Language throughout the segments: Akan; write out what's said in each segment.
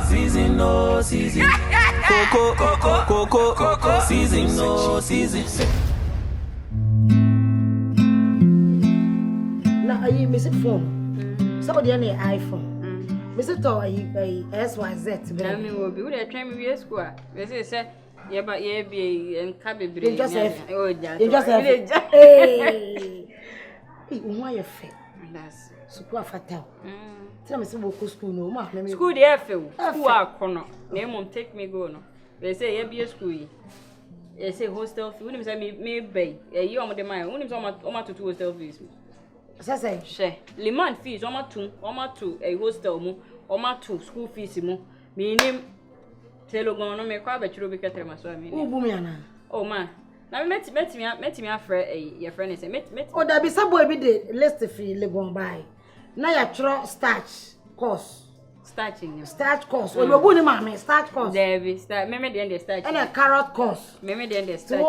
season no season. Coco, season no season. Now I miss it phone. Somebody on the iPhone. Miss it all SYZ. Tell me will be with a train with your square. They say, yeah, but yeah, be and cabby. You just have it. Hey, why you fit? That's super fatal. Tell me some school no more. School the FL. Who are corner? Name won't take me go no. They say, yeah, be a school. They say hostel fee. Wouldn't say me pay. You are the man. Wouldn't to two hostel fees. Say, share. Liman fees, two, a hostel mo, two school fees mo. Meaning, Telogon, no me quite bet you be catering my swimming. Oh, Boomiana. Oh, man. Now, met me afraid your friend is a met. Oh, there be some boy be the list fee live by. Now you try starch course. Starch course. Oh, you're going mammy, starch course. There be start. Maybe the end of starch. And a carrot course. Maybe the end of starch.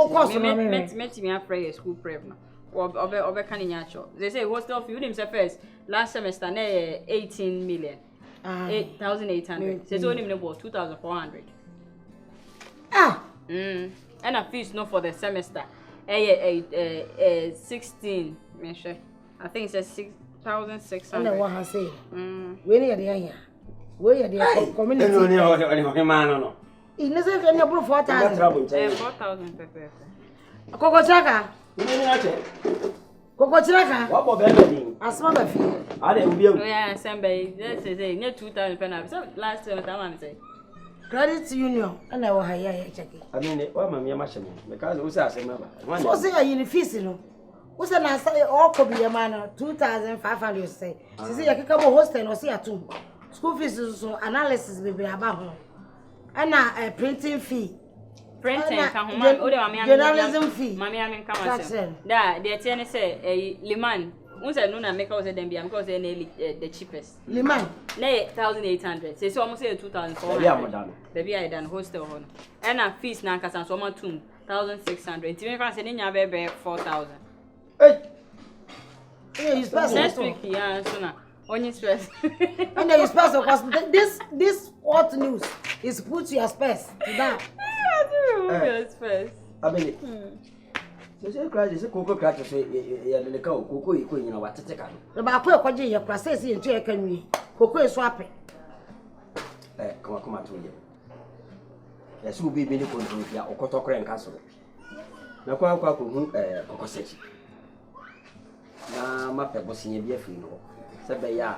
Met me afraid school prep now. Or canning yacho. They say hostel fee himself first. Last semester, 18 million. 8,800. Says only about 2,400. Ah. And a fees no for the semester. 16. I think it says 6,600. And what I say? Where are the where are the community? No. It doesn't any about 4,000. 4,000 per. Coco Chaka. Coco Chaka. What about Benjamin? I smell the fee. I didn't be able to. Yeah, somebody. Let's say near 2,000 per. So last time I say. Credit union, and I will hire checking. I mean, what my machine because we say, so say you fees, you know. What's an answer? All could be a man 2,500 say. She say, I can come hostel or see a two. School fees is so analysis will be about home. And a printing fee. Printing, journalism fee. Mammy, I mean, come on. The attorney say, a Liman. Once I know that make us them because they're the cheapest. Liman. Nay, 1,800. Say so almost 2,400. Yeah, madam. Baby, I done hostel home. And a fees now, Nkansah so much 2,600. Even if I say in your baby 4,000. Hey, you special. Next week, yeah, so now. Only stress. And then you special because this hot news is put to your space to that. Yeah, space. I mean, so cry is a cocoa cracker say, yeah, the cocoa, cocoa, you know what to take on. The Baku, your process into a can cocoa is swapping. Come on to you. Yes, will be many control here or Cotoco and Castle. Now, Cocoa says, now, my pepper was in a beer free no. Said by ya,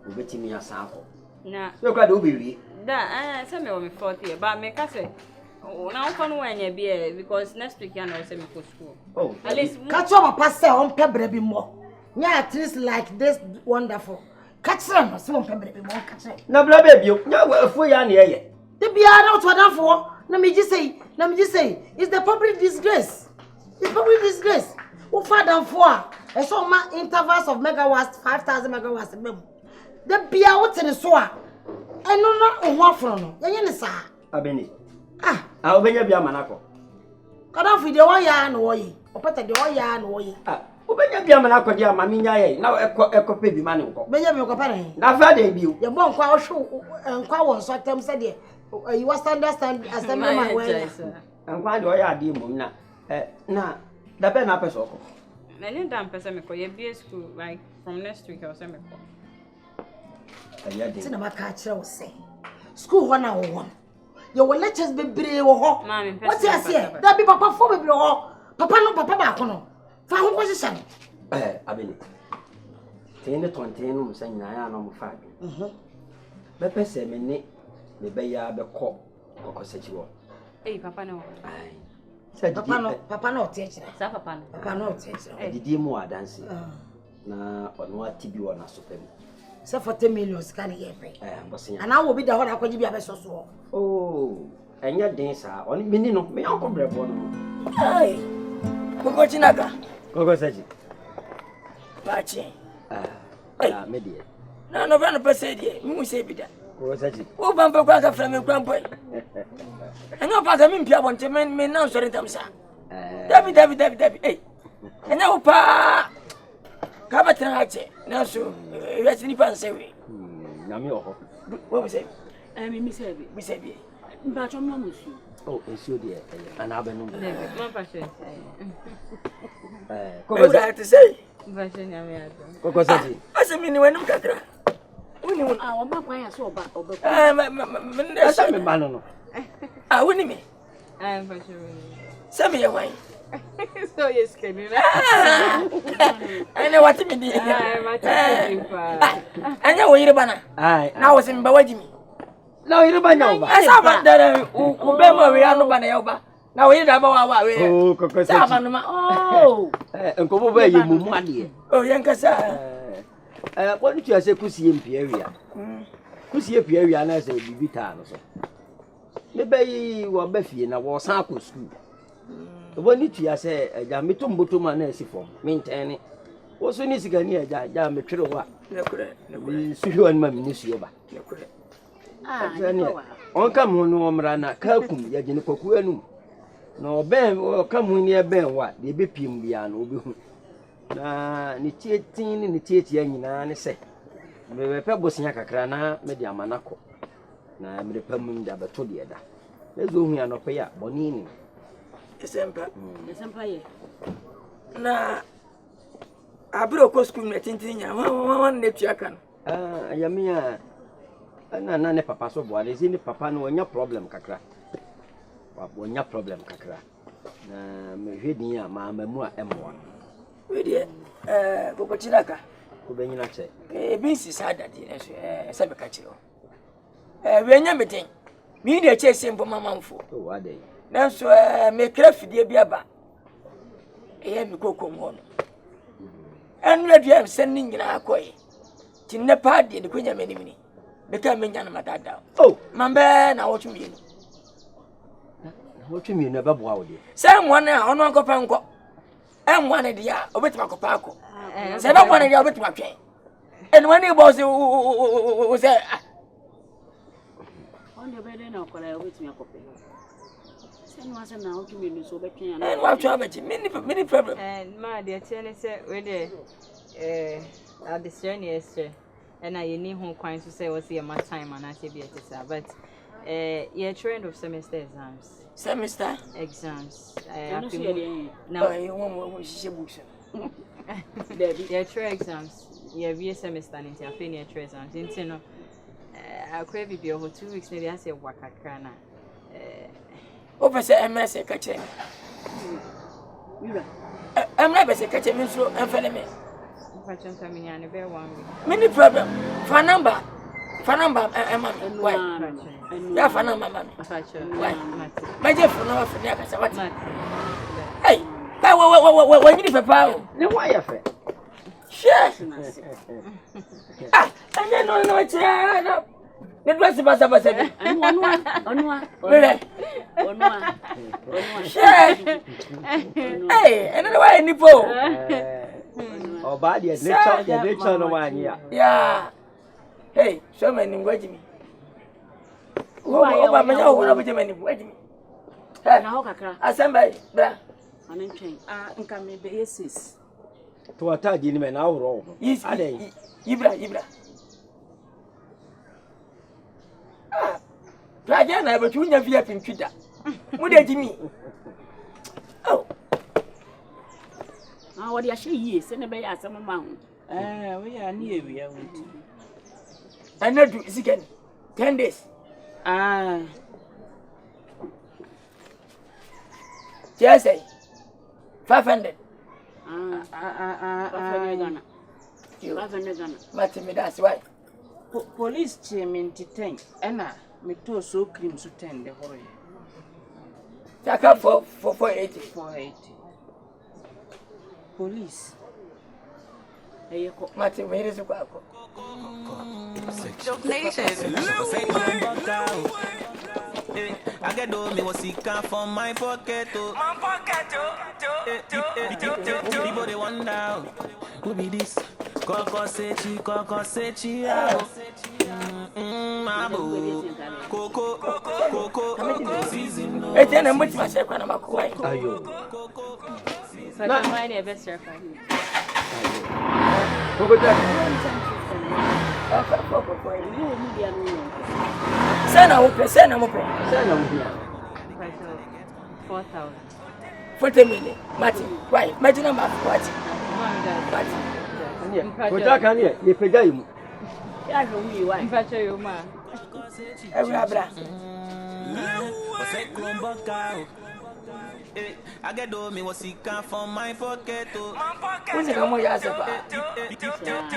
will bet me a sample. Now, look at Ubi. That I send me on 40, but make us say. Oh, now can when you be because next week I know send me to school. Oh, at least catch up a passer on Pebble more. Yeah, at least like this wonderful. Catch them, so on Pebble more catch it. No, baby, you know, for you here. The be out what I'm for. Let me just say, it's the public disgrace. It's public disgrace. Who father for? I saw my intervals of megawatts, 5,000 megawatts. The be out in the soil. I know not on what from. Yanisa. Abeni. Ah, I'll be a manako. Cut off with the wire and way. Or put the wire and way. Ah, Ubenya Biamanako, dear Mamina, now a copy be manako. Benjamin Company. Now, Friday, you. Your bon quite show and quite so time said you was understand as the man way. And why do I add you, Muna? Now, the pen up as well. Many damn pesamico, you be a school like from next week or semico. Cinema catcher was saying. School 1 hour 1. You will let us be brave or what's your say? That be papa for me, papa no papa back on. Found position. I mean, 10 to 20 saying I am 5. Beppe say me, the bear be caught or consensual. Hey, papa no. Said papa no teacher. Papa no teacher. The dear more dancing. Now, on what TB one as super. So for 10 million can you pay? And I will be the one I could be a vessel. Oh, and your days are only meaning of me, Uncle Brevon. Hey, Coco Chinaga. Coco said it. Pachi. Maybe. No, no, no, per se, you say it. Coco said it. Oh, Bumper Quacker from your grandpa. And no part of me, I want to men now, sorry, Tamsa. Debbie, hey. And now, Pa. Cabatrace. Now, so, let's sleep and say, Namio. What was it? Me say be. But your mom was you. Oh, it's you dear. And I've been My passion. What I have to say? Passion, I said, me when you got when you our back, so back over. That's a man. I wouldn't me. I am for sure. Send me away. So you're scared. I know what you mean. I know where you're banner. Aye, now was in Bawajimi. No, you don't know. I saw that Ubema, we are no banner. Now we have our way. Oh, oh, and come over you, money. Oh, Nkansah. What did you say? Pussy Empire area. Pussy Empire area, and I said, be town. Maybe you were Buffy and I was Saco school. When you say, a jamitum butuman is for maintaining. What's the news again here? Jam, a true what? We see you and my ministry. On come on, no Rana, Kalkum, Yajinicokuenu. No, Ben, or come near Ben, what? The Bipim Bian. Na ni tietin ni tietia nyina ne se me be pebo sinya kakra na me dia manako na me de pamum da beto de da ezo hu ya no pe ya boni ni esempa ye na abro ko school me tintin nya wan ne tuaka no ya me ya na ne papa so bo ale ni papa no nya problem kakra wa nya problem kakra na me hwedin ya ma mamu a emwa we Cocochiraka. Kubena che. Binsi sada di sabe kachiro. We nya metin. Mi de che sempo mamamfo. Oh, ade. Nanso me krafi de biaba. Mi kokomo no. Enra dia sen nyina akoye. Tinne pa de ko nya menimini. Me ka me nya na madada. Oh, mambe na wotumi ni. Wotumi na babo awde. Say mo na ono ankopa nko. One idea, obetima kopako. Say ba one idea obetima twen. And when you boss you say on the bed na okola obetima kope. Say no asa na otu me so betwen and what you have many problem. And ma de tiene say we dey at the senior year and I need home kwan to say what's my time and I say be it but you're trained of semester exams. Semester exams. No, you won't see books. Your true exams. Your year semester into your final exams. Into no, I could be over 2 weeks. Maybe I say waka krana. Over say MS catching. I'm never say catching me through and follow me. Catching coming and very 1 week. Many problem. For number, why? Yeah, for number, why? My dear, for no for the what? Hey, what you need for power? No, why you fair? Sure. And then no, it's the dress of us. And one. Sure. Hey, another way, Nippo. Oh, bad, yes, nature, no one here. Yeah. Hey, show me waiting me. Oh, I'm not waiting me. Assembly, bra. And then can be basis. To attack the men now wrong. Yes, Ibra. Ah, Rajana, but you never have been Twitter. What did you mean? Oh, what you say, yes, and a bay at some amount. We are near, we are waiting. I know to is again 10 days. Just say 500. That's why. Police chairman to 10, and me to so cream to 10 the horror. Take up for 480. 480. Police. Martin, where is the quack? Nation. I get me was sick from my pocket. People they wonder who be this? Coco sechi, Coco season. It's an much myself and I'm a quiet. Ayo. So I'm my best friend. Sena upe, sena mupe. Sena mupe. 4,000. 40 million. Martin, why? Imagine I'm what? Kota kan ye pega yimu. Ya go wi why? Mpacho yo ma. Abra. I get do me what he can from my pocket. Who's the more yasaba?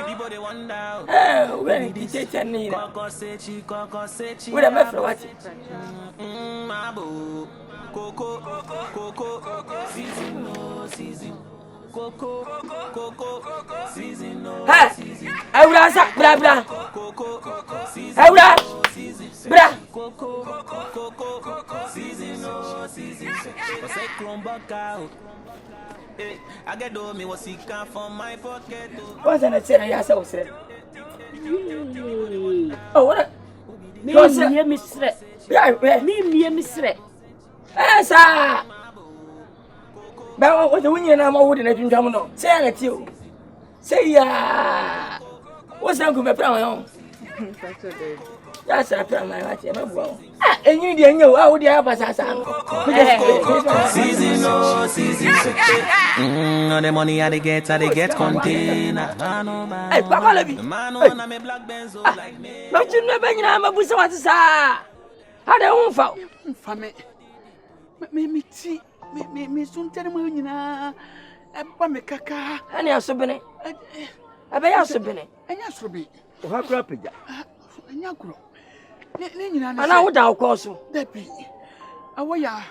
People they wonder. When he teach me. Coco sechi. What am I for what? Mabo. Coco. Season no season. Coco. Season no season. Abra sa bra. Coco. Abra. Bra. Coco. Season no season. Say chrome back out. I get do me what he can from my pocket. What's an answer? Yes, I said. Oh, what? Me misre. Yeah, Me misre. Yes, sir. But what the winning I'm over in a dream. No, say it you. Say, yeah. What's that going to be? That's a plan, my wife. And you didn't know how the other season. No, the money I get container. Hey, Papa, let me. Man, black Benz like me. Don't you never know my bush was a how they won't fall. Family. Me soon tell me na. Me kaka. And you're so bene. I bet you're so bene. And you're so big. How crap is that? And you're grow. And I would have course. That be. Away ya.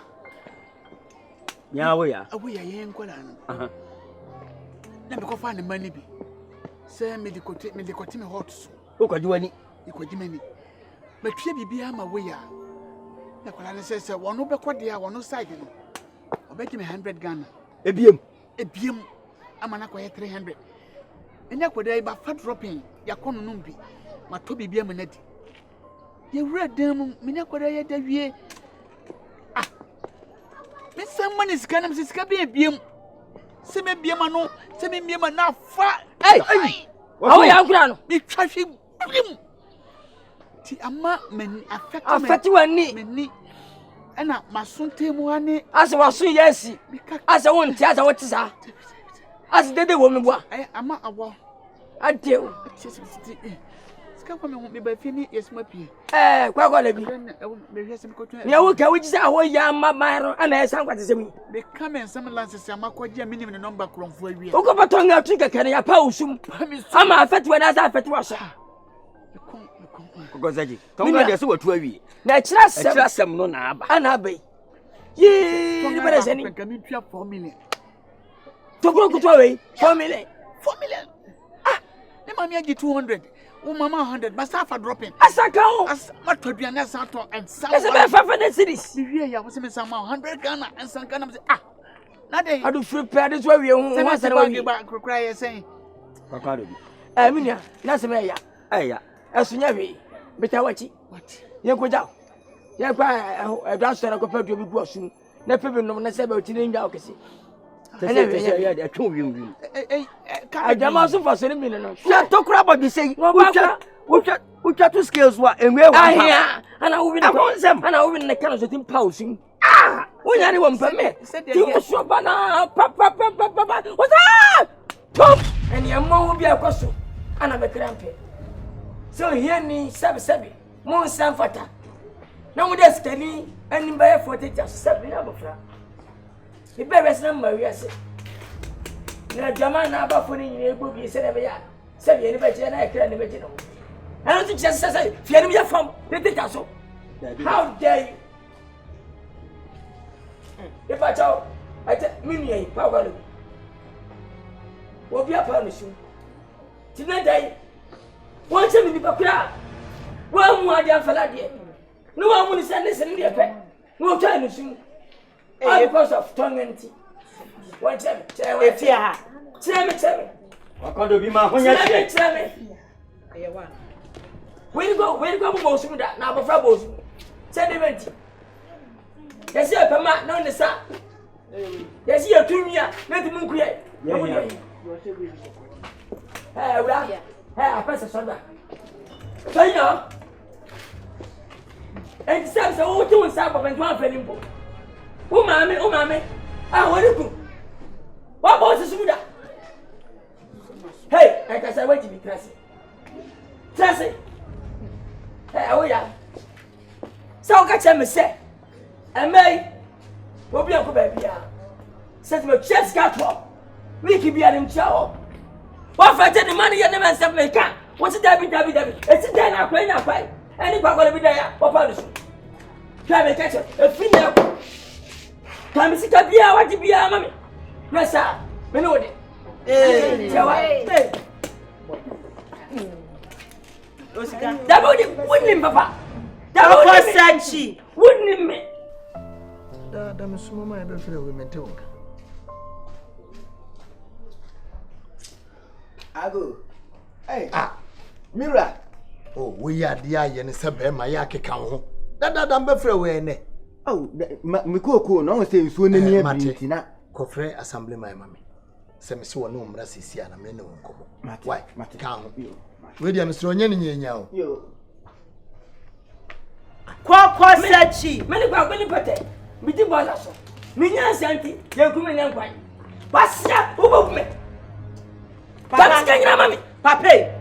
Yeah, we are. Away ya yen kwalan. Na me ko fa ne mani bi. Say me de kote me hot. Who could do any? You could jimmy. Me tue bibia ma we ya. Na kwala say one no be kwade one no side no. Obeti me 100 Ghana. Ebiem. Amana ko 300. Enya kwade ba fa dropping ya kono no bi. Ma to bibia me nadi. Ye wura dem me nya kwade ya da wie. Ah. Me sam mani sika na me sika bi ebiem. Se me biem ano, se me biem na fa. Hey. Oh, ya kura no. Me twafi biem. Ti ama men affect you ani. Meni. Ena masunte mu ani. Asa wasun yesi. Asa won ti asa woti sa. Asa dede wo me boa. Ama awo. Adeu. Sika kwa me ba fi ni yesma pie. Kwa le bi. Me hwese me kotu. Ya wo ka wo gisa awo ya ma ro ana esa kwate semi. Me come and some lances ama kwa dia minim ne number kromfo awie. Wo ko baton ga tu keke ne ya pa usum. Ama affect we na asa affect wa so. Gozaji. Tonga de so watu awie. Na kira sem no na aba. Ana aba. Ye, ni bere seni. Ka mi tua 4 million. To kuro kutu we 4 million. 4 million. Ah, ne mama agi 200. O mama 100. But safa dropping. Asaka o. As matodua na sato and some. Ese be 500 cities. Mi wie ya wo se me sama 100 Ghana and some Ghana say ah. Na dey. Adu free pair this way we wan say we ba krokra ye say. Papa do bi. Minia, na se me ya. Eya. Esunya we. Beta wachi. What? Ye koja. Ye kwa adwaso na ko pedu bi gu asum. Na pebi no na se be otini nwa okesi. Tese ya de atwa wiem. Ajama so for so ni no. Ya to kura ba bi sei. Utwa to scales wa enwe wa. Ahia. Ana wo bi na. Ana wo bi na kana so tim pausin. Ah! Wonya ni wo mpa me. Ti wo so bana pa. What's up? Top. And your mom will be a question. Ana be krampe. So here ni sabi. Mon san fata. Na mo des kani ani ba 40 just sabi na bofra. Be rest na ma wiase. Na jama na ba foni ni ego bi se na be ya. Sabi ni ba je na ekra ni be je no. I don't think just say fear me from the data so. How dare you? If I tell I tell me power. Wo bia pa no su. Tinadai. Wọ́n ṣe mi ní bakura. Wọ́n mú adi afala die. Ni wọ́n mú ni se ni de pe. Ni wọ́n try no su. Because of tonguenti. Wọ́n ṣe mi. Efia ha. Ṣe mi. Akodo bi ma honya tie. Ṣe mi. Aye wa. Where you go mo su da na abofra bo su. Ṣe de menti. Yesi e pe ma na ni sa. Yesi e tunwia na ti mu nkuye. Hey, I press a soda. Say no. And Sam, so what you want Sam and one for him? Oh, mammy, I want to. What was the Suda? Hey, I guess I wait to be Tracy. Tracy! Hey, oh, yeah. So, catch him, say. And May will be a good baby. Set my chest got up. We keep being chow. What for the money and the man stuff make up? What's it, Debbie? It's a day now, playing up, right? Any going to be there, what policy? Can I catch it? A female. Can we see a beer? What to be a mammy? Yes, sir. We know it. Hey, that wouldn't papa. That was said she wouldn't me. That I'm a small man, I feel women too. I go. Hey, Mira. Oh, we are the eye and Sabah, my yaki cow. That I'm afraid. Oh, Mikoko, no one saying soon near Martina. Coffre assembly, my mammy. Some so no mercy, and I'm no come. Why, Maticam? William Stronyan, you. Quack said she. Many Pate. Midi Balas. Minya Santi, young woman and white. What's that? Who moved me? Papa,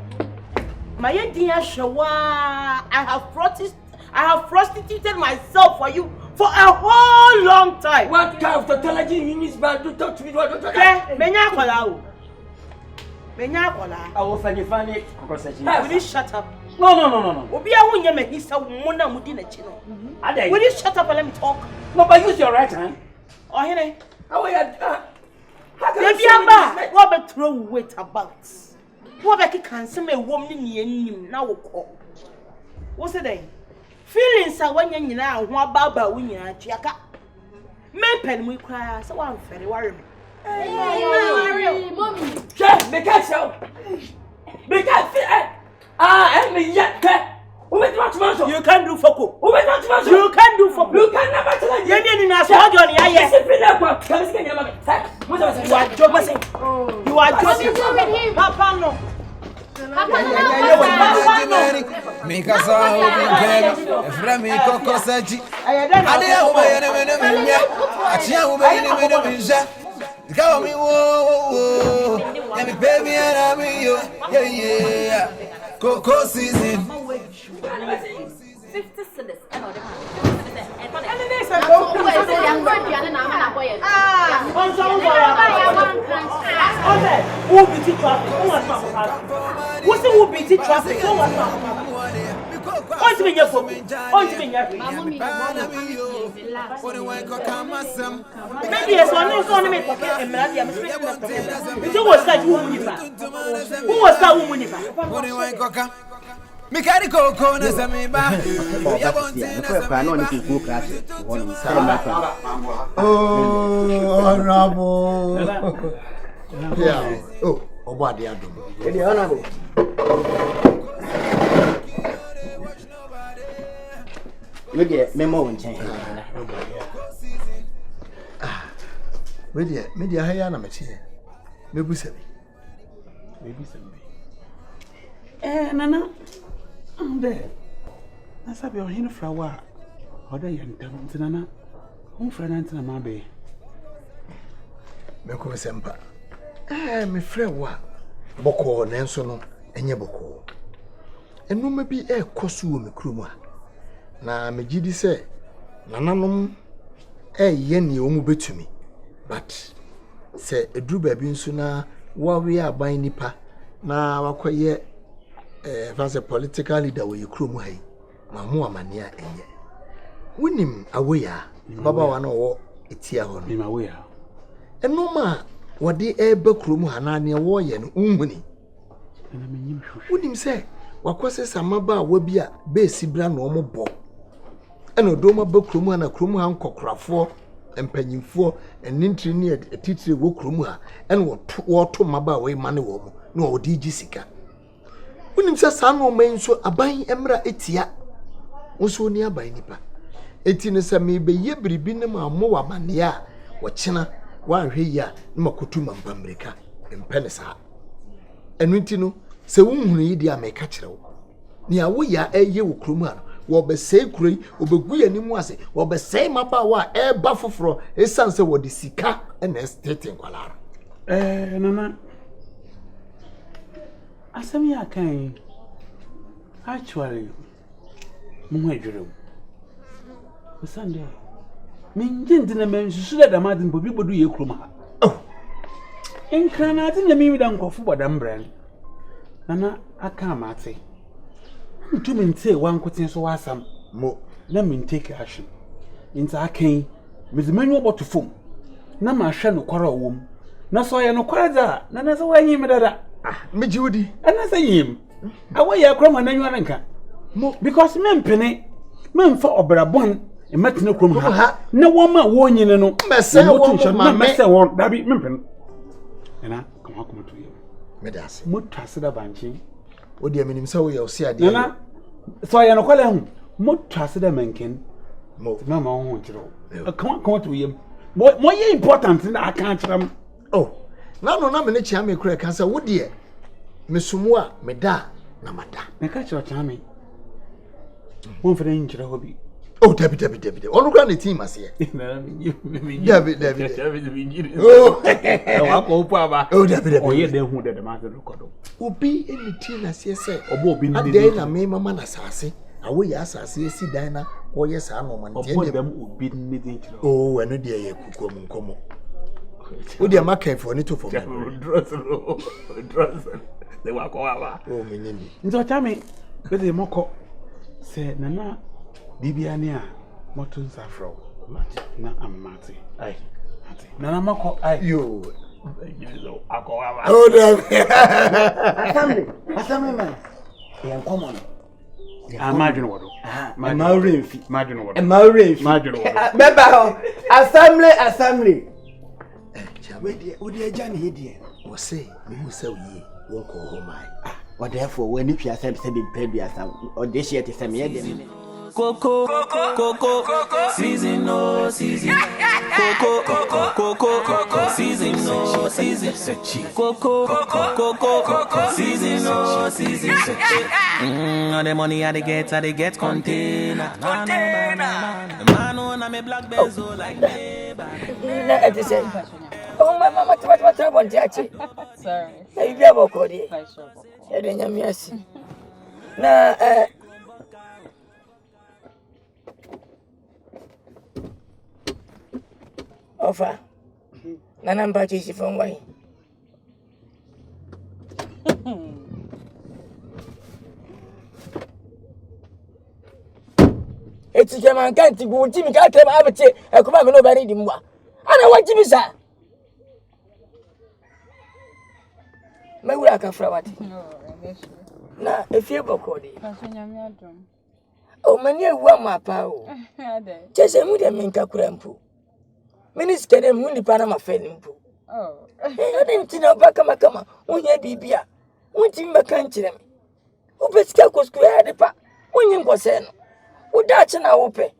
my dear Shawa, I have prostituted myself for you for a whole long time. What kind of tautology you need to talk to me? What I will find you funny. Will you shut up? No. Obia won't make this a woman within a channel. Will you shut up and let me talk? No, but use your right hand. Oh, here. What throw weight about? What can some woman near him now? What's it? Feelings are when you now want Baba when you're at Yaka. Men pen we cry, so I'm very worried. Mommy, because so. Because you can do for cook. You can do for you can never tell you. You are joking. Papa no. Coco season. 50 cedis. Mikari Coco na Samiba. Oh, honorable. Yeah. Oh, what the other? Honorable. Look at memo and change. Media Hayana Machine. Maybe some. Nana. I'm there. I said, you're here for a while. How do you enter? Nana? Home friend Antina Mabe. Meko Sempa. My friend, what? Boko, Nansono, and Yaboko. And no maybe a cosu me cruma. Na me gidi say, Nananum, yeni omu betumi. But, say, a drew baby sooner, while we are buying nipa, na wakwaye. If as a political leader we krum hai mamu amania enye wonim awoya baba wa no etia ho no awoya eno ma wode eba krum ha na ne wo ye no unhuni na menyim wonim se wakose samaba wa bia be sibra no mo bo eno do ma ba krum na krum ha nkokrafo empanyimfo enintri ne etitire wo krum ha eno wo to maba we mane wo mo no odi gisika unim se sanu man so aban emra etia woso ni aban nipa eti ne se me be ye biribi ne ma mo wa mane a wo kyena wa hwe ya ne makotu mampamrika empene sa enu nti no se wunhunu yi dia me ka kire wo ni awo ya eye wo kromu a wo be say kure obegu yanimu ase wo be say mabawa e ba foforo esanse wo de sika na estate nkwala nana asem ya kan actually mo adwere o Sunday minje ndina mensusu da damade mbobi bodu ye krom ha Nkranati na mi da nkofo bodam brand nana aka mate ntumi nte wankoten so wasam mo na me take action nta akan mezimanyu oboto fom na ma hwe no kwara wom na so ye no kwara da na so wanyi me dada meji wodi ana sa yim awaye akrom ananyu anka mo because me mpene me mfa obrabon ematene krom ha na woma wonyine no mese wo ma mese wo dabi me mpene na come to you medase mutase da banchi odi aminim se wo ye osi ade na so ye no kwale hu mutase da menken mo na ma ho chiro come to you mo ye important na aka chiram oh na no na me ne chia me kura kan se wo de mesumu a meda na mada me ka chiro chia me won fere nchira hobi oh David onu kura ne team ase na me David oh wa ko pa ba oh David oh ye de hu de ma se record obi eni team ase se obo obi ni de na me mama na sase awo ya asase esi dan na wo ye sa no man tie obo dem obi ni de nchira oh enu de ye kukuo mu nkomo wo de maka for ni to for dross de wa ko wa ba oh menini nzo cha me be de moko se nana bibia ni a moto nsafro na amate ai ate nana mako ai yo akowa ba oh damn Assembly man yan common imagine what imagine what Beba assembly we odi agane he de wo say me hu say yi won ko ho mai or therefore when if you asem say be preduasa or this year to say me dem Coco, season no season. Coco, season no season. Coco, season no season. All the money I they get container. Man on me black bezel like me. Na ati say. Oh my mama what want to Sorry. Na bibia boko de. E de nyame asi. Na Ofa. Nana mpachi si from why? Eti jama kanti go timi ka krema abete e kuma me no bari di mwa. Ana waji mi sa. Mewura ka fra wati. Na efie bokodi. Nyame adom. O mani ewu amapa o. Ade. Chese mu de menka kura mpu. Minister dem mu nipa na mafani mpu. Oh. Ade ntina ba kama unya bibia. Unti mbaka nkyere me. Ubesika ko school ya depa. Unyi ngose no. Uda chi na wope.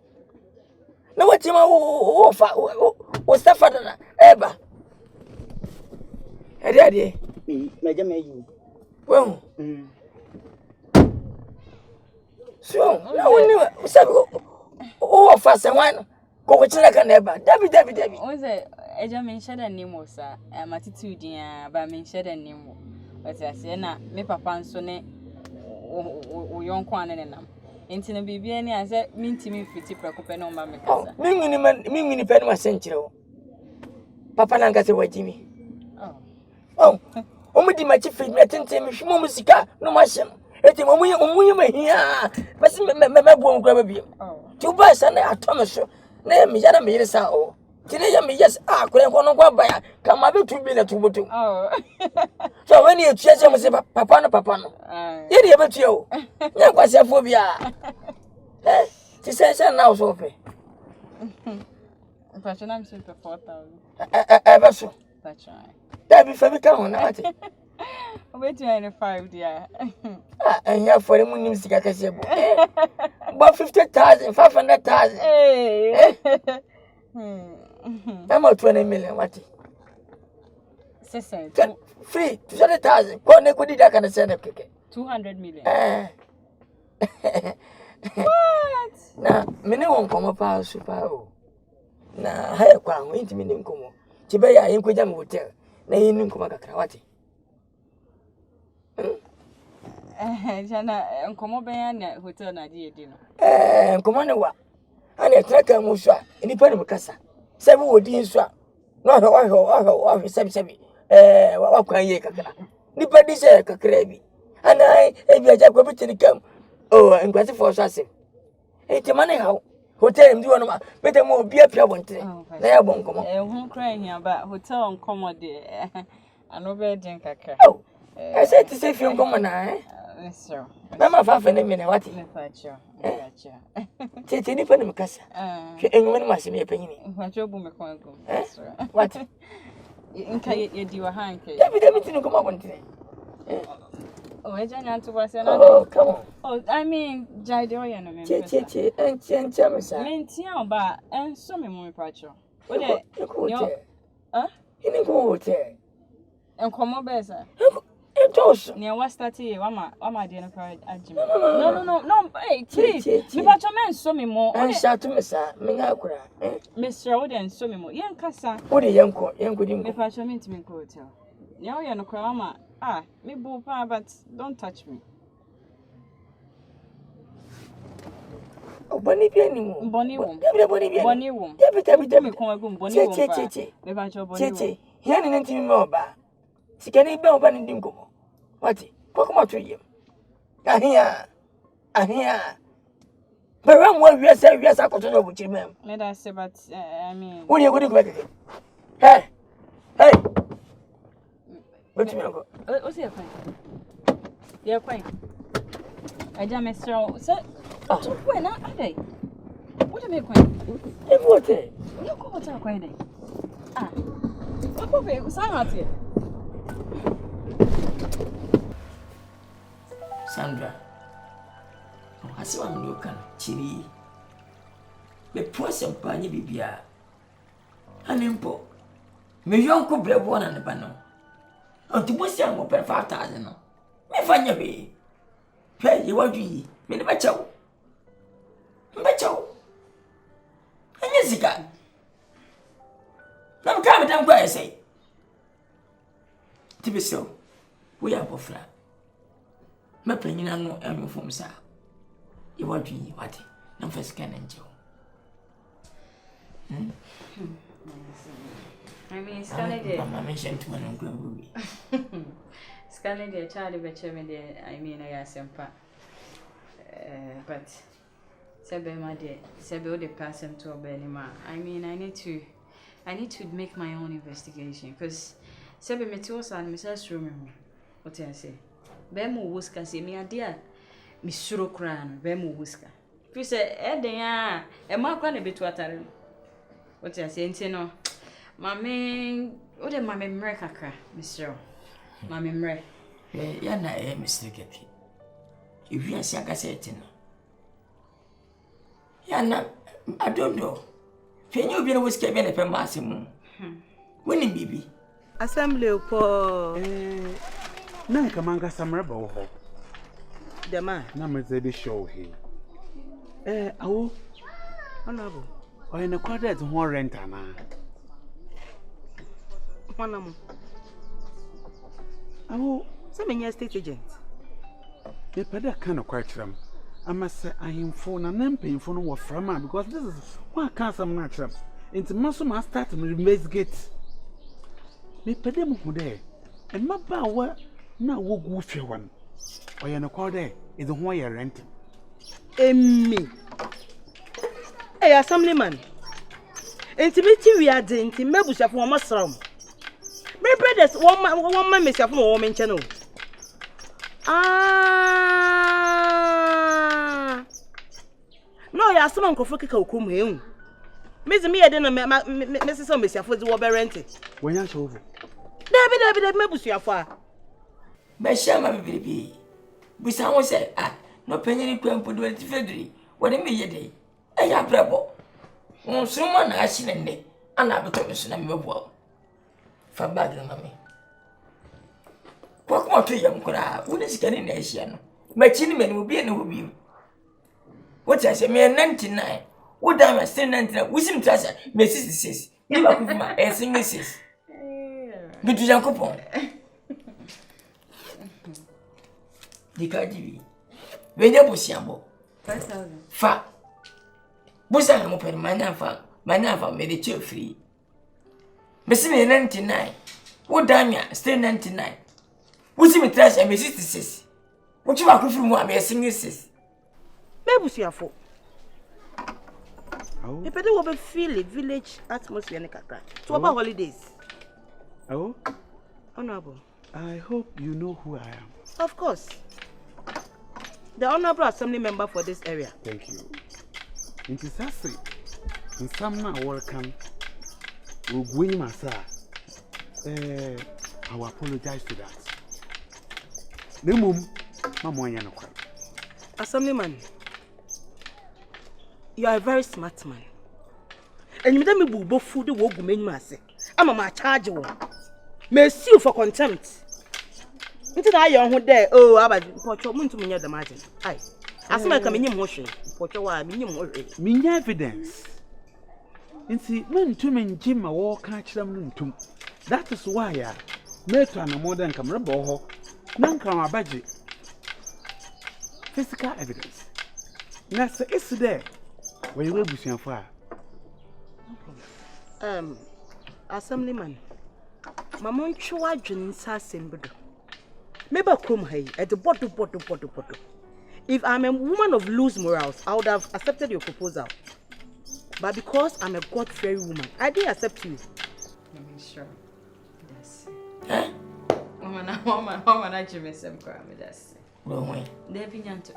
Na watima wo fa wo stafada na eba. Ade. meja meyi Wo. So, na woni sabi o fa se wan ko ko chira kan eba. Dabi. Oze eja mention the name osa. Matitude dia ba mention the name. Wati ase na me papa nso ne o yonko ane nam. Enti na bibia ni ase mintimi fiti prekope no ma me kasa. Mingini pe no asenkyere wo. Papa na ngase wajimi. Oh, omudi machi fi metente mi hwimo musika no mahyem. Eti omuye mahia. Basi me bo nkura babiem. Ti uba sa na atome so. Na me yara me yire sa o. Ti ne ya me yes kure nko no kwa baya. Kama be tu bi na tu botu. Oh. So when you chase him say papa no. Ye de be tu o. Nya kwase afo bia. Ti say na so fe. Passion am super 4,000. Ebe so. That's right. That be fabi ka ho na ati. Wait 25 dia. And ya for mu nim sika kase bo. About 50,000, 500,000. Hey. I'm 20 million what? Sese. Free 200,000. Ko ne ko di da kana se na keke. 200 million. What? Na mene won komo pa super o. Na ha kwa ho intimi nim komo. Tibe ya yin kwaja mu hotel. Na yin nim komo kakra wate. Jana nkomo ben na hotel na di edi no. Nkomo ne wa. Ana traka mu so a nipa ne mkasa. Sebi wodi nso a. No wa sebi. Wa kwa ye kakra. Nipa di se kakra bi. Ana ebi aja kwa bitini kam. Oh, nkwasi for so asem. Enti mane hawo. Hotel mdi wono ma. Bete mo obi apia bontre. Na ya bon komo. Hu kran hia ba hotel nkomo de. Ano be den kakra. Oh. Ese ti se fi nkomo na Sir. Na ma fa fe ne me ne wati. Me facho. Tete ni pa ne mkasa. Ke enwe ne masemi e panyini. Facho bu me kon go. Sir. Wati. Nka ye di wa hanke. Ya bi da mitini nkomo bontre. Oh, ejanya to was na. Oh, come on. Oh, I mean, Jai de oya no me. Che enche me sa. Mentia ba enso me mo facho. O de Ini ko hotel. Enkomo be sa. Etos. Ne wa start here wama de no pride agim. No, hey, please. Me facho men so me mo. Ansha to me sa, me nga kura. Mr. Oden so me mo. Yen kasa. Wo de yenko di Me facho me ntimi ko hotel. Ne oya no kwa wama. Me bo pa but don't touch me. Boni bi animu. Boni wo. Boni wo. Tabi me kon agum boni wo. Che. Me facho boni wo. Che. Ya ni ntimi me oba. Sikani be oba ni dinko. Wati. Kokoma to yem. Ahia. Bara mo wiasa koto no buchi mem. Me da say but I mean. Wo ni go di ko keke. Hey. Wait me go. O se yakwan. Yakwan. Aja Mr. So to when na adai. What do me kwan? E vote. You go to kwan dai. Papa be sanate. Sandra. Asiwa mnyokan chiri. Me poase mpanye bibia. Anempo. Me yonko brebo na ne bano. Antibosi ango per 5,000 no. Me fanya be. Pe ye wadu me ne bachawo. Mbachawo. Anya zika. Na mka me tam kwa ese. Tibeso. We are bofra. Me penyina no emfom sa. Ye wadu wati. Na mfes kan enjo. I mean, scanning there. Mama mentioned to me on Grammy. Scanning there, Charlie Betcherman there. I mean, I asked him, but Sebe, my dear, Sebe, the person to obey him. I mean, I need to make my own investigation because Sebe Metos and Mrs. Room. What I say? Bemo Wuska say me a dear Miss Surokran, Bemo Wuska. You say, Edia, a mark on a bit water. What I say, no. Mame, what am I mrekaka, Mr. Mame mre. Ya na Mr. Getty. If you are saying, ya na, I don't know. Can you be a whiskey and a pemassim? Winning baby. Assembly po. Nankamanga some rebel. The man. Numbers they show him. Oh, Honorable. or in a quarter to one rent. Oh, some in your state agent. They pay that kind of question. I must say, I am phone and I'm paying for no from because this is why can't some natural. Into muscle must start to investigate. They pay them who there. And my power now will go for one. Or in a quarter is the one you're renting. Me. Hey, assemblyman. Intimate we are doing to Mebusha for Muslim. My brothers, one man, Miss Yafmo, woman channel. No, you are someone Kofuka come home. Miss me, I didn't Mrs. Miss Yafo the Wobber rented. When you're over. David, Mebusha far. Bashama baby. Bisan say, no penny crump to 20 February. What a me day. I have bravo. Someone has seen a day, and I better miss a member. For bad, mammy. What more to young Kura? What is getting Asian? My chinman will be an overview. What I say, me 99. What time I still 99? We seem to us, me 66. You back with my 66. But you don't go. The Kadi. When you push your 5,000. Fa. Busa I'm open my nafa made the chill free. Missing 99. What damn ya, still 99. What's me trash and me 66? What you are from what me 66? Maybe she afford. You better over feel a village atmosphere in Kaka. So about holidays. Oh, Honorable. I hope you know who I am. Of course. The Honorable Assembly Member for this area. Thank you. It is Sassy. And some now welcome. We'll win my sir. I will apologize to that. No mum, Mamma. Assemblyman, you are a very smart man. And you let me both food the work woman master. I'm a charge you. May sue you for contempt. Into the young there, oh, I was to me the margin. Aye. As my coming in motion, Mean evidence. And see, when two men Jim a war catch them to. That is why I made to an more than camera boho. None come a budget. Physical evidence. That's it's there. Where you will be seeing fire. Assemblyman, Mamma Chua Junsa Simbudo. Maybe I come here at the bottom. If I'm a woman of loose morals, I would have accepted your proposal. But because I'm a God-fearing woman, I didn't accept you. I'm sure. That's it. Woman, I just miss some crime. That's it. They've been into.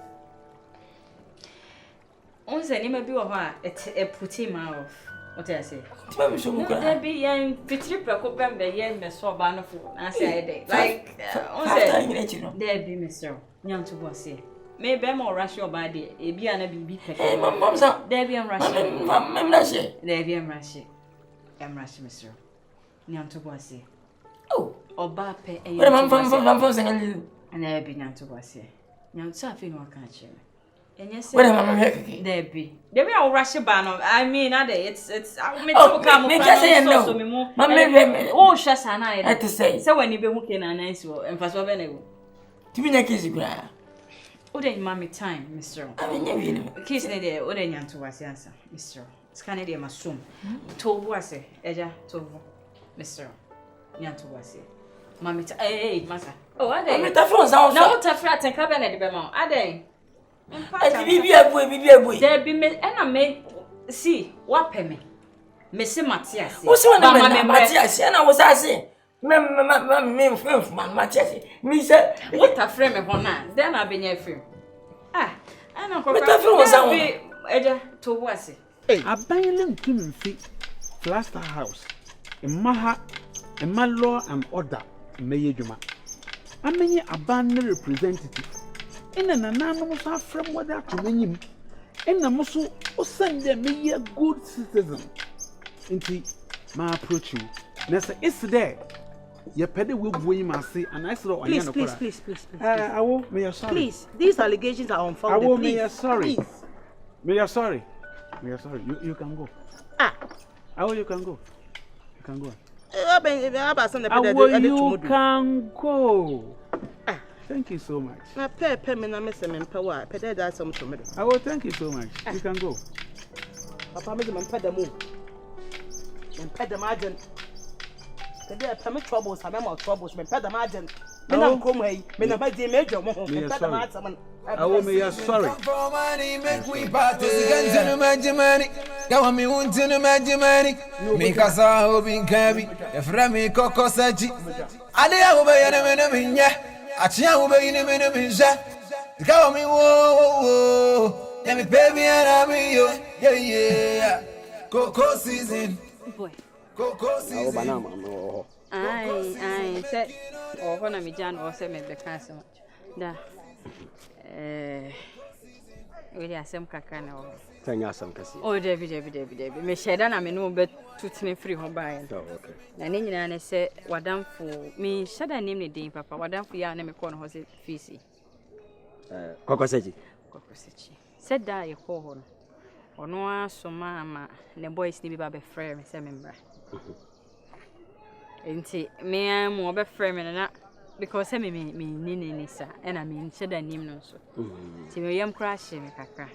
Once I never be a while, it put him out. What I say? There be young Petri Procopem, the young Miss Bannerful. I say, like, there be Mr. Young to was here. Maybe I'm more rational by the Abiana be Mamma's out. There be a Russian. Mamma, there be a Russian. I'm Russian, Mr. Young to was here. Oh, or Bape, and and there be none to was here. Young Safi no country. And yes, there be. There be a Russian banner. I mean, it's I'll make you come. Make us say no. Mamma, oh, Shasana, I had to say. So when you be working a nice one, and for so many. To be like easy, Oden mommy time, Mr. I mean, kiss ne there, Oden yan to was answer, Mr. Scan it, masum. Told was it, Eja, told Mr. Yan to was it. Mammy, massa. Oh, are they? Metaphors out now. What a flat and cabinet, Bemont, are they? Be a boy. There be me, and I may see what pay me. Missy Matthias. What's one of my Matthias? And I was asking. Matthias. Me said, what a frame of one man. Then I've been your frame. Ah, I know what I to was it. I bang to me feet, Plaster House, in Maha, and my law and order, Mayor Juma. I mean, a band representative. In an anonymous from what that to me. In the muscle, or send them me a good citizen. Into my approach you. Nessa is there. Your petty will win my see, and I saw please. I will be sorry. Please, these allegations are unfounded. I will be sorry. Me are sorry. You can go. Ah, you can go. You can go. You can go. Thank you so much. I pay me na miss me power. Pay that some to me. I will thank you so much. You can go. Papa me them pay the move. And pay the margin. There are some troubles, some more troubles. Me pay the margin. Me na come here. Me na buy the major. Me pay the margin. I will be sorry. Make we part to the money. Go me want to money. Make us all be cabby. If Rami Coco Sachi. I dare obey in Achia obey in a minute. Go me whoa. Let me baby and I be yeah. Coco season. Boy. Coco season. I said, or when I'm Jan or send me the castle much. Da. We are some cacana. Thank you, some cassie. Oh, David. Me shed and I may know but to free home by. Okay. And then I said, what done for me, shall I name the day, Papa? What done for your name, corner was it, Fisi? Cocosetti. Said that you call her. Or no, so mamma, the boys need to be a friend, Miss Member. Ain't me, I'm more of a friend and that because I mean, Nisa, and I mean, said I name no so. Timmy, I'm crashing, Kaka.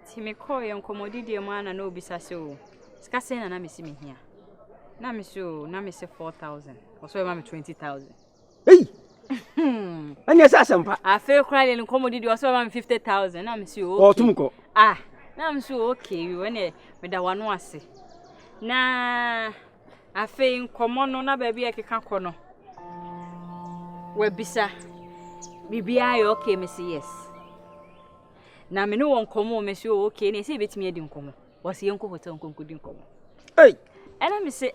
Timmy, call young commodity man and no bisasso. Scassing and I miss me here. Now, monsieur, now, Miss 4,000, or so, I'm 20,000. Hey! And yes, I feel crying and commodity, or so, I'm 50,000. I'm monsieur. Or Tumco. Ah. Now I'm so okay when with the one was say. Na I think come on no baby I can kono. We bisa. Bibi I okay me say yes. Na me no won komo me say okay na say betimi edi nkomo. Was yenko hotel nkonko di nkomo. Hey. And me say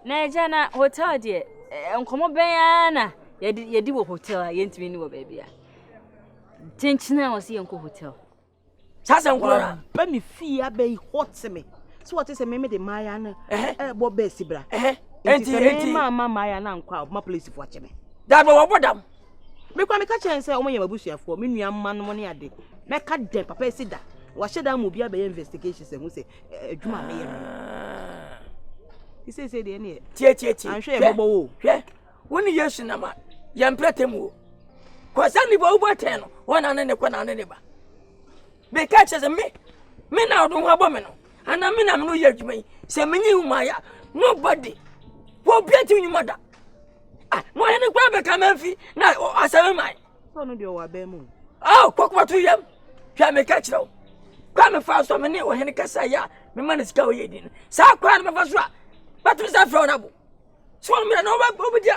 na eja na hotel de nkomo ben ya na yedi wo hotel yentimi ni wo baby a. Tenchina was yenko hotel. Sasa ngura ba me fie abey hot me so what is me the maya na bo be sibra enti mama na nkwa ma police fo ache me that bo bodam me kwa me ka chen say omo ye mabusuafo me nua mma no ne ade me ka den papa esida wa sheda mo bia be investigation say hu say adwuma me ye he say de ne tie anhwe ye bobo wo hwe woni yesu na ma ye mpretemu ko sani bo uboten no wona ne ko na ne ba be catch as me na odun habo me no ana me na me no ye adwuma yi se menyi humaya nobody wo biati nyuma da mo ene kwa be kamanfi na asame mai so no de o abe mu kokwa to yam hwa me catch raw kwa me fa so me ne o hene kasa ya me man sika o yedin sa kwa me fa so but me sa fra na bo so me na obi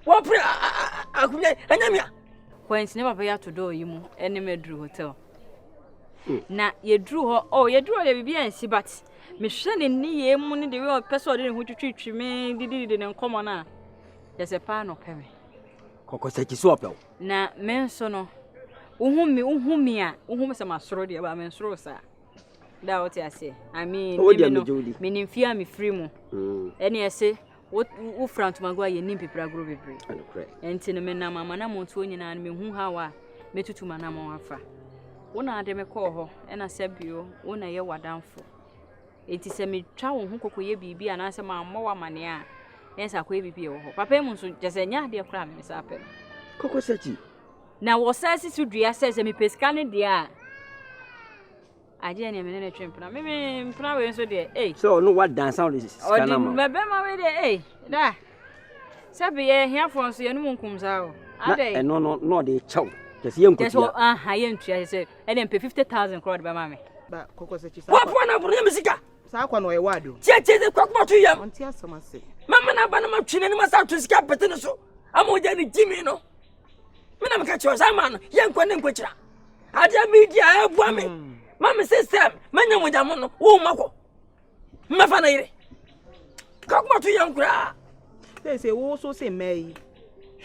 wo pre akunya anyamia Point never ya to do yimu ene medru hotel. Na yedru ho yedru le bibia nsi but me hwe ne ni ye mu ne de we person de hu twitwi me didi ne nkomo na yese pa no peme Kokosa kiso apel na menso no uhumi a uhumi se masoro de ba mensoro sa da what I say I mean me ni mfia me free mu ene yese wo front magwa ye nim pepra gro bebre enti no me na mama na monto nyina me hu hawa metutu mana ma wafa wona ade me ko ho ena sebio wona ye wadanfo enti se me twa wo hu kokoye bibi anase ma amwa mane a ensa ko bibi wo ho papa mu so jese nya ade kra me sa pe Kokosachi na wo sase su dua se me peska ne de a aje ne me ne twempna me mpna we so de so no what dance sound is kana ma be ma we de da sabe ye hiafo so ye no munkumza o ade no de chow just yen ko so ye ntua se ene mpe 50,000 crore be ma me ba Kokosachi sa wa na buru musika sa kwa no ye wado tie kwakwa to yam onti asoma se mama na ba na ma twine ni ma sa to sika pete no so amoja ni jimi no me na me ka cho sa ma no ye nkwa ne nkwa kira ade media ebua me mama system manya moja mono wo mako mmefa na ire kwakwa to yam kura say wo so say mai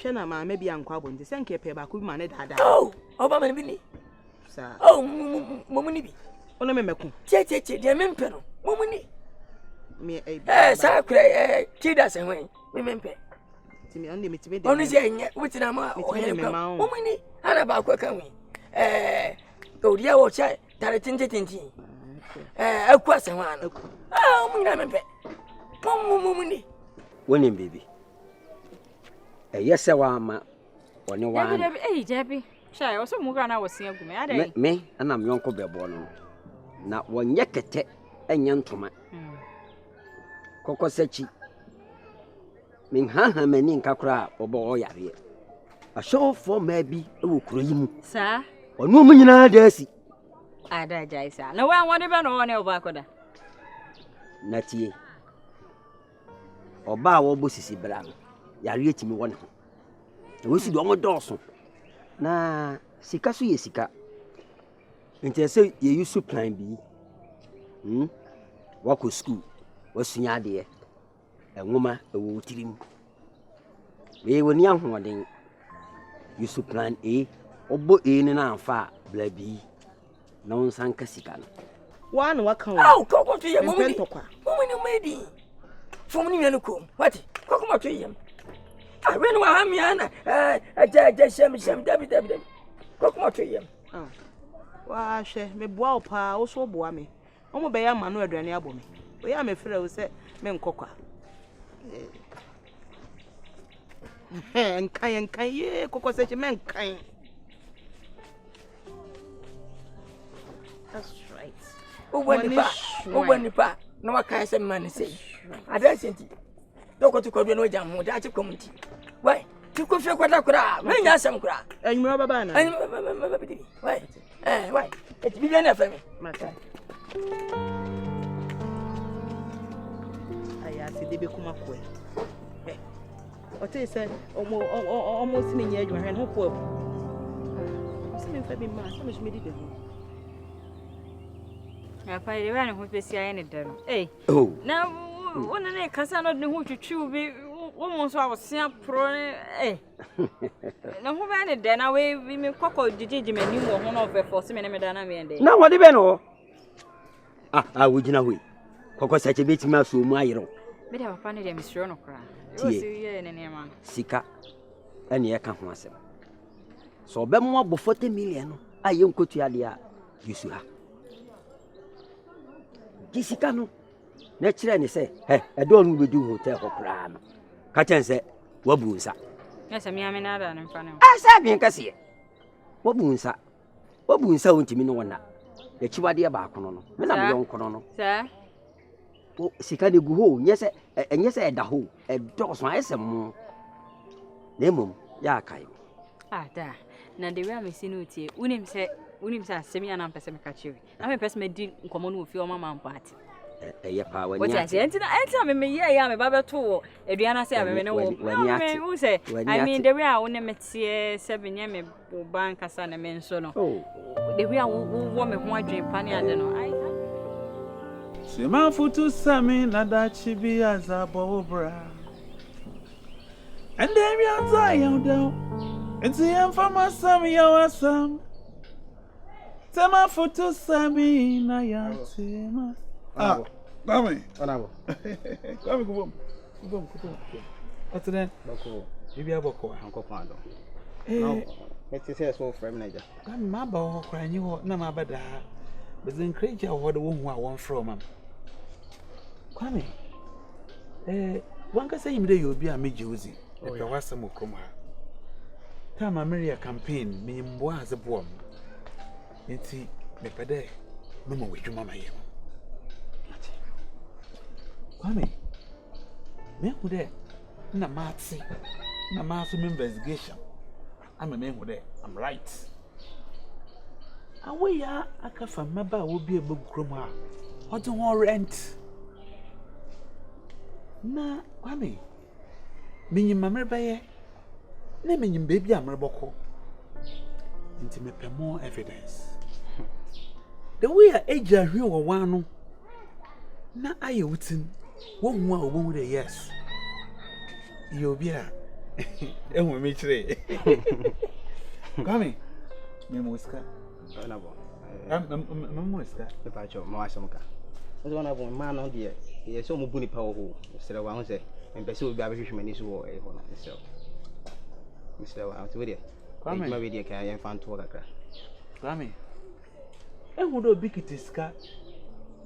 hwe na ma ma bia nkwa bonti se nke pe ba ko bi ma ne dada oba ma ne bi ni sa momu ni bi ono me meku tie de me mpe no momu ni me sa kura ti da se hwen me mpe ti me onde me ti be de onu se enye wutina ma momu ni ana ba kwa kan wi odia wo cha tare tinti akwa se hwan no momu na me mpe momu ni woni baby yes wa ma oni wa Jabi shay o so mu gra na wo sin agu me ade me ana me yonko bebo no na wonye kete enye ntoma Kokosachi min ha mani nkakura obo o yare a show for maybe e wo kuro yimu sa onu mu nyina da asi ada jaisa na wa won de be no ne oba koda na tie oba wo bo sisi bra no yare etimi wona ho e wo si do mo doso na sika so ye sika nti se ye use plan bi wako school wasunya de enwoma ewo tirim we woni ahoden use plan A obo A ne na anfa bla bi na onsan ka sika no wa na wakan koko to ye momu ni medi fom ni yanu kom what koko to ye we no ha mi ana aja shem dabi koko to ye Wa hwe me boa opa wo so boa me. Omo be ya ma no aduane abo me. O ya me frɛ wo sɛ me nkokwa. Nkan ye kokko sɛ che me nkan. That's right. Ubanipa. No wa kan sɛ man say. Address enti. Doko to Kwadwo no jam mo da che community. Why? Tu ko fie kwata kura. Me nya asɛm kura. Enyimra baba na. Why? Why? Et bi na fa me. Mata. Aya se de be kuma ko. O te say almost ni nya adwa hwen ho ko abu. Se me fa bi ma, se me me di de ho. Ya pa de wa ne ho pesi aye ne de no. Na wona ne kasa no de ho twitwiw bi wo mo so awosia pro ne na ho ba ne de na we me kokko jijiji mani wo ho no fe force me ne me da na me ende. Na wo de be no. Wo gina hoyi. Kokko sache beti ma so mu ayero. Me da papa ne de misro no kra. Yo si ye ne ne ma. Sika ene ye ka ho asem. So obem abo 40 million no aye nkotu ade a yusu ha. Sika no na kire ne se edo no bedu hotel ko kra no. Ka chen se wabu nsa. Yes, me amena da ne mfa ne. Asa bi nkase. Wabu nsa wontimi no wona. Ya chiwade ba akono no. Me na me yonkono no. Sa Sika de gu ho nyese enyese eda ho edo so ayese mo. Na emom ya akai. Da. Na de we amesi no tie. Unim se asemi ana mpese me ka chiwi. Na me pese me di nkomo no ofi o mama mpati. Eye pa wani. What ati enti me ye ya me ba beto eduana se me ne wo. Me who say I mean the way I won metie 7 year me ba Nkansah na me nso no. The way I wo me ho adwen pa ne ade no. Sema futu sami na da chibi azabo bra. And then we are tired down. It's the infamous sami yawasam. Sema futu sami na ya sema. Mami. Onabo. Come go. What's that? Bako. Bibi aboko anko kwando. No. Meti say so from Niger. Come ma ba ho kra nyi ho na ma bada. Bezin creature ho de wo hu a won from am. Kwame. Wan ka say yimde yo bi a meje ozi. E pe wasam okrom ha. Ta ma Maria campaign me mbo azebom. Enti me pede no mo wedwuma ma yem. Kwame, me who there? Na matsi, na masu investigation. I'm a man who there. I'm right. Away ya akafa maba will be a book chroma. What do you rent? Na Kwame, meaning mamma baye. Naming baby am reboko. Intimate more evidence. The way I age a real one. Na aye wutin. One more woman, yes. You'll be a and me today. Come, Memoska. Memoska, The patch of Moasamka. As one of man on the he is so mubuni powerful. Mr. Wanse, and pursue Babishman is war a honor itself. Mr. Wanse, come, my video can I find to work. Come, and would a big it is cat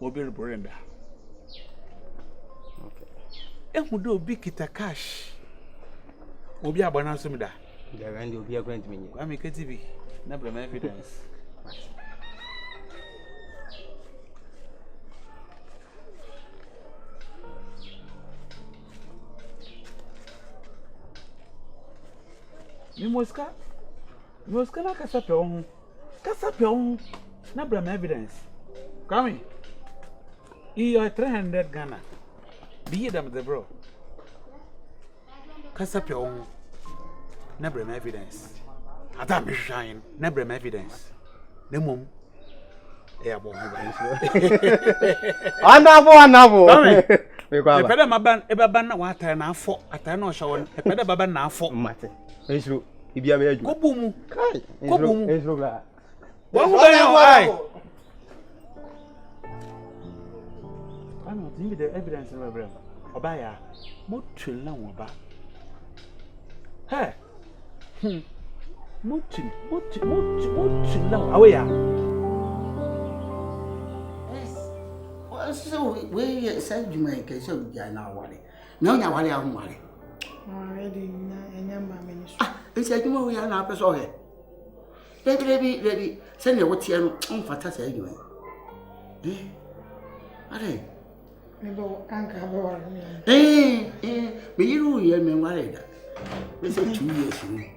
or be Brenda. And would do big it a cash. Will be a bonus to me that. The end will be a grand menu. I make a TV, never evidence. Mimoska na Casapion. Casapion, never evidence. Come, you are 300 Ghana. Be them the bro. Casapion, never evidence. Adam shine, never evidence. The mum, they are born. Anavo. A better maban, ever ban water and for a time or show, a better baban now for matter. It's true. If you are go boom, go boom. It's true. What will I? I'm not give the evidence in my brain. Obaya, much long about. Hey, much long away. so we said you make a so now wale. No, now wale am wale. Already nyamba ministry. It's like we are now person here. Ready. Send your what here on fantasy anyway. Are Me bo anka bo me you hear me worried. We say 2 years me.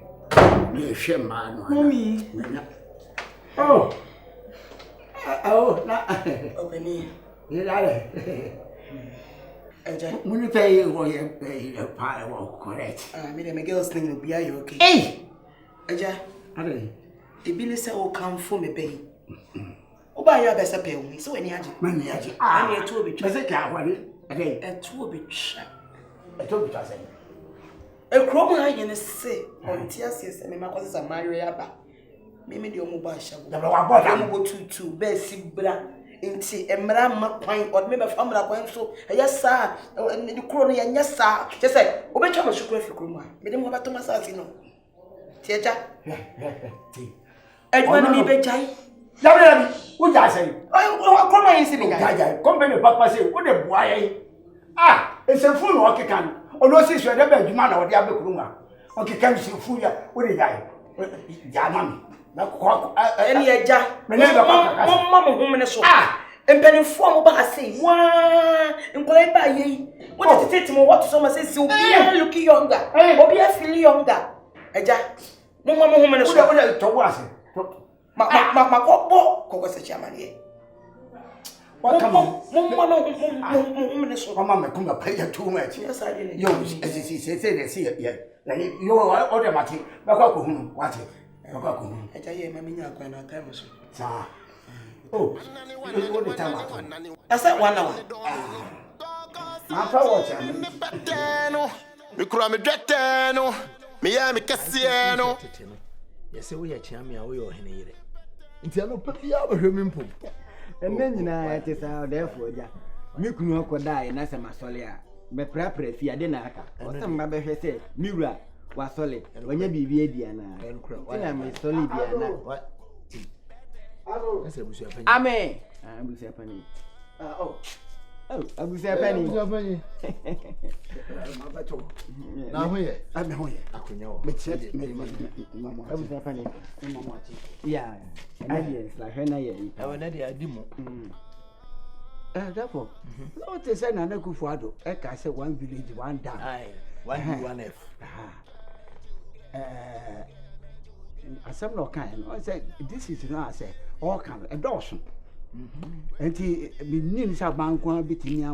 Me shame man. Mommy. Oh, na. Obeni. You lie. When you pay what you pay, a part of correct. Me the girls thing will be okay. Hey! Aja, Are Ibili say o come for me pay. Oba ya besa pay me. So any aji. Mani aji. Ani etu obi. Bese ka wale. Ade. Etu obi twa. Etu obi twa say. Ekrom ha yene se. Onti asese me makoze sa marry aba. Me de omo ba shago. Da wa boda. Omo go tutu be si bra. Nti emra ma kwan od me be famra kwan so eya sa ni kro no ya nya sa. Je say obetwa ma shukuru fi krom ha. Me de mo ba to masasi no. Ti eja. Ti. Edwan mi be jai. Dabi, who just say? Oh, come on, see me. Jaja, come to papa say, what the boy? It's a fool walking can. Or no, since you're the bed, man, or the other room. Okay, can you see fool? What did I? Jammy. Any aja. Mamma, woman, so. And penny form about say, one, and play by ye. What is it? What someone says, so be looking younger, or be a feeling younger. Aja, Mamma, woman, so what I told us. Ma ko se chairman here. What come on? Mama me come pay too much. Yes I didn't. Yo, as he say they see it. You order mati. Ba ko hu what? Ba ko hu. E ja ye ma me nya kwa na time so. Sa. Oh. What the time at? I said 1 hour. Ma fa watch am. Me kura me dwete no. Me ya me kese no. Yes, we are chammy away or henny. Until no papi our human poop. And then it is out therefore, ja. Me kunu ko die na se masolia. Me prapre fi ade na aka. What am I be say? Miura was solid. When you be dia na. When me solid dia na. What? That's a bush. Amen. I'm bush penny. Oh, I'm bush penny. Now here. I'm here. Akunya. Me chet me Mama. I'm bush penny. Mama. Yeah. Ideas like her na ye. I want that demo. Therefore, what is an Kwadwo? I say 1 village, 1 dam. Aye. 1 F. Some no kind. I said, this is not, I say, all kind of adoption. And he means a bank one bit in your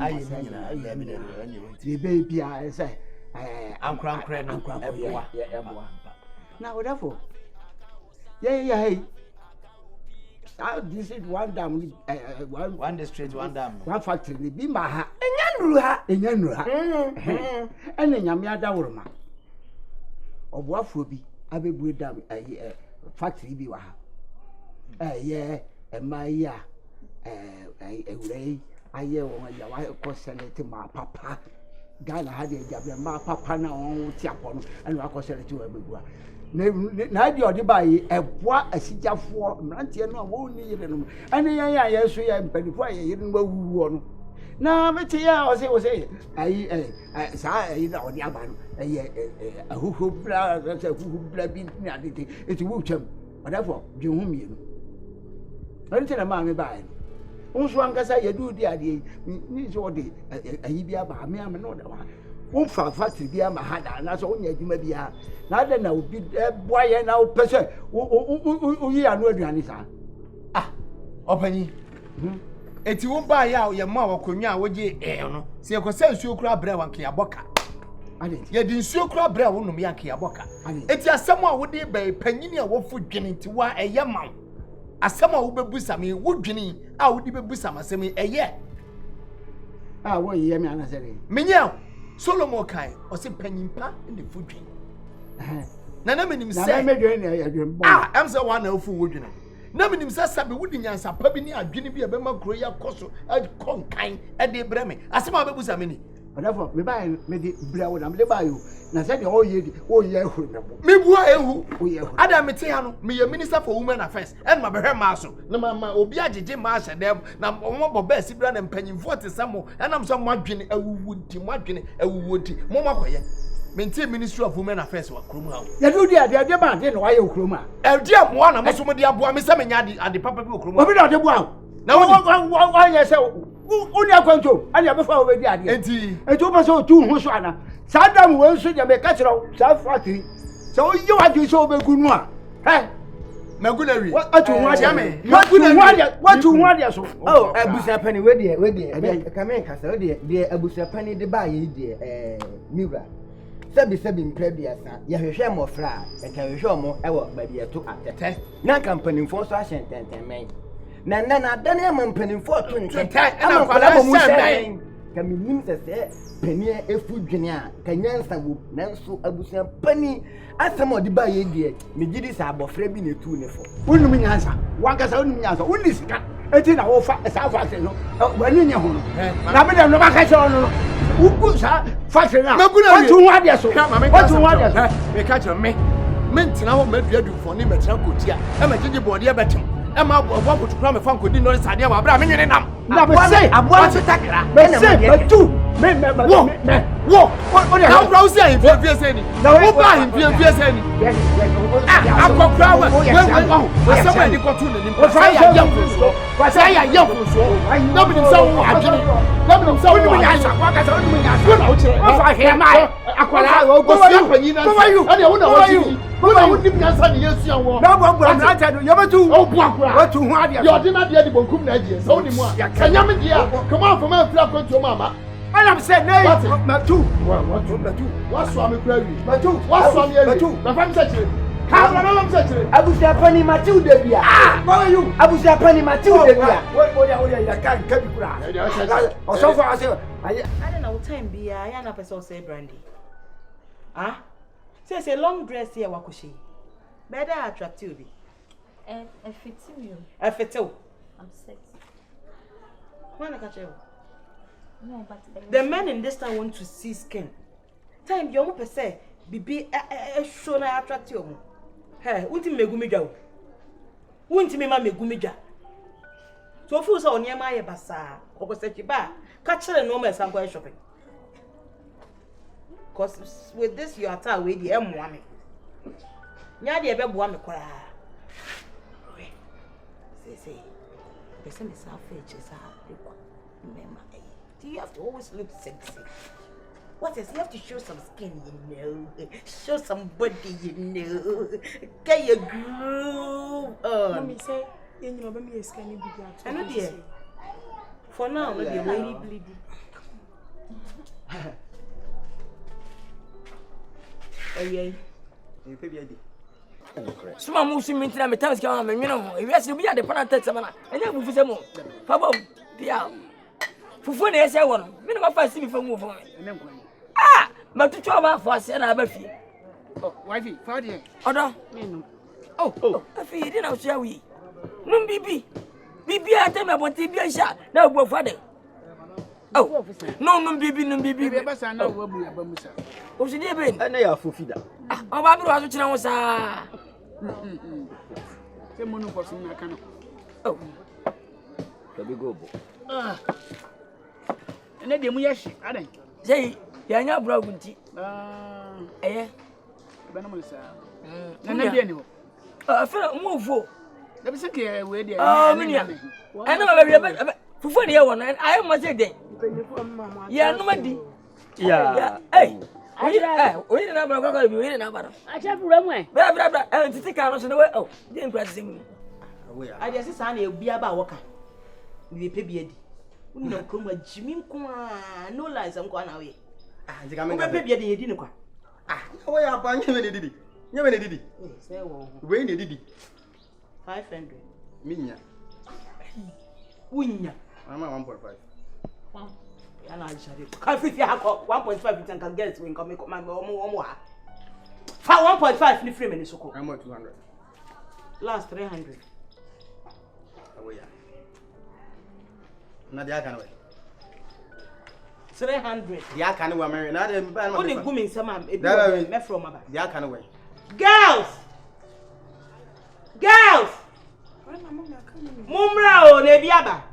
the baby, I say, I'm crank, now, therefore, yeah. This is 1 dam, 1 district, 1 dam. 1 factory, be my ha, and Yanruha, and then Yamia Daurma. Of what would be, I will breed down a factory be wa. Yeah, and my ya, a ray, I hear when your wife was selling to my papa. Ghana had a job, my papa now on Tiapon, and I was selling to a big one. Nadia de buy a bois a sija for Nantia no won't need them. And yes, we are penny for you didn't go one. Now, Matia was say, I saw the Aban, a who blood, that's a who blood being it's a woochum, whatever, Jummy. I tell a man by. Also, Nkansah, you do the idea, needs all the Ibia, me, I'm another one. Won't factory be a mahada, and that's only you may be a. Now then, I will be a boy and now person. We are no Janisa. Open. Eti wo ba ya ye ma wakonya wo je no se ye ko se nsuo kura bra wanke aboka ade ye di nsuo kura bra wo num yanke aboka eti asem a wo de ba panyini a wo fu dwene ti wa eye ma asem a wo bebusa me wo dwene a wo di bebusa ma asem eye wo ye me anasere menya Solomon kai o se panyimpa ne fu dwene na menim se na me dwene ya dwene am se wa na fu wo dwene na menim sa sabe wudi nyansa pa bi ni adwene bi e be makro ya koso konkan e de breme asema bebusa me ni therefore me buy me di bra wo na me buy you na say the o ye ehuru me bo Me bua ehu. o ye ehuru Adam me te ha no, me ye minister for women affairs. And ma behwe ma so. Na ma obi agege ma hye dem na mo bo ba sibra na mpanyimfo te samo. And am so mo adwene awuwu nti, mo adwene awuwu nti. Mo makoye. Maintain Ministry of Women Affairs wa krom ha. ya do dia ba de no aye okrom a E dia mo na mo so mo de aboa me se me nya ade papa bi okrom. obi na de bo a Na wa ye se uni akwanto ani abefa we di ade enti o pa so tu hu so ana sa dam we so de me ka kire sa factory so ye wa ju so be gunu a he maguna wi. atu hu ade watu hu ade so Oh, abusa pani we de ka me Nkansah we de abusa pani de ba ye de miura. Sabi mpre biasa ya hwehwe mofra e ka hwehwe mo e wo ba bi eto atete na company fo so ahye tenten na adane am mpanimfo to ntete na kwala mu se ka minim se pani efu dwene a ka nyansa wo nanso abusa pani asem odi ba ye die me gidi sa abofra bi na etu ne fo unum nyansa wankasa unum nyansa uni sika eti na wo fa sa fa se no wani nya ho no na be dem no ba ka che no uku sa fa se na watu hu ade so watu hu ade so me ka che me ntena ho madua du fo ne metena kotia e ma gigi bode e betem e ma abo kutukura me fa nkodi no sade wa bra me nyene nam na be say abo so takra me say batu me wo o de na bra say in fie say ni wo ba in fie say ni akokura we asama ni kotu ne ni fa ya yamfuso fa ya yamfuso na bi nim say wo adwene na bi nim say wo nyansa wakasa unum nyansa na wo kire wo fa he mai akwala go sia panyina ade wo na wo ti wo na wo nim nyansa ne yesu anwo na bo bra na ta do yobatu o bu akura watu hu ade yo de na de di bonkum na die so ni mu a kanyam dia come on for me fira kontu mama I'm saying, no, Matu. What's wrong with you? Matu. What's wrong with you? My family said, I'm saying, abusa pani Matu de bia. How are you? Abusa pani Matu de bia. What can't get you. Or so far, I don't know what time be. I am a person say brandy. Ah, says a long dress here, Wakushi. Better attract you. And I fit you. I fit you. I'm sexy. When I catch you. No, but the men in this town want to see skin. Time you almost say, Bibi, show na attract you. Hey, won't you make me won't you make me so fools on near my bazaar, or was it ba? Catch her no mess, I'm going shopping. Because with this, you are tired with the M1. Nyadi ebe buwa me kwa. Say, the same is our features are. Do you have to always look sexy? What else? You have to show some skin, you know. Show some body, you know. Get your groove on. Mommy say, you know, me is skinny big. I know, dear. For now, no, dear, very bleedy. Oh, yeah. Suma musu mintina me tamis ka me nwena ho ewiase bi ade pana tax mana enya bufu se mo fa bom dia fufu na ese wo no me na fa si bi fa mu fo me ah matutu ba fo ase na ba fie oh wifi fa de odo me no oh afi di na so awi num bibi ate me bonti bi sha na bu fa de oh no num bibi be ba sa na wo bu ya ba musa o si de be na ya fofida ah o ba bi ro aso kire ho sa se monu for sun na kana oh tabi gobo ene de mu yeshi adan sei ya nya bro gunti eh be na mo sa na de ni ho fe mo fo da bi se ke we de minia ene ma be fufu ne ye won ayi mo se den ya no ma di ya oyi na bra kwa bi oyi na bra I just run bra titi ka no so we oh dey impress me I just say na ebi aba woka we pe bi adi unna kroma jimi nko no lies am kwa na we ntika me pe bi adi yedi ne kwa wo ya pa nye me ne didi say wo we ne didi 500 minya unya mama 1.5 yana jare ka fi hako 1.5 you can get when come my omo ha fa 1.5 ni free me ni soko I'm 200 last 300 awoya na dia kana we 300. Ya kan we me na de ba na. Only gumi nsama e bi me from aba. Ya kan we. Girls. Mumra o na bi aba.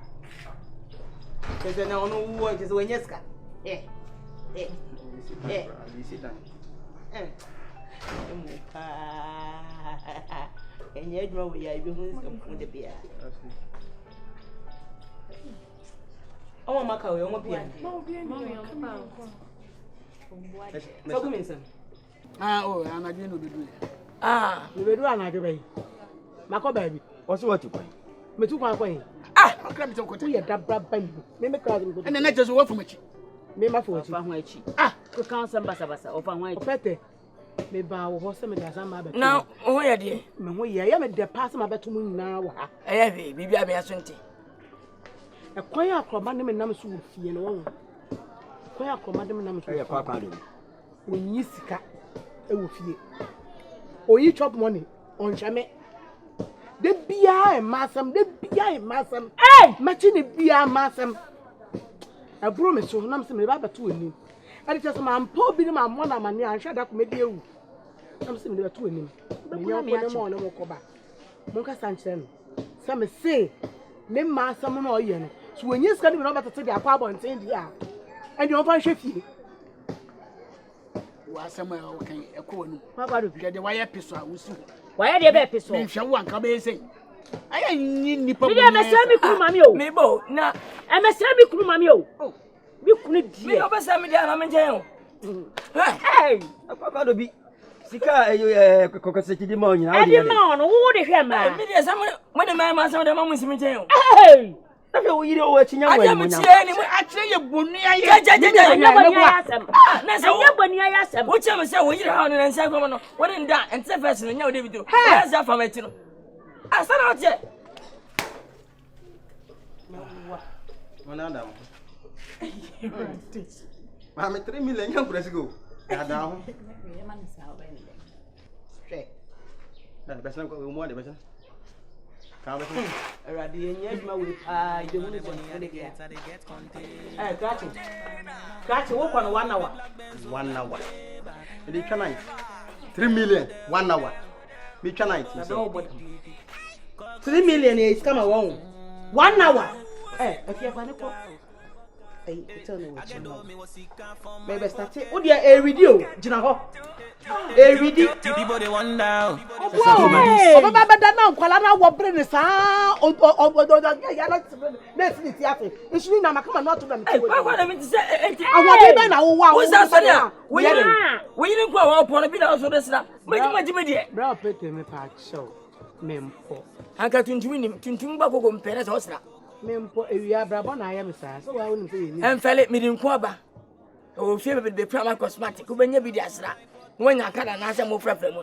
Keze na ono wo keze wenyeska. Sit down. Enye adwuma wo ya bi hu nsam de bia. Omo maka we omo bia. So gumi nsam. Oh, anadwe no bedu. Me bedu anadwe bai. Mako baby. What's what you point? Me tu kwa kwa. Okra mi tonko te. We da bra ban. Me kra de. Ene na jesu wo fumachi. Me ma fo chi. Ofa ho achi. Ko kan sam basa ofa ho achi. Opete. Me ba wo ho se me da sam ma betu. Na ho ye de. Me ho ye ya me de pass ma betu mu nyina wo ha. Eye be bibi abia so nti. E kwan akroba ne me nam so wo fie no wo. Kwan akroba ne me nam so. E kwa kwa de. Onyi sika e wo fie. Oyi chop money on chame. De bia e masam, de bia e masam. Machi ne bia masam. Aburo me so nam se me ba beto ani. Ade che so ma mpa obi ne ma mo na mane anhwa da ko me de ewu. Nam se me beto ani. Me yo ko ne mo ne mo ko ba. Mo ka sanche no. Se me se me masam no oye no. So onyi sika ne me no betete de akwa abonten dia. Ade on fa hwe fie. Wa asema o kan e ko nu. Ma kwado bi de why episode a wusi. Why dey be episode? Me hwe wo anka be sei. Aya nyi nipa bu. Me dey mese mi kuru mami o. Me bo na e mese mi kuru mami o. Mi kunu die. Me no be se me dia na me nchen o. Hey, Papa do bi. Sika kokose kidi ma onyina o de. E di ma no wo de hwe ma. Me dey se mo de ma se de ma mu simi nchen o. Hey. Na fe wo yire o achinya wa ni mo nya. Aja me ni achire ye bonu aye. Na se wo bonu aye asem. Wo che me se wo yire ha no na nsa ko no. Wo de nda ente first no nya wo de bi do. Ya se afa ma ti no. Asana o che. Mana da mo. Ma me 3 million yan press go. Ya da ho. Hwe. Da besa ko mo de besa. Ka besa. Erade enye adwuma we pa de hu ne so de ke. Krachi wo kwa no 1 hour. 1 hour. Me twa night. 3 million 1 hour. Me twa night. 3 million is come along. 1 hour. If you have ko. Tell me what you know. Maybe start it. O dia e video gina ho. E video. People they wonder. Baba bada na nkwala na wo bre ni sa ya na sit afi. Isuni na makama na to them. Kwa na me ti se awon be na wo wa. Wo sa so dia. Wo yiri kwa wa opon bi na so de sina. Maji de. Bra pete me pa show. Mempo. Anka tuntum ba gogo mpere so sina. Mempo ewia brabo na aya mesa so wa woni se ni enfele midinku aba o fie be prama cosmetic ko benya bi di asra wonya kada na ase mo frafra mu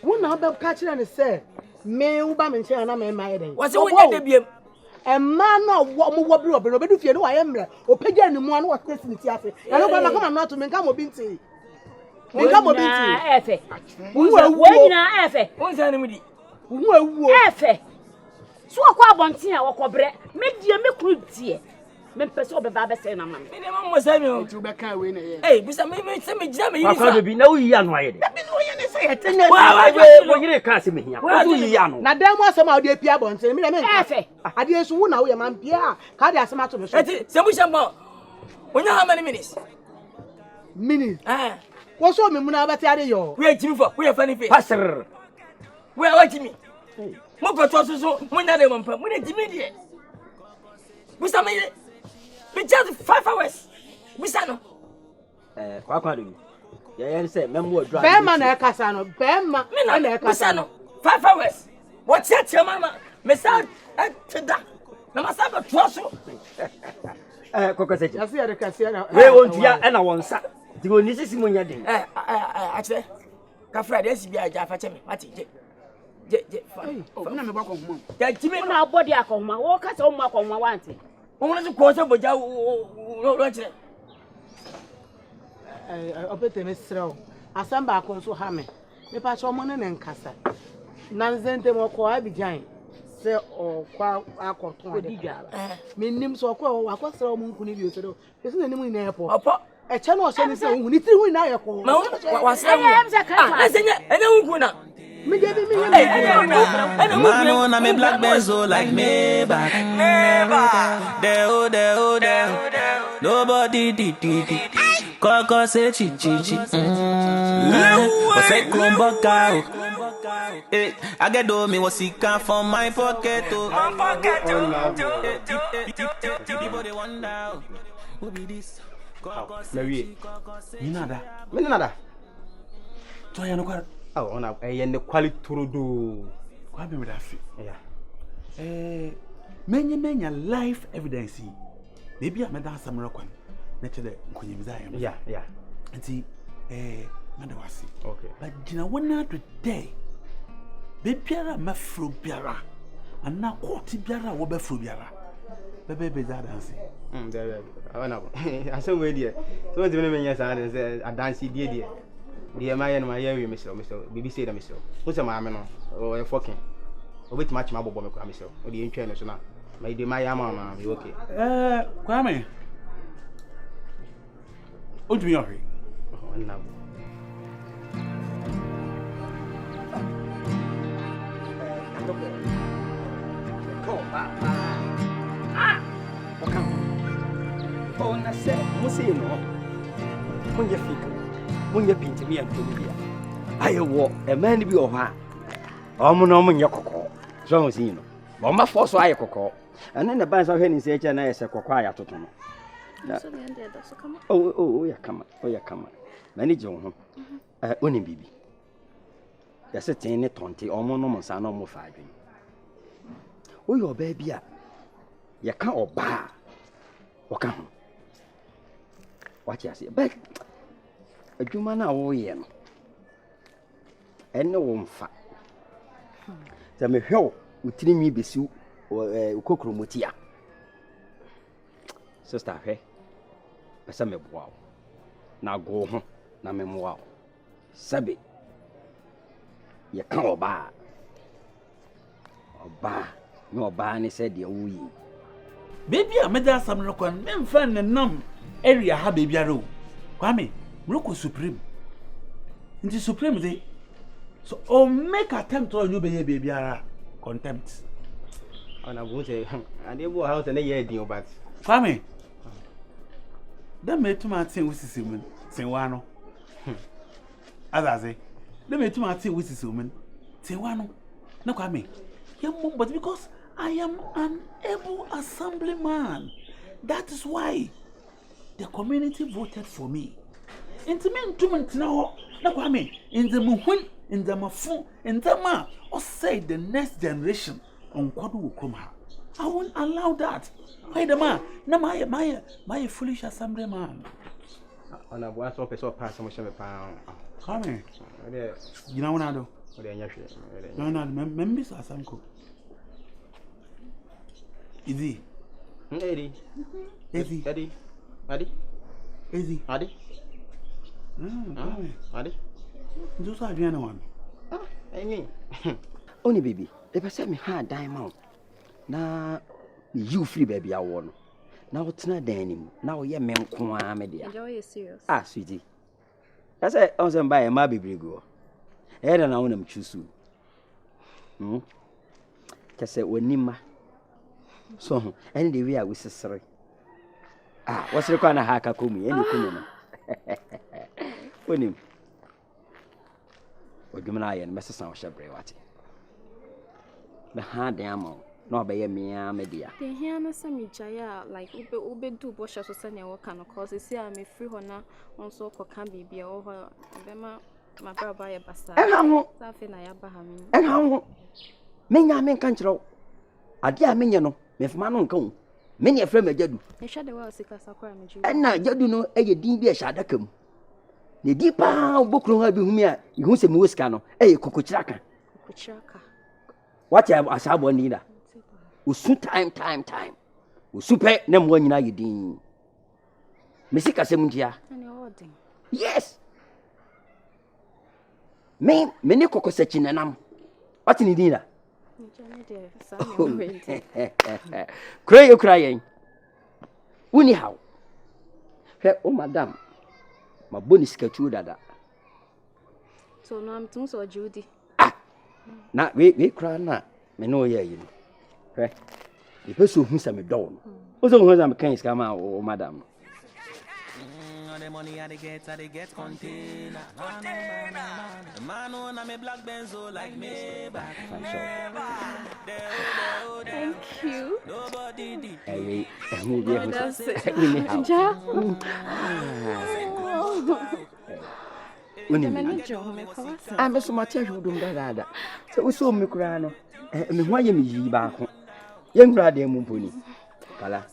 wo na ba ka kire ne se me wo ba me nche na me ma yeden wo se wonya de biem emma na wo wo bi obedu fie no wa ye mre o pagya ni mu anu wa test ni ti afi na no ba ma kama na to me nka mo binti efe wo nyina efe won sa ni mu di wo ewu efe so akwa abonten a wokobre me die me kru die me pese obeba be se na mama me dem mo sa mi o ti be kan we na ye bisa me se me gira me yi Papa do bi na wo yi anu aye de. bi no ye ne se ye tene Wo yire ka se me hia. Wo yi anu. na dem asem a odi pia abonten me na me efe ade esu wo na wo ye man pia ka de asem ato me so eti se mu shamba wonya how many minutes wo so me mu na ba ti ade yo we ejimi for we funny face Passer. we ejimi mo pato so mo nya de mo mpa mo na ejimi de bisa me be just 5 hours bisa no Kwa do bi. Ya yen se memo adwa. be ma na ekasa no be ma na ekasa no 5 hours what chat your mama me sa teda na masa ba to so kokose ji. ya se ya de kase na We won tua e na won sa. Di woni sisi mo nya den. Ache ka Friday si bia ja fa che me mati je oh na me ba ko huma ya jimi na body akoma wo ka se o mu akoma wanti wo na ko se boja ro che opete me srew asamba akon so ha me pa cho mo ne Nkansah na nzente mo ko Abidjan say or kwa akoton ade me nim so kwa akosra o munku ni bi o se do pese na nim ni airport opo e che na o se ni se hu ni tiri hu na ayeko wa se ene munku na me je bi Mano na me black benzo like me back. There. Nobody did. Coco say chi. What's that crumbuck? I get do me what he can from my pocket. People they wonder who be this. Mary, you nada. So you know what? Oh, ona the quality to do. Kwa me dafi. Yeah. Menya life evidence. Maybe I made that some rock one. Nature nkunyimiza yam. Yeah. Nti madawasi. Okay. But jina wona today. Be biara mafro biara. Ana kwoti biara wo bafro biara. Bebe za dance. There. Ona. Asem we there. So when me menya sa dance a dance die. The my we Mr. Bibi say that Mr. Who's a man or fucking? Or which match my bobo, Mr. Or the international. My dear, my mama, be okay. Kwame. Oh, do you agree? Oh, no. Oh, na say, Musi, no. When you think. When you paint me and Tobia, I walk a man be of her. Omonom Yoko, so was you know. Bomba force I cocoa, and then the bands of Henny say, and I say, quiet to them. Oh, yeah, come on. Many John, only baby. There's a 10 20 or more son or more 5. Oh, your baby, you can't or bar. Or come. What you say, back. A human away, and no one fat. The me help with me be su or cockromutia. Sister, hey, a summer wow. Now go home, na me wow. Sabi, you can't bar. No bar, said the wee. Baby, I made that some rock and men friend and numb area have baby a room. Kwame. Mroko supreme. Nti supreme dey. So o make attempt on you baby ara contempt. Ona go say and dey go house na ye din but. Kwame. Dem metuma tin wusisi mun. Tin wa no. Azaze. Dem metuma tin wusisi mun. Tin wa no. Na Kwame. But because I am an able assemblyman. That is why the community voted for me. Intimate now, na Kwame, in the muhun, in the mafu, in the ma, or say the next generation on Kwadwo will come. I won't allow that. Why the man? Na my foolish assemblyman. On a one so person pass so much of a pound. Kwame, you know what I do? No, members are some cook. Easy. Eddie. Adi. Those are the one. I mean, only baby. If I said me hard diamond, now you free baby, I want. Now it's not denim. Now you're men media. Enjoy you serious. Ah, sweetie. I said, I was buy a maybe brigo. I don't know them choose. Just say, when Nima. So, and the way I was sorry. Ah, what's the kind of hacker come in? When him. What do I and Mr. Sound Shabre what? The hard damn, no by me, media. The Hiana Samichaya, like Ube do Bosch or Sanya or can of course, see I'm a free honor on so can be over Bema, my brother by a bassa. And how something I Abraham. And how many men can't row? I dear minion, if Manon come. Many a friend do. I shall the world sick as a crime. And now you do know a deep shadacum. The deeper book room have been here. You say Muscano, a cucuchaka. What I was our leader. We soon time. We super name one united in Messica Semuntia. Yes. Me, many cocosachin and what in dinner? Cry, you crying. Uni how? Oh, madam, my bonus sketchu dada. So now I'm too so Judy. Na we cry na. Me know ye you. Right? The person who say me down. Also who say me can scam oh madam. The money I get container. Man on me black benzo like me back. Thank you. Nobody did. Hey, who be That's it. Ja. I'm so much you do that. So we saw me cry no. Me why me yi ba ko. Ye nwura de mu poni. Kala.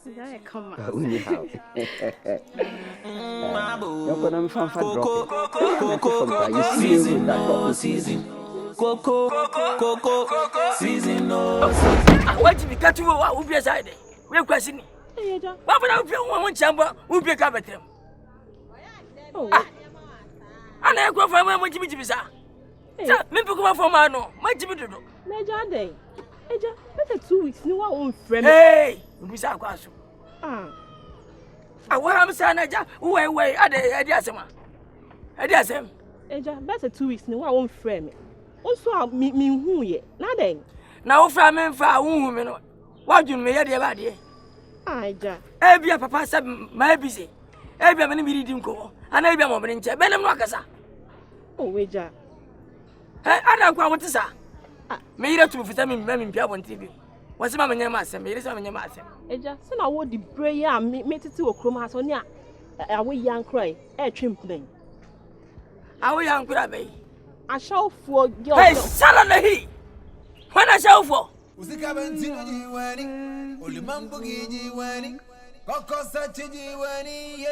Come on. Uni how. You're gonna find for drop. You see with that season. Coco season no. What you got to who be aside? We're questioning. What would I feel one chamber who be a cabinet? And I go for my Jimmy Jimmy. Me go for my no, my Jimmy do. Major day. Eja, better 2 weeks. No one friend. Hey, we saw Kwasu. I want to say, Naja, wait, I did some. I did some. Eja, better 2 weeks. No one friend. Also, me who ye? Nothing. Now, from me for a woman. What do you mean, dear body? Eja. Every papa said, my busy. Every many meeting go. And every moment in Chaben and Wakasa. Oh, Eja. I don't know what to say. Me that to fit me in Pia on TV. What's my name? I said, me, some name. I said, Eja, so now what the prayer made it to a chroma sonia. I will young cry, a chimpling. I will young crabby. I shall for your hey, salary. When I shall for. Was the cabin wedding? Or the Mambugi wedding? Cocosa Chigi wedding?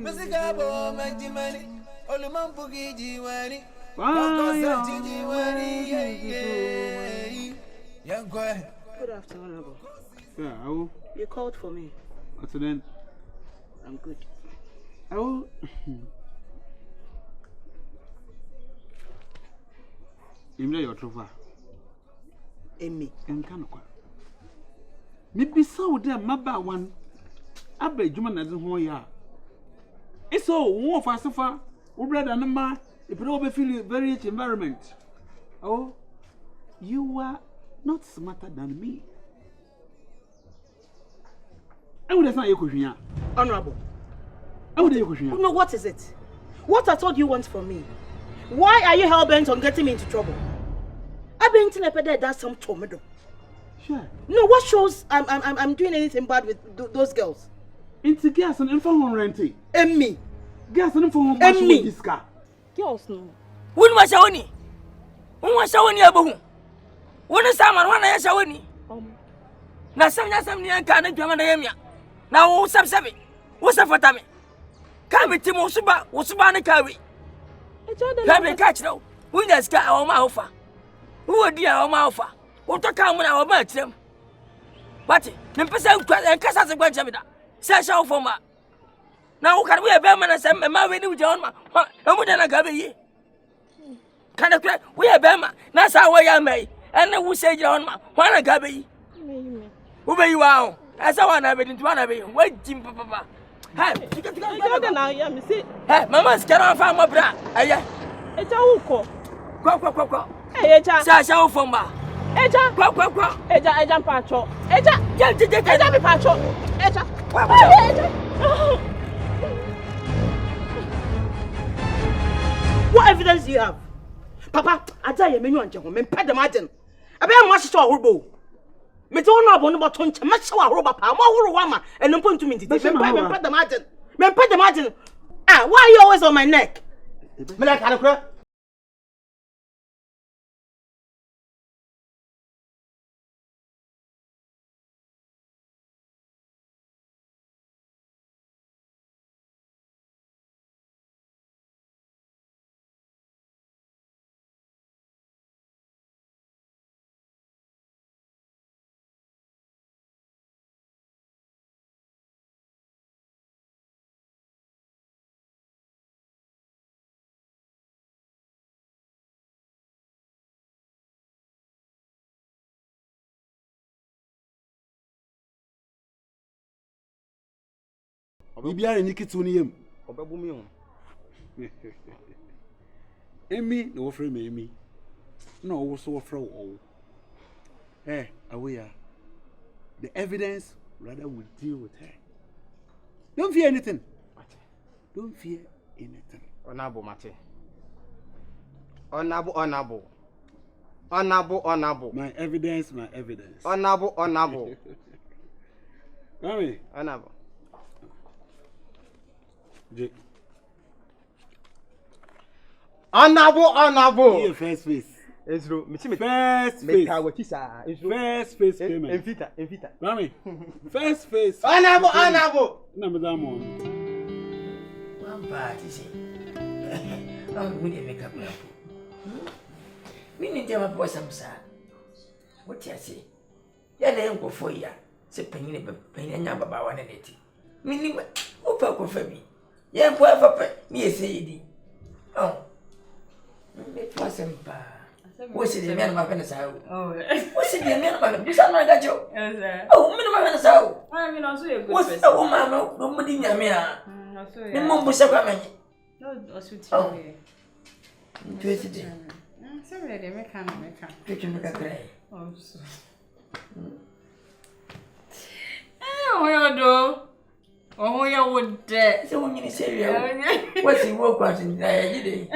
Mr. Gabo, Magimani, or the Mambugi wedding? Cocosa Chigi wedding? Young boy. Good afternoon, Abo. Yeah, I will. You called for me. What's then? I'm good. I will. Imre your trova. Emi. Nkansah. Maybe so them maba one. Abe juma na de ho ya. Eso wo fa sefa. Wo brother na ma. If you don't feel very rich environment. Oh, you are not smarter than me. I would say you could. Honorable. I would you could. No, what is it? What I told you want from me? Why are you hell-bent on getting me into trouble? I've been telling you that's some tomato. Sure. No, what shows I'm doing anything bad with those girls? Into gas and info on renting. And me. Gas and info on me. Girls no. Wouldn't was showing. Who was showing you about who? When is someone one I showing? Now some young can't do my now what's up, Sammy? What's up for Tammy? Can't be Timo Suba, what's about the carry? Let me catch now. We just got our mouth. Who are dear our mouth? What to come when our match them? But the person and Casa Guajamida says so for ma. Now can we have a man and some Mary New John? And we don't have ye. Can I we have Bama? That's how I may. And then we say John, why not Gabby? Who may you are? As I want to have it into one of you. Wait, Jim Papa. Hey, Mamma's cannot find my bra. It's a hook. Go. Hey, Sasha from ma. Eja, go. Eja Pacho. Eja, me Pacho. Eja. What evidence do you have? Papa, I tell you, menu and gentlemen, pay the margin. I bet much to a horrible. Me don't know about Toncha, much to a robber, Wama, and then point to me to pay the margin. Men pay the margin. Ah, why are you always on my neck? Me like I Bibiara ni kitu ni yem. Obebu mi ho. Emi no ofre me emi. No wo so ofre wo. Away. The evidence rather will deal with her. Don't fear anything. Don't fear anything. Honorable Mate. Honorable. My evidence. Honorable. Mami. Honorable. Jake. Honorable. Your first face. Ezro, first face. First face payment. Enfita. Mami. First face. Honorable. Namadamo. One party say. I'm going to make up. We need to have a boy some sad. What you say? Ya na go for ya. Se penyin nya baba wa na neti. Mini o pa ko fa bi. Ya bo fa pa ni ese yidi. Oh. Me pass him pa. What's the man of my sao? Oh. What's the man of my bisa na ga jo? Yes. Oh, me no ma na sao. I mean also a good. What's the woman no mudi nya me a. Me mo busa kwa me. No, also ti. President. Sorry, they make can. Pick me cry. Oh, so. Oh, you would there. So when you say, what's the work was in there?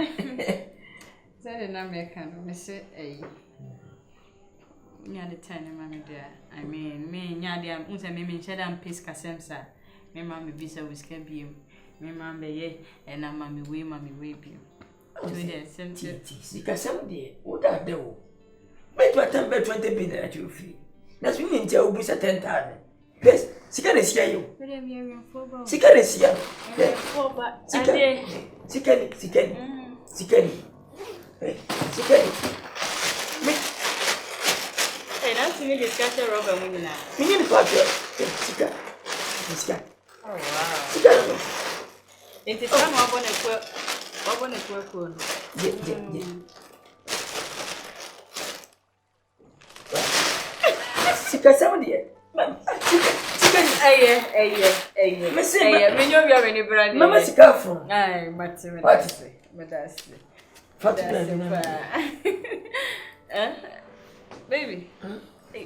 Said an American, Miss A. Near the time, mammy dear. I mean, me, Yadia, Unsa, me, Cheddar and Pisca Semsa. Me, mammy, Bisa, whisker beam. Me, mammy, ye, and I'm mammy, way beam. Because some day, what are they? Make my time by 20 billion at your fee. That's when you tell Busa 10,000. Yes, she can see you. She can see you. She can. Hey, that's me discuss a rubber woman now. We need to talk to her. Oh, wow. It is time I want to work. I want to work on. Yeah. Sika somebody. Hey. Miss me know you are any brand. Mama sika from. Aye, but that's baby.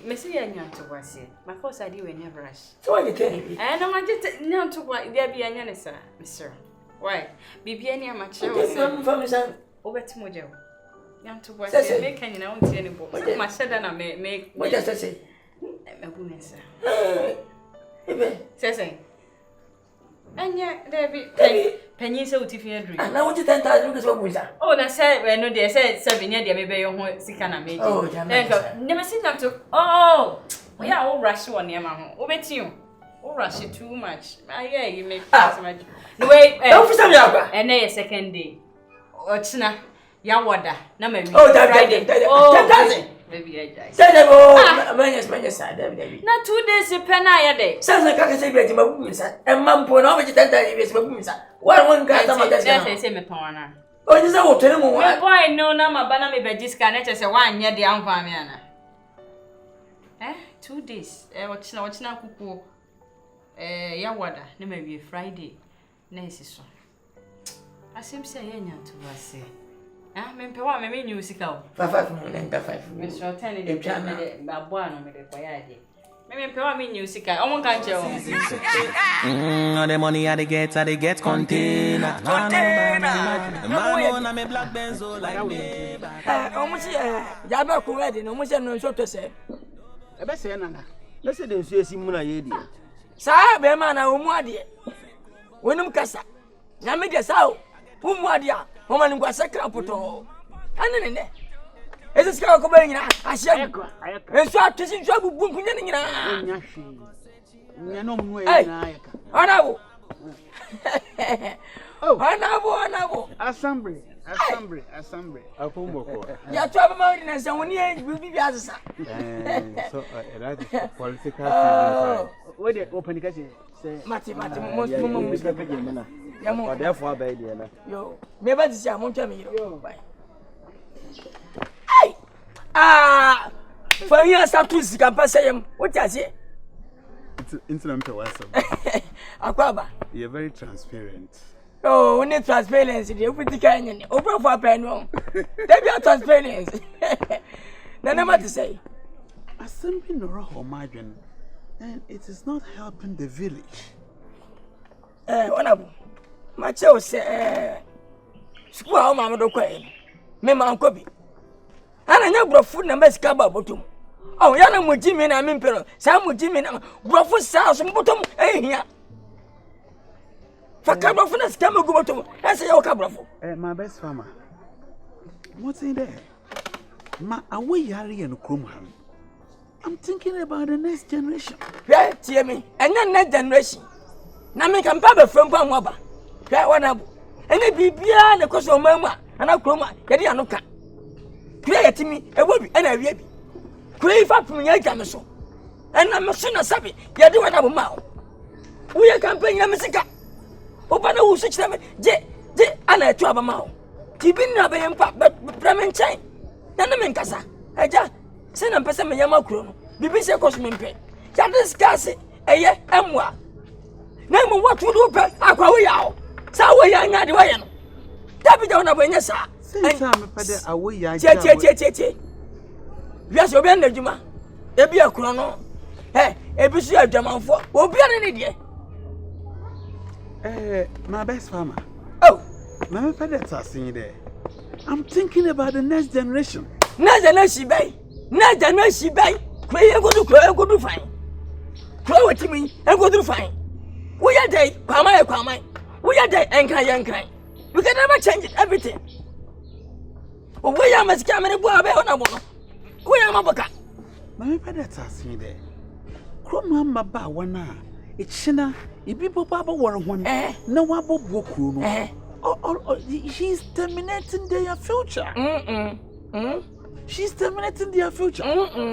Messi and young to was it. My first idea we never rush. So what you can? And I want to know to what there be a yanisa, Mister. Why? Be any amateur from his own over to Mojo. Young to what I make any now any book. My said and I make what does I say? A woman, sir. Says, and yet there be penny so if you dream. And now what you 10,000 because what was that? Oh, that's said when no, they said 7 years, there may be your home sick and I made. Oh, never seen them to. Oh, we are all rush one near mamma. Over to you. Oh, rush it too much. Yeah, you make so much. No way, and then a second day. Ochna, Yawada, Nammy. Oh, that maybe I die. Say them all, my side, not 2 days a penny a day. Sounds like I can say, my woman, and Mum put over the 10 years, my woman. One guy, I say, my partner. Oh, this is a hotel. Why no, Nama Banami by disconnect as a 1 year the Ampamiana. 2 days, what's now cuckoo. Yawada, no maybe Friday. Nice so. I seem say to us. Ah, me pe wa me musical. 5 me so 10 dey try me babo ano me dey kwaya dey. Me pe wa me musical. Omo kan che o. All the money I dey get container. Man on me black benzo like me. Omo si ya ba ko ready no mo se no so to se. E be se nana. Le se den su esimu na ye di. Sa be ma na omu ade. Wonum kasa. Na me de sa o. Omu ade a. Mama ni kwa sakra poto. Ane ne. Ese sika ko ba nyina. Ahia. Enso atwisi nso abubu nkunya ne nyina. Nya hwe. Nya no mu e nyina ayeka. Anabo. Oh, anabo. Assembly. Apomboko. Ya to aba ma na se woni e bibi azesa. So that is political thing. What the open kasi say mati mo speak again na. Ya mo. Therefore by there na. Yo, me ba disi amon twa me yo. Bye. Ai! Ah! For you start to sika pa say am. What you say? It's na mpe wasa. Akwaba. You're very transparent. Oh, we need transparency. You put the canyon. Open for a pen. They be transparency. Then I'm to say. Assembly Nora or margin, and it is not helping the village. Honorable. My child say, Squaw Mamma do quay. Me man copy. And I never food and best cab bottom. Oh, Yana Mujim and I'm imperial. Sam Mujim and Brofo South and bottom. Eh, here. For cab of us, come go bottom. I say, oh, cabrofo. My best farmer. What's in there? Ma away Yari and Krumham. I'm thinking about the next generation. Yeah, hear me. And then next generation. Now me can pay from Pamwaba. Yeah, one up. And it be beyond the cost of Mama and a chroma. Get it, no cat. Play to me, a wobby and a baby. Crave up from your Jamaso. And I'm a son of Sabi. You do another mouth. We are campaigning a Messica. Open a switch them. J, and I trouble mouth. Keeping up a pop, but Bremen chain. Then I'm Nkansah. I just send a person Yamakro. BBC Cosmin Pay. That is Cassie, a year, and what? Name what would open Aquaway. So we are not the way. That be down a way, sir. Since I'm a away, yes, you're being the Juma. A be a chrono. Hey, a busy German for will be an idiot. My best farmer. Oh, my parents are singing there. I'm thinking about the next generation. Next generation, bay. Next generation, bay. Cray, go to find. Crow it to me and go to find. We are day, Kwamai. We are day, and cry. We can never change it, everything. Oh, we are must come and go about. We are Mabaka. My parents are singing there. Cromama Bawana. It's Shina. If people Baba were one, no one will walk. She's terminating their future. She's terminating their future,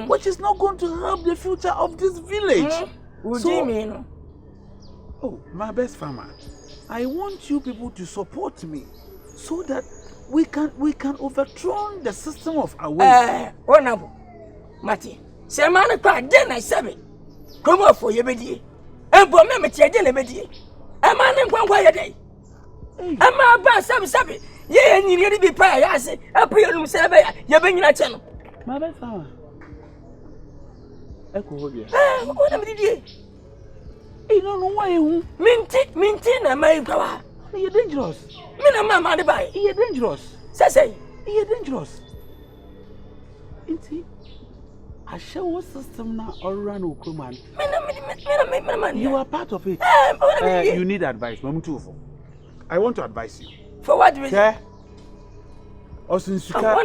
which is not going to help the future of this village. What do you mean? Oh, my best farmer, I want you people to support me so that we can overthrow the system of away. Honorable, Mati, say man, then I said it. Come up for your baby. And for me, I didn't be. A man in 1 day. A man by some sabby. Yea, and you really be pie. I say, I put your room, you're bringing a channel. My best farmer. Echo, what am I doing? You don't know why you minty, and my power. You're dangerous. Mina, mamma, by. You're dangerous. Say, you're dangerous. Inti, I show what system now all run Okuman. You are part of it. You need advice, Mom too. I want to advise you. For what reason? Osunsika.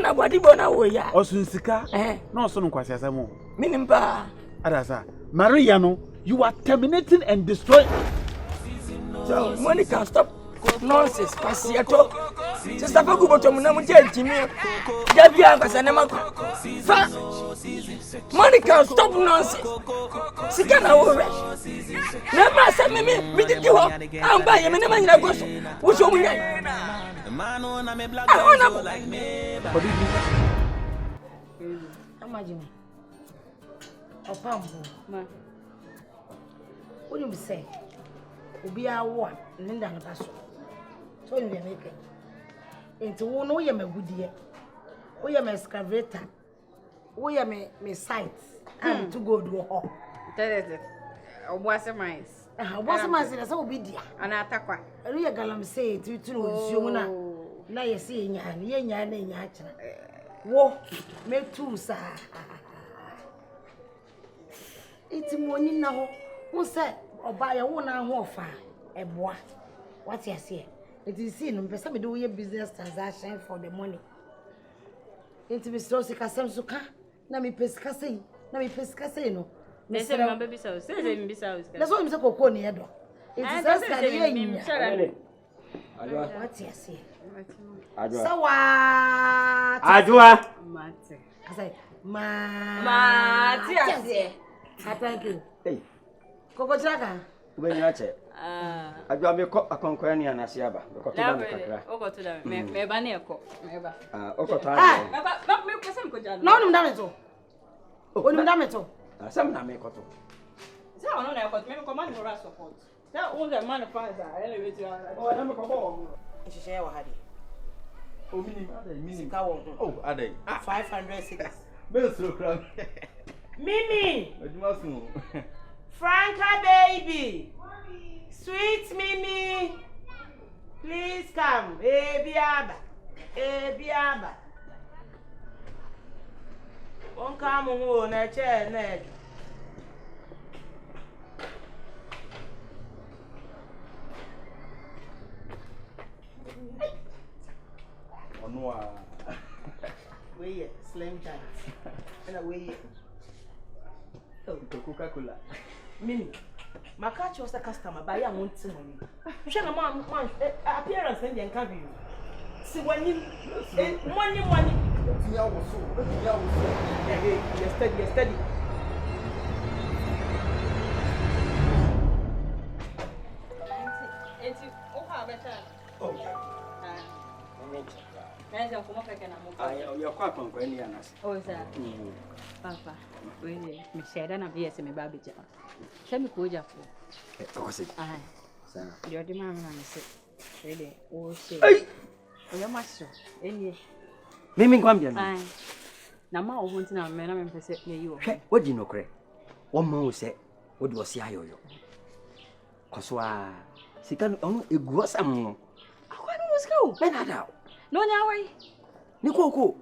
Osunsika. No son kwasiasamo. Minimba. Adasa. Mariano, you are terminating and destroying. So money can stop nonsense. Pasiato. Sister Pagubotom Namuja Jimmy. Gabia Basanema. Money can stop nonsense. Sikana over. Never send me did you up. I'm buying a minimum in a question. What's your way? Imagine. Opambo. What do you say? Ubi a one, Linda and Paso. So you make it. Into one, we am a good year. We am a excavator. We am a site. And to go to a hall. That is it. What's a mice? What's a mice? That's all be dear. An attack. A real galam say to you, now you see, yan, Wo, make two, sir. It's morning now. Who said, or buy a 1 hour far, a boy? What you say? It is seen, but some do your business transaction for the money. Into Mr. Osika Samsuka, Nami Pescassi, no. Mr. Baby South, says in Bissau. That's what Mr. Coconi had. It is just what you say. So, Adwa. I say, I thank you. Hey, Coco Jaga. When you check. I do a conquering and Asiaba. Over to them, may Baneko. No, Dameto. When you Dameto. Some Namekoto. So I don't know what maybe command for us support. That was a man of fire. Anyway, oh, I never come home. She share what had it. Oh, Mimi. Oh, are they? 500 cities. Mimi! Franca baby! Sweet Mimi! Please come. Biaba. Biaba. Won't come on a chair, Ned. We slim giants. And away. Oh, Coca-Cola. Mimi, my catch was a customer by a month. Shall a man appearance and then come you. See when you money. Steady. Oh, sir. Papa, really, Miss Shadana be as a baby jar. Tell me, could you? Aye, sir. You're the man, I said. Really, oh, say, your master, any Mimi Guambian. Aye. Now, my own to man, I'm impressed. You what do you know, Cray? One man will say, what was the IO? Coswa, she can only a gross ammo. I was go, Benada. No, now, Nico.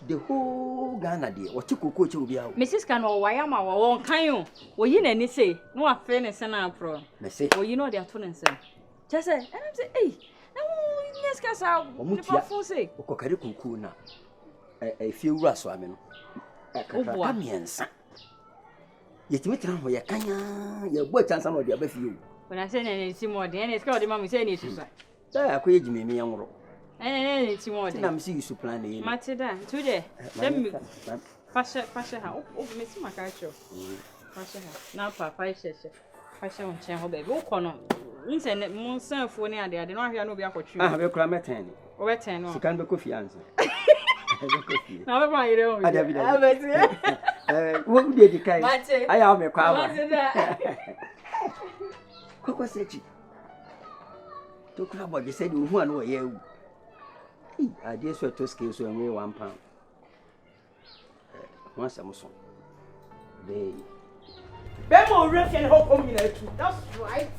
The whole Ghana dear, what you could be out. Mrs. Cano, why am I won't can you? Well, you need say, no affairness and our pro. Say, well, you know they are turning some. Just say, and I'm saying, hey, no, yes, Nkansah, for say, Cocaricuna. A few Russwamen. Oh, yes. Yet you tell me, your boy chance some of the other few. When I say anything more, then it's called the mammy saying it's I quit me, young row. And it's more than I'm seeing you supplying. Matilda, today, let me Pasha, oh, Miss Macacho. Pasha, now, Papa, Pasha on Channel Baby, walk on. Insane, Monsieur Fournier, I did not hear no be a I have a crammatan. Or 10, or can be coffee answer. Now, I don't. What did you say? I am a crowd. What was it? To crowd, you said you one way. I just went to scale so we £1. Once I'm so. They Bemo ref and hope on you. That's right.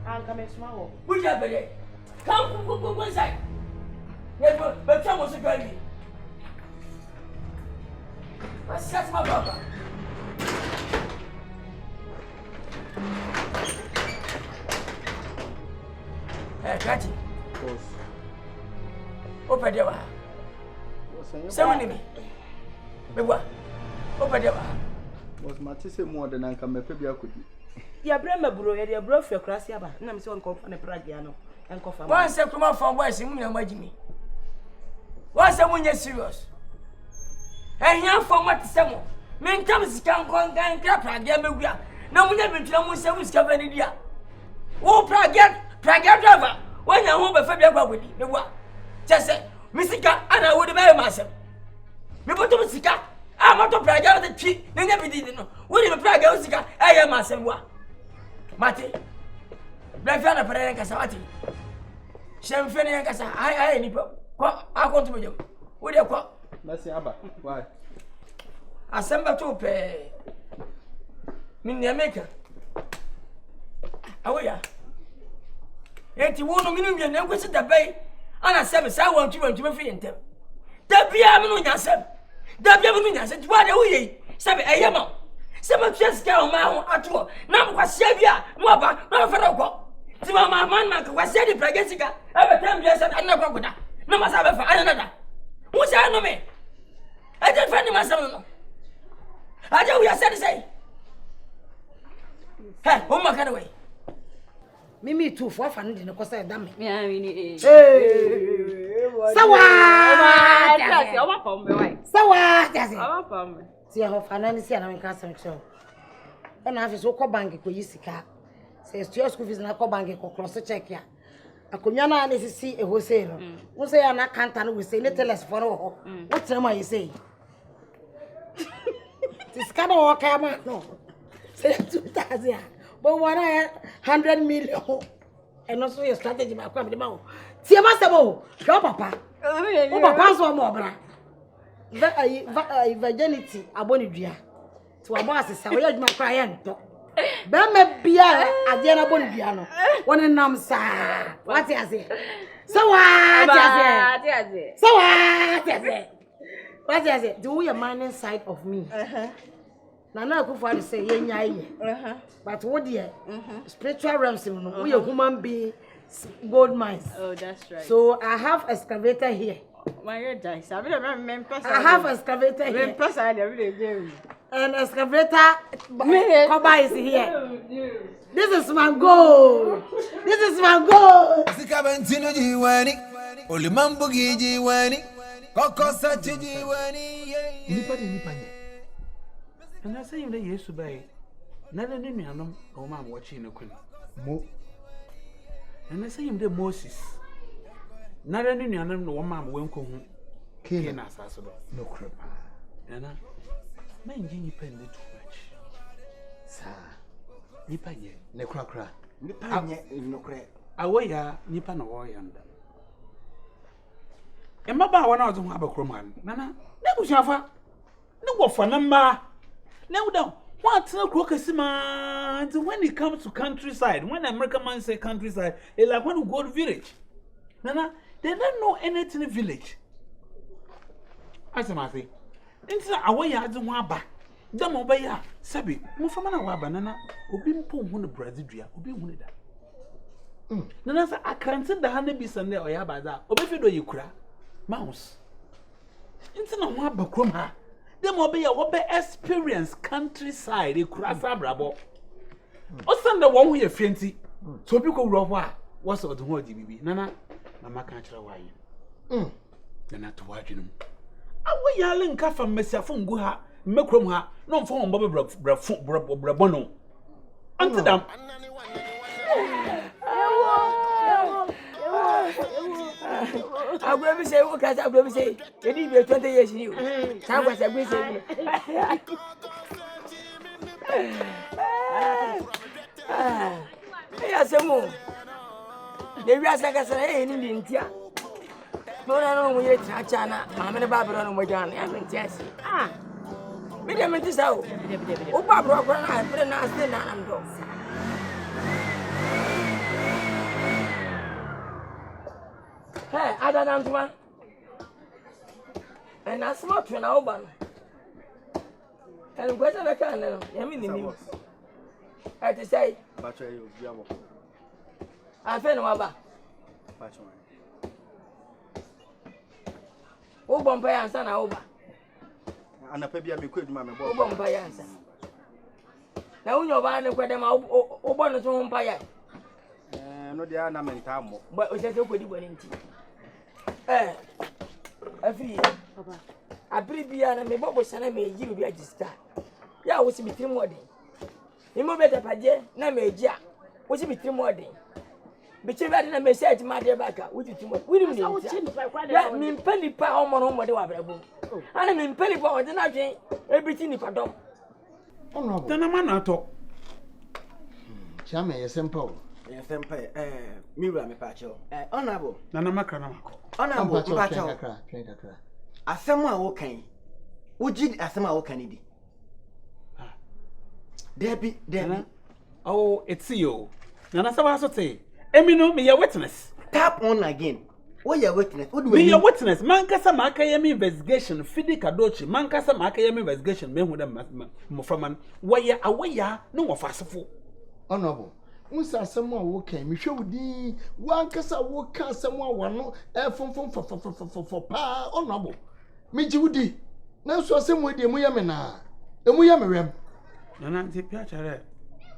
I'm coming small. Would you have it? Come one side. But come was a girl. What's that, my brother? Kati. Opa dewa. Seven me. Mewa. Opa dewa. Was Matisse more than I can make a could be. Ya brema bro, ya bro for Krasia ba. Na me se on confirm na Pragiano. En confirm. One say come out from boys mu na magimi. One say munye serious. Ehia for what semo. Men kam sika nkon gan kra Pragia megua. Na munye bintua mu se mu sika vani dia. Wo Pragia driver. When you home a Fabia with the what? Just say, Missika, and I would be myself. Me put to Sika. I'm not to Praga the tree, they never did know. What if Praga Sika? I am myself. What? Mate, Black Fana Parana Casavati. Sham Fenny and Casa, I any pop. I want to be you. What do you call? That's Abba. Why? Assemble to pay. Minia maker. How are you? Eti wono minu nwe na kwesi da bai ana sebe sa wantu me fi ntem da bia me no nyasem da bia me no nyasem ti wa de wo yi sebe eyema sebe tseska o ma ho ato na mkwase bia mo aba na fa ko ti ma man na kwase di pragesika ebe tam bia sa na kwa goda na ma sa be fa ana da wo sa no me e je fa ni ma sa no aja wo ya say hey o ma kana we Mimi too for fun in the course of damn. Hey, Sawa! Sawa! See how finance and Nkansah show. And I have so called bank for Yisika. Says to your school fees and a call bank or cross the check ya. A Kunyana is see a wholesale. Who say I'm not can't we say little less for all. What's the you say? This kind of work I am no. Say 2,000. But 100 million. And also your strategy, my crab the mouth. See, Master Bo, your papa. Oh, papa's one more, bra. Virginity, abonidria. To a boss is a way my client. Bama Bia, Adiana Bonidiano. One in Namsa. What is it? So what is it? So what is it? What is it? Do your mining side of me? Now, I could find to say, yeah, but what dear? Spiritual realms, we are human being gold mines. Oh, that's right. So I have excavator here. My dice. I have excavator here. And excavator cover is here. This is my gold. This is my gold. Sikabantino jiwani, olimambo jiwani, kokosa jiwani. Nipa nye. And I say you dey yesu bai. Na na nunu anom o ma watching no kun. Mo. And I say him dey Moses. Na na nunu anom no ma wenko hu. Kena asaso do. No crap. And man nipa ndi too much. Sa. Nipa nye. Ne kra. Nipa nye no kra. Awoya nipa na wo yanda. Emaba wana ozo hu abakrom han. Nana, na busuafa. Ne wofa na mma. Now down. What no crocasima? When it comes to countryside, when American man say countryside, it's like when you go to village. Nana, they don't know anything in village. As a matter, into away as a waba. Them obey Sabi, Mufamana waba, Nana, Obi Pum, one of Brazil, Obi Wunda. Nana, I can't send the honeybee Sunday or Yabaza, Obi you cry. Mouse. Into no waba crumha. Them obey a experience countryside, a crassa brabo. Or send the one with a fancy. So people rob what's the word, BB? Nana, Mamma can't try why. Then to watch him. I will yelling Kaffa Messiafun Guha, Mecromha, no form Bobby Brabono. Unto them. I will say, what can I will say? You need me 20 years in you. Time was a good say. Yes, a moon. The rest I say in India. No, no, we are China. I'm in a Babylon with John. I'm in Chelsea. Me dem this out. O Pablo Grana, I put a nasty nam dog. Hey, I don't know. And I smoke when I open. And what I can, I mean, I to say, I feel no about. O Bombay and Sana over. And a baby, I could my Bombay answer. Now, you know, I'm going to open to Bombay. No, they are not in time, but we just open the Afia, Papa. I believe you and me, Bobo Sana may you be a star. Ya was between more day. You move better, Paje, Nameja. Was it between more day? But you had a message, my dear Baka, which is what we didn't mean penny power on what they were. And I mean penny power, then I drink everything if I don't. Oh, no, then a man I talk. Chame, a simple. Yes, Mira, me pacho. Honorable. Nana Macana. Honorable, pacho. As someone okay. Would you as someone okay? Debbie. Oh, it's you. Nana Savasate. Emino, me your witness. Tap on again. Oh, your witness. What do we your witness? Mankasa Makayami investigation, Fidi Kadochi, Mankasa Makayami investigation, men with them, Mofaman. Why ya away ya, no more fastful. Honorable. Musa someone walking, me show the one cassa walk someone one for pa honorable. Me Judy. Now so some way the Muyamena. The Muyamem. And I'm the Piacere.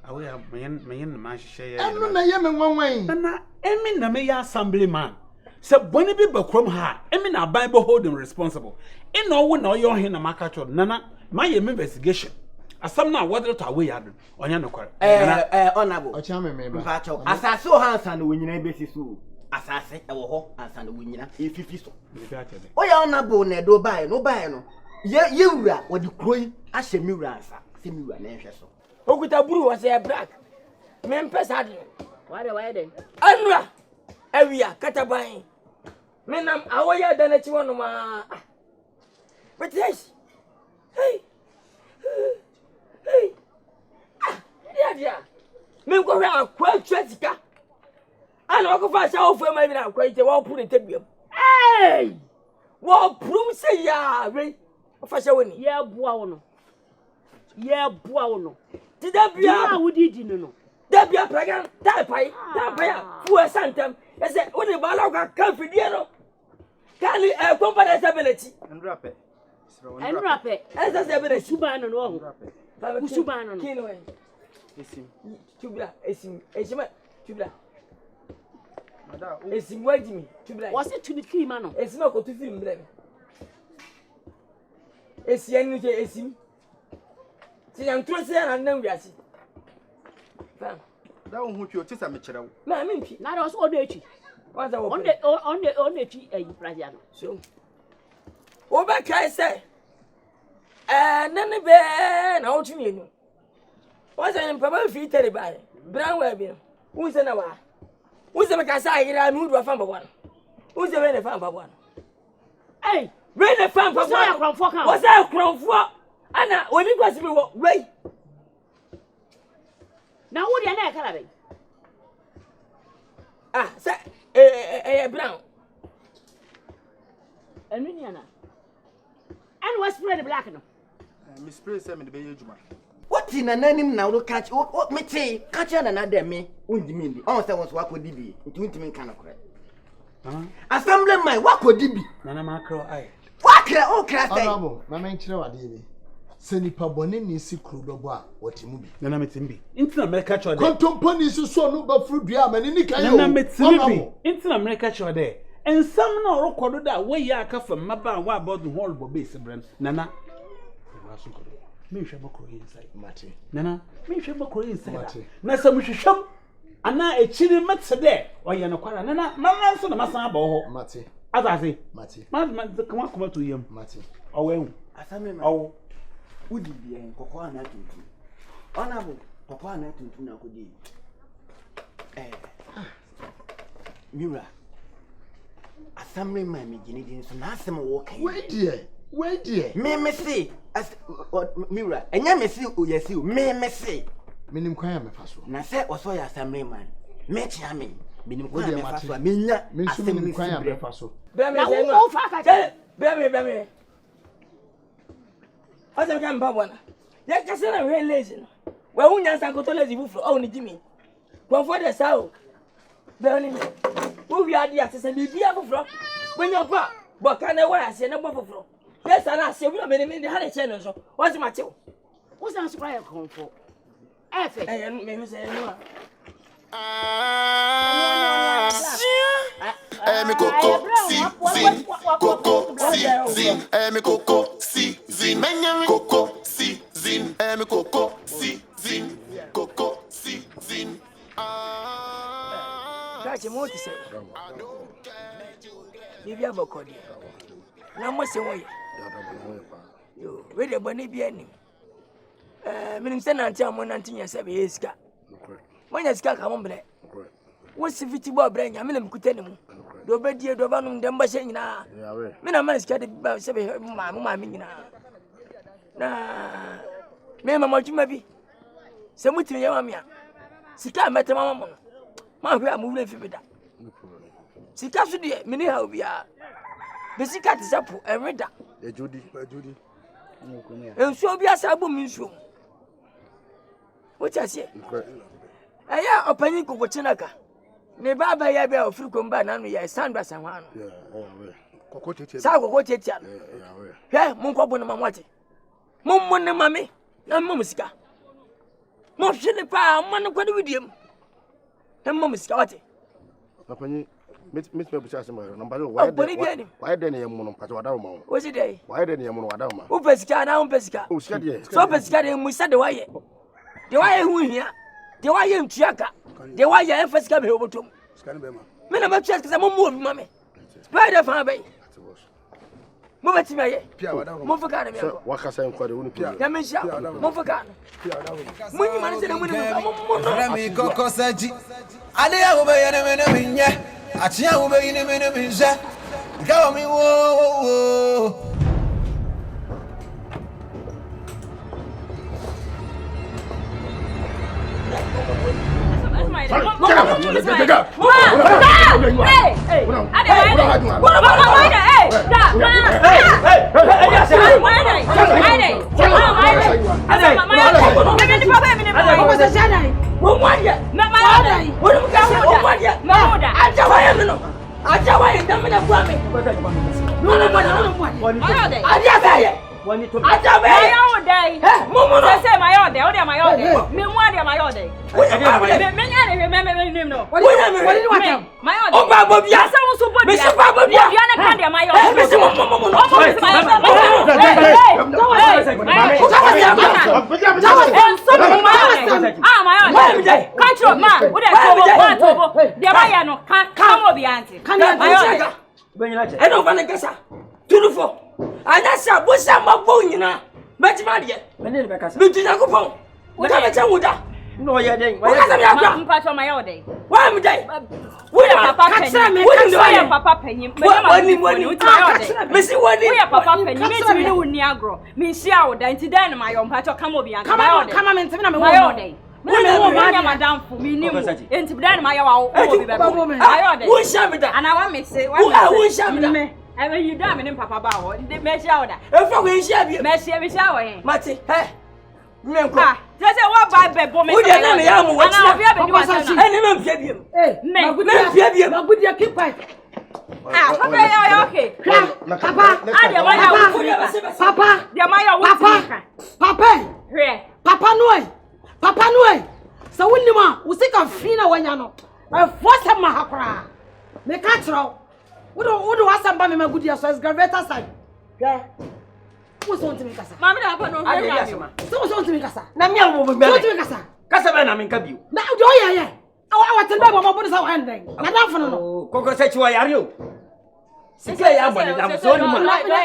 Away of mayan mash share. I'm not a Yemen one way. And I mean the mayor assemblyman. So when it be Bacrom ha, I mean a Bible holding responsible. In no one or your hand a macacho, Nana, my investigation. As some now water to away on Yanoko. Honorable. Or Chame, Pacho. As I saw hands and the winning basis, as I said, our hope and the winner, if you so. Oh, you're honorable, no buy, no. Yewura wodi kroi ahye miwura ansa. Se miwura na ehwe so. Okuta buru was a black. Men pesade. Why then? Anra. Awia kataban. Menam awoya danachi wono ma. But yes. Hey. Hey. Yeah. Men ko hwe akwa twasika. Ana okofa sha ofu ma bi na akwa ite wo puru tebiam. Hey! Wo prum se ya we. Ofa sha woni. Ye boa wo no. Ti da bia. Na wodi di no. Da bia pragan tapai. Fu santem. Ese woni ba la ka fidie no. Kali compatibility. Enrape. Esa se bere subano no ho. Usubano no. Kino en. Tubla esim. Ejima tubla. Mada esim wajimi tubla. Was it to the key man no? Esim ko tu film brem. Esim ni je esim. Ti yan trose na nan wiase. Fam. Da wo hu twi o tisa me kire wo. Na me ntwi. Na do so odo echi. On the echi praja no. So. Oba kai say nane be na otumi enu. What's an papa fi tere bae. Brown we bi. Unse na wa. Unse me ka say ira nu do fa mbwa. Unse we ne fa mbwa. Hey, we ne fa mbwa. What's a kronfo? Ana oni kwasi me wo we. Na wo dia na e kala be. Ah, say brown. Enu ni ana. And was spread black no. Miss Prince say me de be yejuma. What in ananim na wo catch what me say catch na na dem me undimi ndi. On say won so akodi bi. Ntimi kan akore. Assembly man wakodi bi. Nana makro ai. Wakra o kra say. Honorable, na men kire wade bi. Se nipa bone ni si kru bebo a wotimu bi. Nana metimbi. Intina America chode. Kontomponi so no ba fru dua mani ni kan yo. Nana metimbi. Intina America chode. And some no record that way ya ka from maba wa about the whole base brand. Nana. Me shebo ko inside. Mate. Nana, me shebo ko inside. Na some hwehwem ana echiri metse de. Oye no kwara. Nana, mama so na masan aba ho. Mate. Azaze. Mate. Man come to yam. Mate. Owe. Asame ma. Owo. Udi bia nkoko ana tuntu. Honorable, papa ana tuntu na kodi. Mira. Assembly man me gini din so na asem wo kan. Wait there. Me say as Mira, enya me say o yesi o me say. Minim kwan ya me faso. Na say oso ya assembly man. Me chia me. Minim kwan ya me faso. Me nya assembly kwan ya me faso. Na wo fa ka. Be. Asa kan ba bona. Ya kase na we lazy no. We hunya san ko to lazy bufro o ni jimi. Confort the sao. Barony. Wo wi ade asese bibia bufro. Wenya pa. Bo kana wa ase na bo bufro. Yes, and I say, we are many had a channel. So, what's my tail? What's that surprise come for? And maybe say, no. Emi coco, si, emi coco, si, zin, emi coco, si, zin, emi coco, si, zin, coco, si, zin. Catch him what to say. If you have a code, no more say, yo, where the bunny be any. Minister Nantia Monantin, 7 years. When you scar come on, black. What's the 50 bob brain? I mean, I'm cutting. Do bed dear Dovanum, Demba saying, nah, men a man scattered about 7 mamma. Nah, Mamma Martimabi. Some with Yamia. Sika met a mamma. My, we are moving for that. Sika should be a mini how we are. The Sika is up and read that. Judy. And so be a sabu means room. What I say? I am opening Cochinaka. Never by a bell of Frucumba, and we are Sandra Saman. Sago, what it? Yeah, Munko Bonamati. Mumma, mammy, and Mumska. Motion pa, man, what with him? And Mumska. Miss Bushasma, number why then you mono Patwadama? What's it day? Why then you mono Adama? Who pesca now, pesca? Oh, Scadi, so pesca, and we said the way. The way who here? The way in Chiaka. The way your first come over to men about checks, I'm a move, mammy. Spider Farby. Mama Timaye. Mofaka me. Wakasa enkwade woni pia. Yamesha. Mofaka. Munyi manze na munyi. Rami koko saji. Ade ya ube ya ne minya. Achia ube ine me minja. Gawa mi wo. Eno Barony Sista. Tunufo. Anasa bosa mabo nyina. Betima de. Mene ne bekasa. Bitu yakupon. Uta be changuda. No ye den. Wa kasa me akwa. Mpacho ma yo dey. Wa me dey. We papa penny. We papa penny. Mesi woni. We papa penny. Me ti ni woni agro. Me hia wo da nti dan na ma yo mpacho kama obi an. Kama me ntimi na me wo. Me madam fu me nim. Enti dan na ma yo wa obi be. Ayo dey. Wo hia me da. Ana wa me se. Wo hia me da. Ebe you da me nim papa ba wo. Me hia wo da. Efa wo hia bi. Me hia wo hen. Mate. He. Menko. Just say what buy be bo me. Wo dey na me ya mu wo chi. Eni me mpia bi. Me mpia bi. Ma good keep quiet. Okay. Papa. Papa no. So when you we see can fina wanya no. Force ma hakra. Me ka tro. Wo do asamba me magudi so is gravitas side. Yeah. Who so ntimi kasa? Mama da papa no. So ntimi kasa. Na me awo be. So ntimi kasa. Kasa be na me nka biu. Na do ye. Awa tenda bo bo sa wan den. Na da fo no. Koko sachi wa yare o. Sika ya bone dam so ni ma.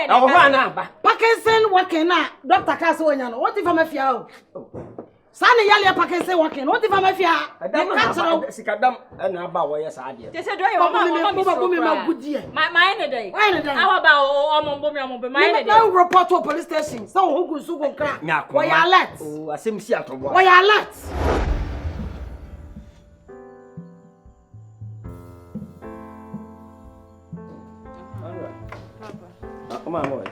Awo ho ana ba. Parkinson working na doctor ka so wanya no. What if am afia o? Sani yale Parkinson working. What if am afia? Sika dam na ba wo yes ade. They say do you mama good year. My ne dey. Why day? How about ombo be my ne dey. Now report to police station. So who go su go kra. We alert. Oh, asem si atobo. We alert. Come on, boy.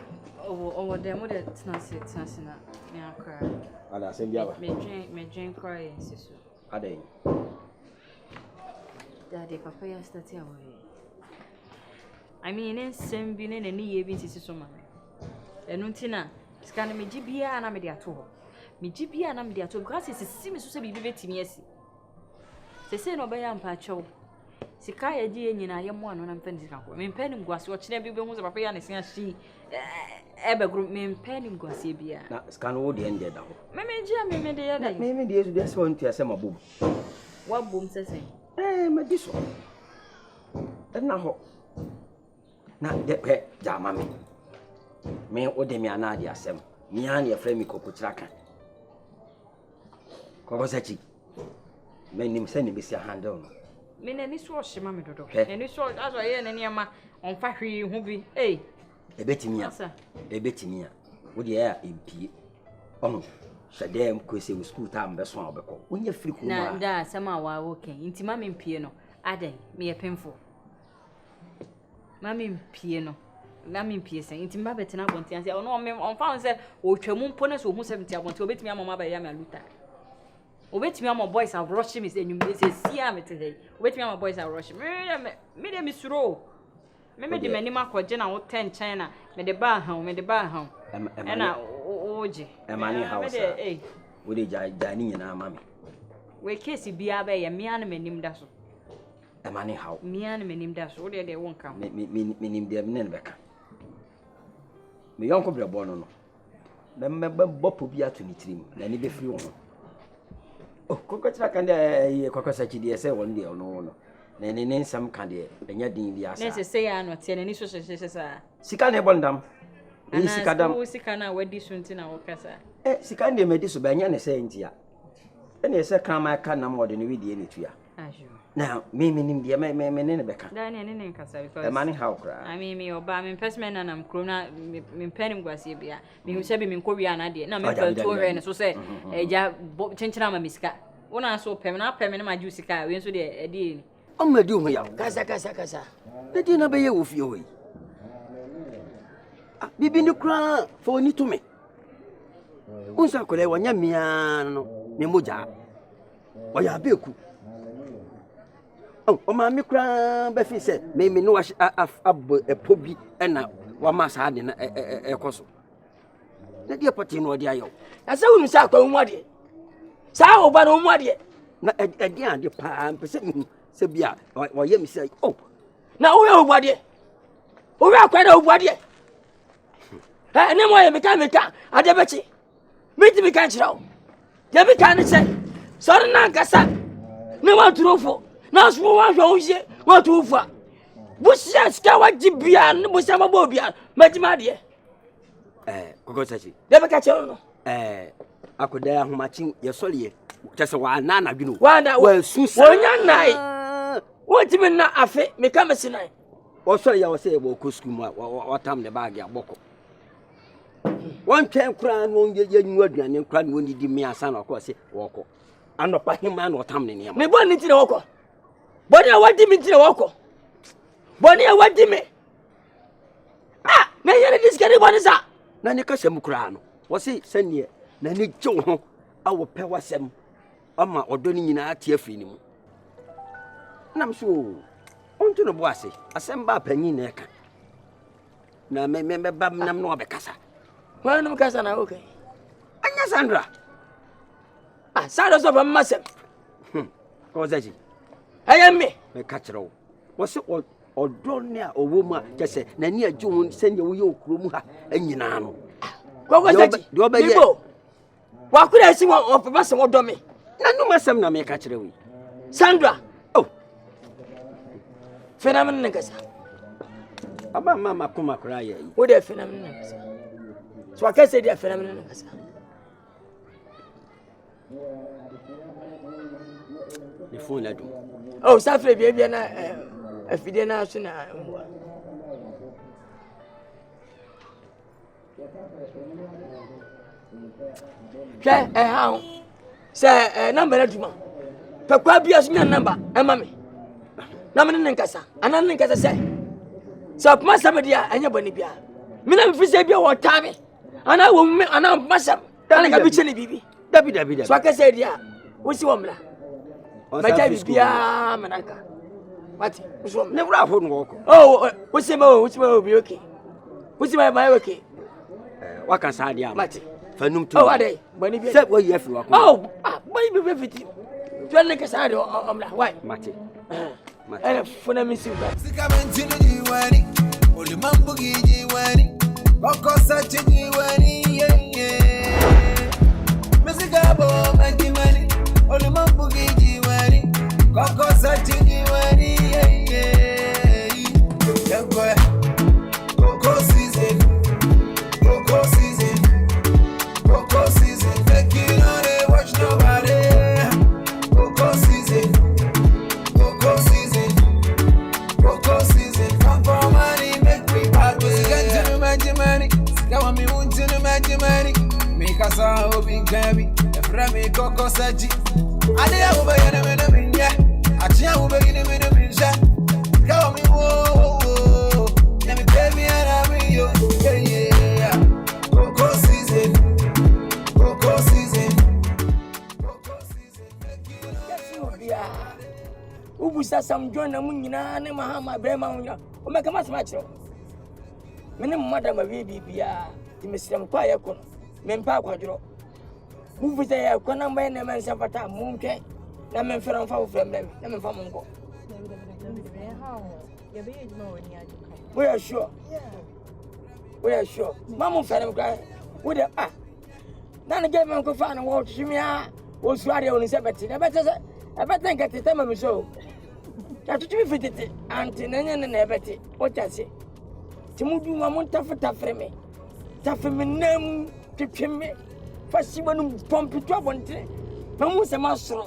Oh, demo de tenase na me akra. Ada sem biaba. Me drink cry sisu. Adai. Daddy papa ya start ya we. I mean ensem bi ne ni ye bi sisi so ma. Enu ntina scan me gibia na me de ato ho. Me gibia na me de ato because sisi me so se bibi betimi asi. Sese no be ya mpa chew. Sika ya ji nyina ye mo ano na mpa ndika ko. Me mpa ni ngwase o kine bi be hu se papa ya ne se ahyi. Ebe group me mpa ni ngwase bia. Na scan wo de ende da ho. Me ji me de ya da. Me de yesu de se won tia se mabom. Wa bom sese. Me di so. Na ho. Na de pe jama me. Me o de me ana de asem. Me an ye frame koko traka. Koko sachi. Me nim se ni be si handle no. Me na ni so ohima me dodo. Ni so aso ye na niam on fa hwe hu bi. Ebetimi a. Wo de ya empie. Omo. Shadem ko se school time be so obeko. Onye free ko na da sama wa woken. Nti ma me empie no. Adan me ye penfo. Ma me empie no. Na me empie sen. Nti ma betena abonti anse. Ono on fa on se otwamu mpo na so hu 70 abonti obetimi amama ba ya me aluta. Obetimi am boys are rushing me say nyum say sia me today. Obetimi am boys are rushing. Me de me suro. Me de mani makoje na wo 10 China. Me de ba ha. Ena oje. Emani house. Wo de jani nyina ama me. We case bia ba ye me an manim da so. Emani how. Me an manim da so. Wo de won kam. Me nim de me ne beka. Me yonko brebo no. Na me bopo bia to ni tirim. Na ni be free won. Oh, koko tra kan de koko sachi de se won de no. Na ne nsam kan de enya din bi asa. Na se ya no te na ni so sa. Sika ne bondam. Ana sika na wadi so nti na wokasa. Sika ndi medi so banya ne se ntia. Ene se kan ma ka na mo de ne widie ne tua. Now, me nim dia me ne beka. Daniel ne Nkansah because e mani how cry. I mean me oba me person na nam krona me penim gwase bia. Me hu se bi me nkowia na de. Na me pe to hwe ne so se eja chenchena ma misika. Wona so pem na pem ne ma ju sika we so de e de ni. Amadi hu ya. Kasa. De di na be ye wo fie hoyi. Bibi ni kra for ni to me. Unsa kole wanya mia no me moja. Oya beku. O ma mi kra be fi se me no wa abo epobi na wa ma sa de na ekoso. Na dia pati no dia yo. Asa unu sa kwa hu ade. Sa oba no hu ade. Na ade ade pa mpese se bia wa ye mi se na wo ye hu ade. Wo wa kwa na hu ade. Ne mo ye meka ade bechi. Meti mi kan chirawo. Je mi kan se. So na Nkansah. Ne wa turofo. Na so wa hwe onye wa tufa. Busia ska wa jibia ne busia mabo bia. Majima de. Koko sachi. De beka che no. Akoda ahomachi ye solie. Tese wa na na dwunu. Wa susa. Wonya nai. Wotimi na afe me ka mesinai. O sori ya wo se bo ko school mu wa tam ne bag ya boko. One time crown won ye nyu aduane crown won di me asa na ko se woko anopa hima na otam ne ne me bo ni tire woko boni awadi mi tire woko boni awadi me na yere diskari boni sa na ne ka sem crown wo se sanie na ne gye ho awo pe wasem ama odo ni nyina ate afiri ni mu nam so onto no bo ase asem ba panyi na eka na me ba nam no obekasa. Why no Nkansah na okay? Anya Sandra. Sandra so from masem. Ko zaji. Ayem me. Me ka kire wo. Wo se odo ne a owo mu a kese na ni aju won se ne wo ye okuro mu ha anyina no. Ko zaji. Bibo. Wa kura si wo of masem odo me. Na no masem na me ka kire wo. Sandra. Phenomenon Nkansah. Aba mama kuma kura ye. Wo de phenomenon Nkansah. So I can say they are phenomenal. The phone I do. Oh, Safre baby na afide na so na mwa. How say number na duma. Pe kwa bia so number e ma me. Na me Nkansah. Anan Nkansah say. So kuma samedia anya boni bia. Me na me fi say bia wo tame. Ana wo me ana masam ana ka bi chele bibi dabi so aka say dia wo si wo mla ma ka bibia manaka what wo so ne wura ho no ko wo si ma bi okay wo si ma okay waka sa dia mate fanum tu ade bani bi se wo ye fi wa ko bani bi fiti to ne ka sa dia omla why mate ana funa mi si ba sika mentinu jiwani oli mambo jiwani Koko sachi jiwani Mesiga bo majimani Oli mambugi jiwani Koko sachi jiwani Koko season Koko season Koko season Make you know they watch nobody Koko season Koko season Koko season Come for money make me back Majimani, sikawa mi unjini majimani. Mikasa obi nkabi, eframi koko saji. Ade ya ube yene mene minye, achi ya ube gini mene minje. Sikawa mi wo, ya mi baby ya mi yo, yeah. Koko season, Koko season, Koko season. Yes, you dia. Ubu sasa mjona munyina ne mahama brema munya. Umekama smachro. Mene mmada ma wi bibia ti mesrem kwa ye kono mempa akwadro mu visa ye kona mba ne men safata mu ntwe na men fera mfa ofrem dem na men fa mu nko we are sure mamu fera mka we de na ne ge men ko fa na wo twimia wo suare oni se beti na beti se e beti ngati tema mi so ya tutumi fitete anti na nya na beti o tase Timudu mamun tafata freme. Tafeminam, Pipim, Fasibanum, Pompito, one day. Mamus a master.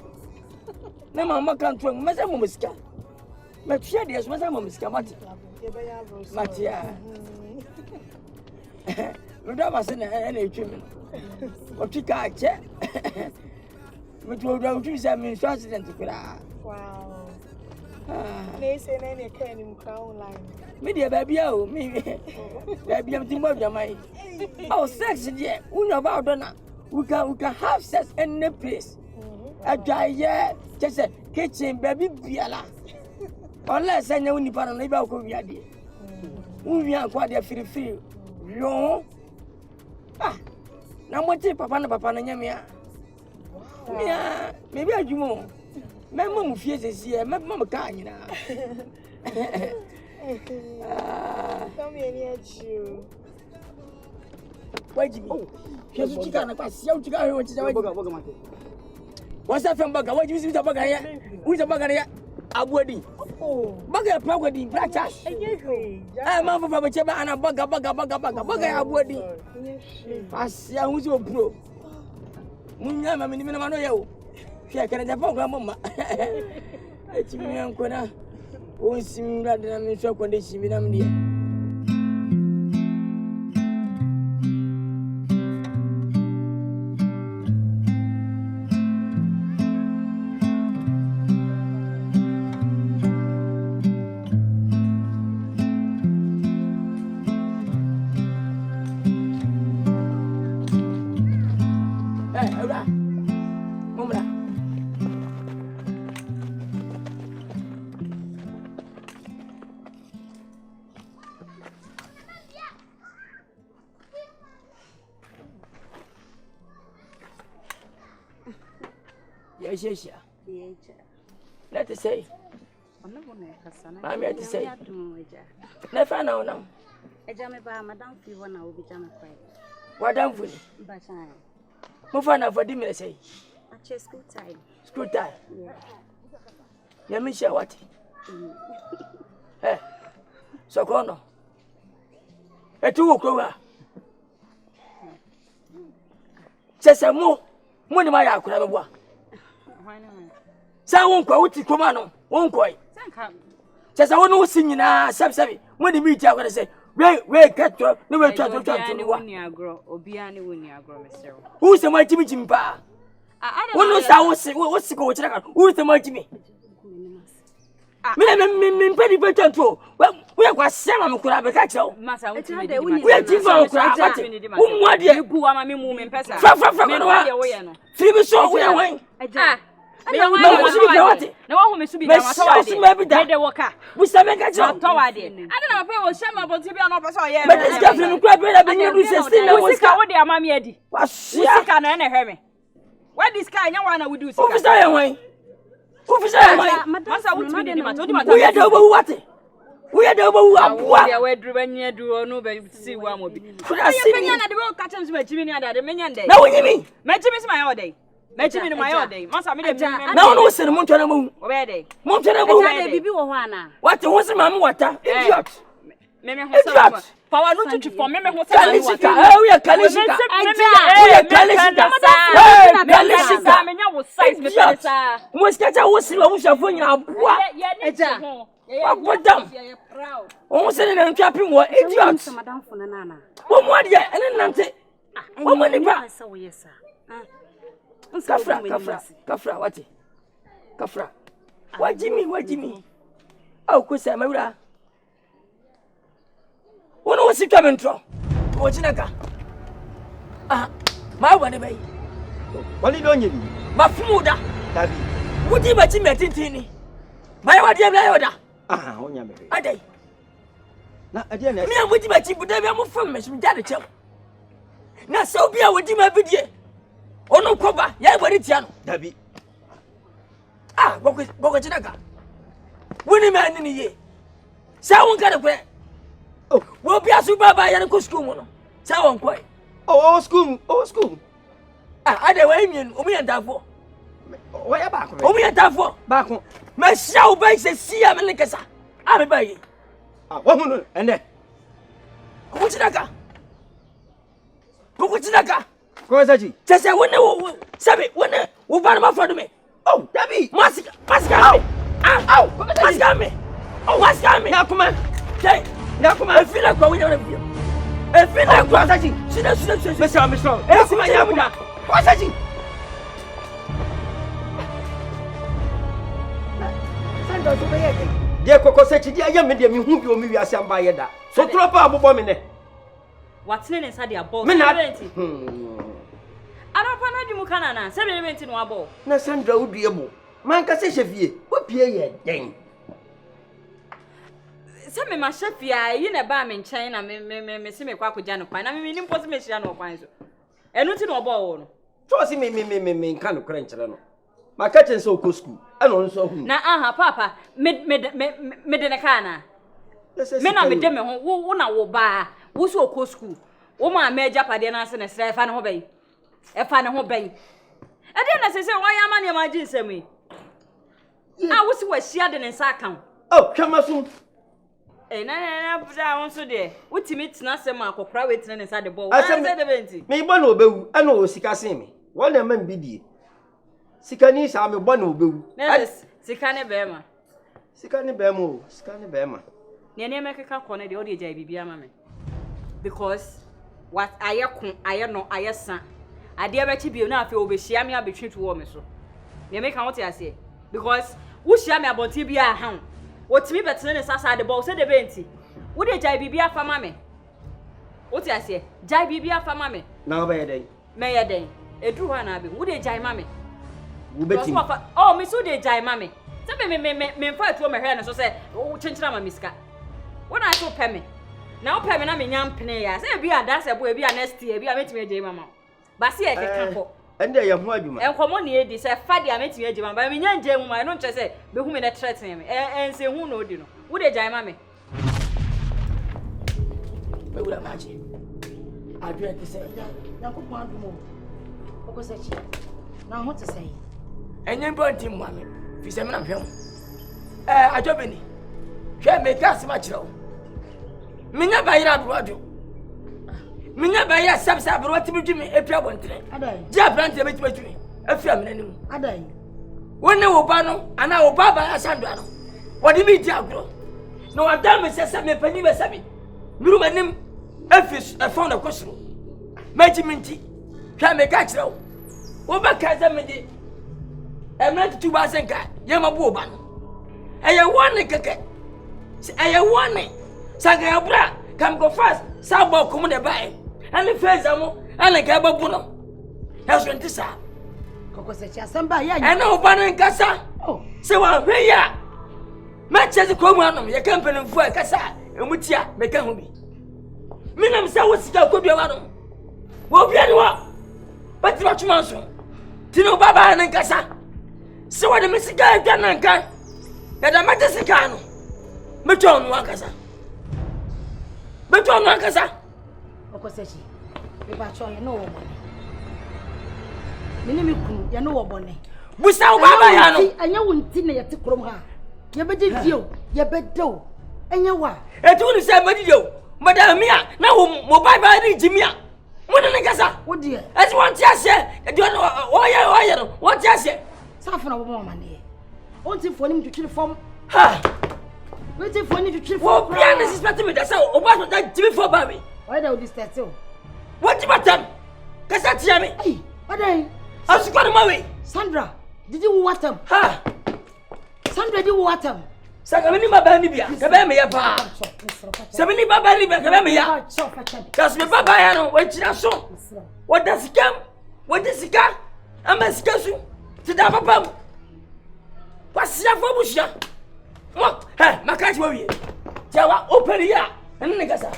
No, Mamma can't run, Mazamuska. Matia, dear, Mazamuska, Matia. Madame, any treatment. What you can't check. Which will go to some instructions to cry. Wow. They say any can crown line. Media baby, oh, me. Baby, I'm thinking of your mind. Oh, sex, yeah. We know about that. We can have sex in any place. A dry, yeah. Just a kitchen, baby, Biala. Unless I know any part of labor could be a dear. We are quite a free. No. Ah. Now what is Papa and Yamia? Yeah, maybe I do more. My mom fears is here, my mama can't, you know. Come here, you. Wait, oh, here's what you got. What's that from Bugger? What do you see the Bugger here? Who's the Bugger here? A wedding. Oh, Bugger property, black trash. I'm over from a chamber and a Bugger, a wedding. I see who's your bro. Munyama minimum no yo. She can the program mama. It's me uncle na. O sim rather than me so condition me nam dia. Yes. Let us say. I'm here to say. Never know now. A jammy by Madame Fiona will be jammy. What done for you? Move on for dinner, say. At school time. School time? Let me share what? Eh, so go on. A 2 o'clock. Says a more money my acquire. Say won't go to Comano, won't go. Just I want to sing in a subsidy. When the meet, I'm going to say, wait, catch you, no way to grow, or be any when you grow, Mr. Who's the mighty Jim Bar? I don't know what's the coach. Who's the mighty me? Pretty better too. Well, we are quite seven could have a catch. We are different. What do you go on me moving? From so we are waiting. No one will be maybe the worker. We shall make a job toward it. I don't know if I was some about to be an officer. But this government crab will be able to say, what's got their mammy Eddie? What's she can hear me? What this kind of one would do? Officer, away. Officer, we are double what? We are double what? We are driven near do no baby to see one will be. Could I see me at the road cuttings with Jimmy and the Minion day? No, what do you mean? Mention my all day. Mention me my old day. Must have made a no, sir, Montana Moon. Where they? Montana Moon, baby, what was the mamma water? Idiot. Idiot. Power not to form me. What's the oh, yeah, Calicica. What's that? I was in what dumb? Almost an trapping what idiots. What, yeah, and then what money? Yes, sir. Kafra, what? Kafra. What Jimmy? Oh, Kusa Mura. What was he coming from? What's in a car? Ah, my one away. What did you do? My food, Daddy. What did you met in Tini? My what you have? Ah, on your baby. A day. Now, again, me, I would imagine, but I am from Miss Daddy. Now, so be I would do my video. Oh no, cover. Yeah, what it's young, Debbie. Ah, Bogachinaga. When a man in the year. Someone got a way. Oh, we'll be a super by Yanko school. Someone quite. Oh, school. Ah, I don't mean, Omi and Davo. Where back? Omi and Davo. Back home. My show base is see I'm in Nkansah. I'm by you. Ah, 100 and then. What's that? Kukutinaka. Kosachi. Tese wone sabi wone wo ba na ma frodo me. Oh, Dabi. Masika me. Ow. Masika me. Oh, masika me. Nakuma. Hey. Nakuma. E feel like we na bio. E feel like Kosachi. Sina. Mesra. E sima yamuda. Kosachi. Sanda to be yeke. Dia Kosachi dia ya me dia me hu bi o me wiase amba ye da. So tropa abobo me ne. What's name inside their boss? Me na. Arapa na di mu kana na. Se be no abo. Na Sandra uduebo. Man ka se chefie. Opie ye den. Se me ma chefia yi na ba me nchen na me se me kwa akogya no kwan. Na me ni mposi me hia no kwan so. Enu ti no obo wo no. So si me nka no kra nkyere no. Ma ka chen so ko school. Ana on so hu. Na aha papa me de ne kana. Me na me de me ho wo na wo ba. Wo so ko school. Wo ma meja pade na se ne sra fa ne ho bai. E fa ne ho bai. E de na se wo ya ma ne ma ji nsem yi. Ah wo si wa hia de ne nsa kan. Oh, kwamasum. Na bra won so de. Wotimi tena se ma akokra we tena ne nsa de bo. Wa se de benti. Me bo na obewu, ana o sika sen me. Wo na ma mbidie. Sika ni sa me bo na obewu. Sika ne be ma. Sika ni be ma. Ne mekeka kone de o de jai bibia ma me. Because what ayekun ayeno ayesa ade abechi bio na afi obehia me abetwi to wo me so me meka wote ase because wo hia me abonti bia han wotimi betene ne sasa de bo se de benti wo de jai bibia fa ma me wote ase jai bibia fa ma me na oba ye den me ye den edu ho na be wo de jai ma me wo beti oh me so de jai ma me se me fa to me hwe ne so se wo chenchira ma miska wo na so pe me na opa me na me nyam pene ya se bia da se bo bia next year bia metime age mama ba se e keka ko ende ye ho adwuma enkomo ne edi se fa dia metime age mama ba me nya nje mu ma no nche se be hu me na threaten me ense hu no odi no wo de jai mama me wura maji adwe te se na ko pa adumo ko se chi na ho te se enye bonti mu ame fi se me na hwem adwobeni hwe me gas ma kire wo Minya bayira brodo. Minya bayira sabsa bro timi dwumi epia bontre. Adai. Dia brante betimi dwumi. Afia menanim. Adai. Wone wo ba no ana wo ba ba asando ano. Wodi mi dia agro. No adam se se me pani be sabi. Miru manim afis e phone akosro. Meji minti. Hwa me ka kire wo. Wo ba ka za me di. Emna tu ba senka. Ye mabu oba no. Eye wone keke. Eye wone. Sanga ya bra kam go fast sabo ko mu de bae ani feza mo ani ka babu no ya so ntisa koko se cha samba ya ana oba no Nkansah se wa hwe ya ma chezi ko mu anom ye company mfu akasa emutia me ka hu bi minam sa wo sika ko bia wa no wo bia ni wa bati wa tuma so tino baba na Nkansah se wa de me sika adwa na nkan ya da ma sika no me to no Nkansah Beto no Nkansah. Okosechi. Me ba cho ye no wo bone. Me ni me kunu ye no wo bone. Busa wo baba ya no. Anya wo nti na ye te krom ha. Ye be didio, ye be do. Anya wa. Etu ni se be didio. Madam mia na wo mo baba ri jimia. Mo na Nkansah. Wo die. Esi won ti ase. E di wo ye no. Won ti ase. Safu na wo mo ma ne. Won ti fo ni mtwitwiri fom. Ha. Waiting for you to treat for piano is expecting me. That's how about that TV for baby. Why do this tattoo? What about them? Kasati me. Hey, what are I was going my way. Sandra, did you want them? Ha! Sandra, did you want them? Sagamini Babani Bia, Kabame Yapa. Sabini Babani Kabame Ya. That's me Babayano, wait, so. What does it come? What does it come? I'm a scasu. To the papa. What's your fobusha? What? Hey, my catch worry. Jawa open here and Nkansah.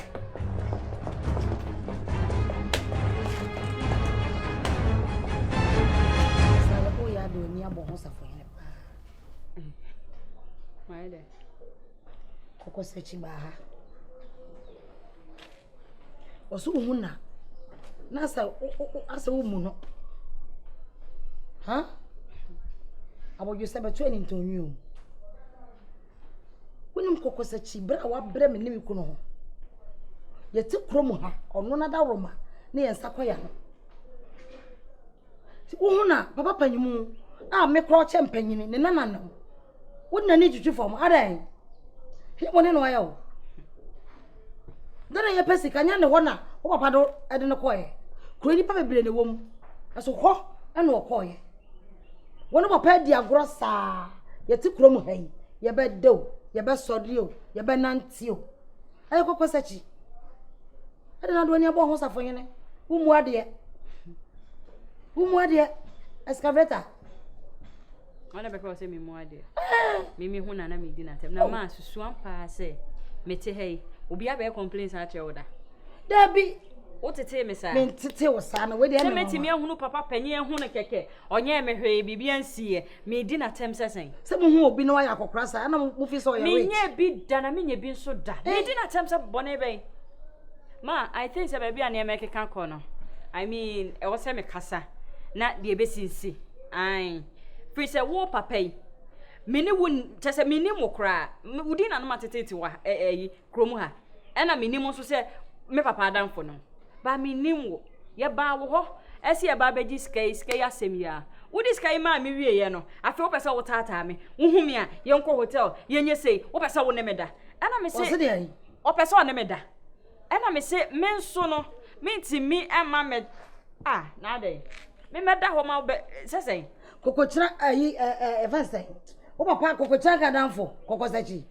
Koko sechi ba ha. Oso umuna. Na asa umu no. Ha? Abojo sebe 20 ntonyu. Wonim koko sechi bra wa bra me nim kuno ho. Ye ti krom ha, ono na da roma. ne yensa koya no uhuna papa panyimu a me kro che mpanyini ne nananam wonna ni twitwi fom adan he woni no ayo dana ye pesi kanya ne wona wo papa do ede ne koye kro ni papa bire ne wom aso ho ene wo koye woni papa di agro saa ye ti kro mu han ye be dew ye be sorio ye be nantio ayo kokosachi ede na do ni abo ho safo yene umu ade excavator. Wala beka se me mu ade. Me hu na me di na tem. Na ma susu ampa se me te hey. Obi abe complaints a che oda. Da bi o tete me sa. Me tete wo sa na we de na. Me timi ehunu papa panyi ehunu keke. Onye me hwe bibi ansie. Me di na tem sesen. Se mo hu obi na wa yakokra sa na mo fi so ya we. Me nye bi da na me nye bi nso da. Me di na tem se bone ben. Ma, I think se baby an make kan kono. I mean, e wo se me kasa. Na de be sinsi ai free say wo papa yi me ne won chese me ni mokra wudi na no matetete wa kromu ha e na me ni mo so se me papa adamfo no ba me ni wo ye ba wo ho ese ye ba beji sky asem ya wudi sky ma me wie ye no afi wo pese wo tata me wo hu me a ye nko hotel ye nye sei wo pese wo ne meda e na me se wo pese wo ne meda e na me se me nso no me ntimi e ma me na dey me meda ho ma be sesen kokochira ayi evase o papa kokochira ga danfo kokosachi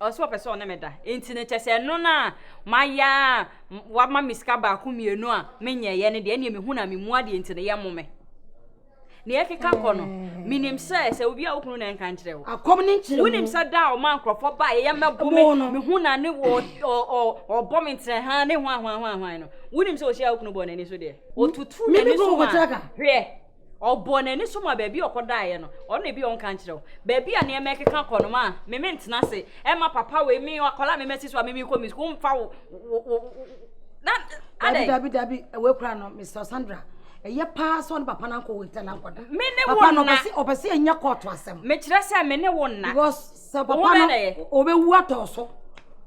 o so person na meda enti ne chese no na maya wa ma miska ba ku mienu a menye ye ne de ne me hu na me mu ade enti ne ye mo me ne ye keka ko no minim se obi a okunu na nkan kire wo akom ni kire wonim se da o man krofo ba ye mebo me hu na ne wo o bomintre ha ne hwan no wonim se o hia okunu bo na ni so de o tutu na ni so ma hwe o bo na ni so ma ba bi okoda ye no o na bi on kan kire wo ba bi a ne me keka ko no ma me mentena se e ma papa we mi akola me mesi so me mi ko mi ko mfa wo na ade dabi we kura no Mr. Sandra eye pass on papa na ko wita na koda me ne won na opese enya court asem me kire se me ne won na because se papa na obewu atoso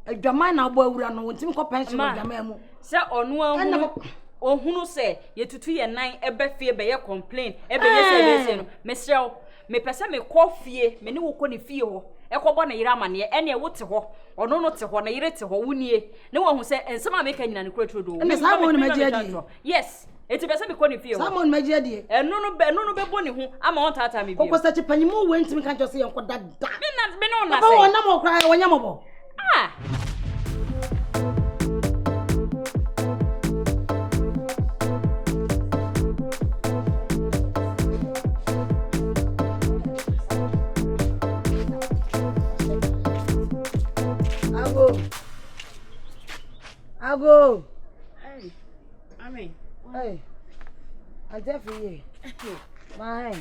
adwaman na agbo awura no wontim ko pension adwaman mu se onu ahunu ohunu se yetutu ye nan ebe fie be ye complain ebe ye se no me srew me pese me ko fie me ne wo ko ne fie ho ekobo na yira amane ene wote ho ono no te ho na yire te ho wunie ne wo hu se ensema me ka nyina ne kura trodo me sa mo ne magiadi yes eti bese me ko ne fie ho Samon magiadi enu no be boni hu ama on tata me bi ko sachi panyimu we ntimi kan jose yenko dada me no na say ba wona mo kra wonya mo bo Ago. Hey. Ami. Hey. I tell for you. My.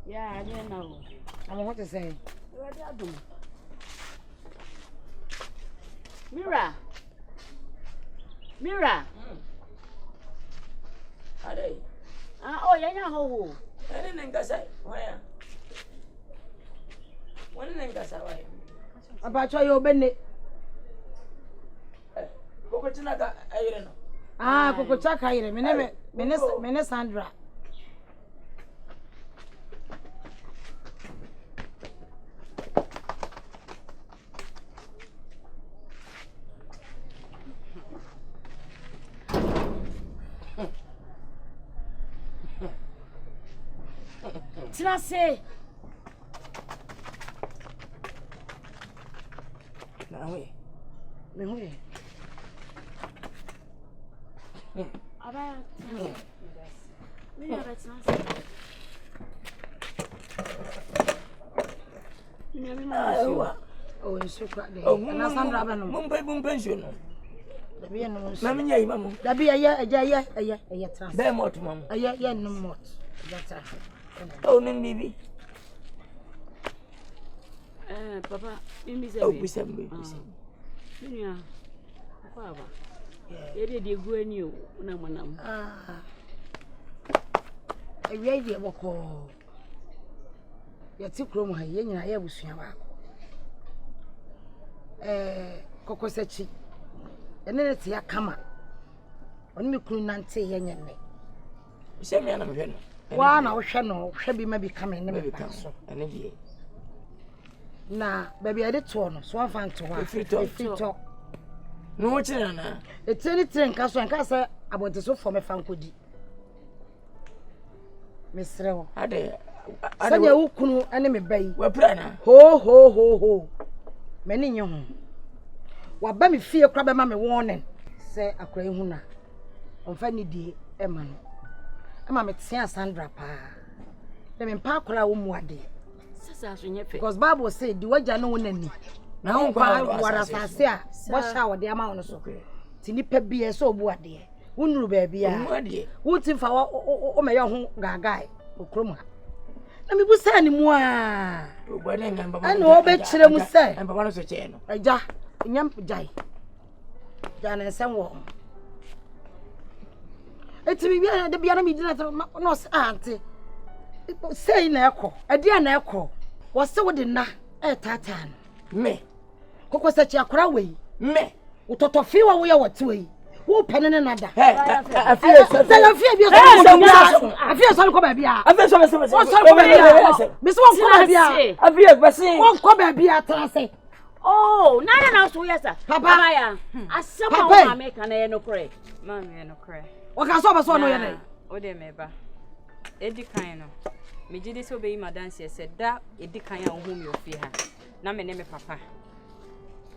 Yeah, I don't know. I'm what to say. What do I do? Mira. Ade. Oh, yeah, ho. Ene Nkansah. Waya. Wani Nkansah waya. Abacho yo benne. Kokochina ka ayire no. Kokocha ka ayire. Mene Sandra. Tina Na we. Me we. Aba. Me ya Tina Oh, it's so crowded. Na Sandra ba no. Mum pension no. Dabi ya no. Na me nyai mamu. Dabi ya trans. Be mot mamu. Ya no mot. That's Oh, nim bibi. Papa, mimi se. Oh, bisembe. Dunia. Papa ba. Ye de gu ani o na manam. Ewie de boko. Ya ti krom ha ye nyina ya busua ba. Kokosachi. Ene ne ti ya kama. on me kunu nante yenye ne se me na me hwe no wa na wo hwe no hwe bi ma bi kame ne me ba so ene die na baby ade to no so afa nto ha ifito no wo chira na eteni tren ka so nka se abote so for me fa nkodi mesrewo ade sanya ukunu ene me bai wa pra na ho meni nye ho wa ba me fie kra be ma me warning se akra ehu na onfa ni die ema no ema me tia Sandra pa le me pa akra wo mu ade sasa so nye fe because Bible say di waja no wonani na ho kwa wara sase a bo sha wo de ama wo no so ti nipa bi e so obu ade unuru ba bia wuti fa o me ye ho gagai okrom ha na me bu sa ni mu a ogbade ngamba ba ana obe kire mu se ngamba no so che no aja nyam jai jana nsem wo etimi bia de bia na me dina no ante sei na ekọ ade na ekọ wo se wo de na tata no me kokko se chi akora we me utotofi wa wo ye wote we wo pene ne nada afia so afia so ko ba bia afia so so ko ba bia mi so ko ba bia afia basi won ko ba bia trase oh na so yes sir papa ya asema wa America na ye no kore mama ye no kore o ka so ba so no ye na o de meba edi kan no me gidi so be yi madanse se da edi kan ya ohum yo fi ha na me ne me papa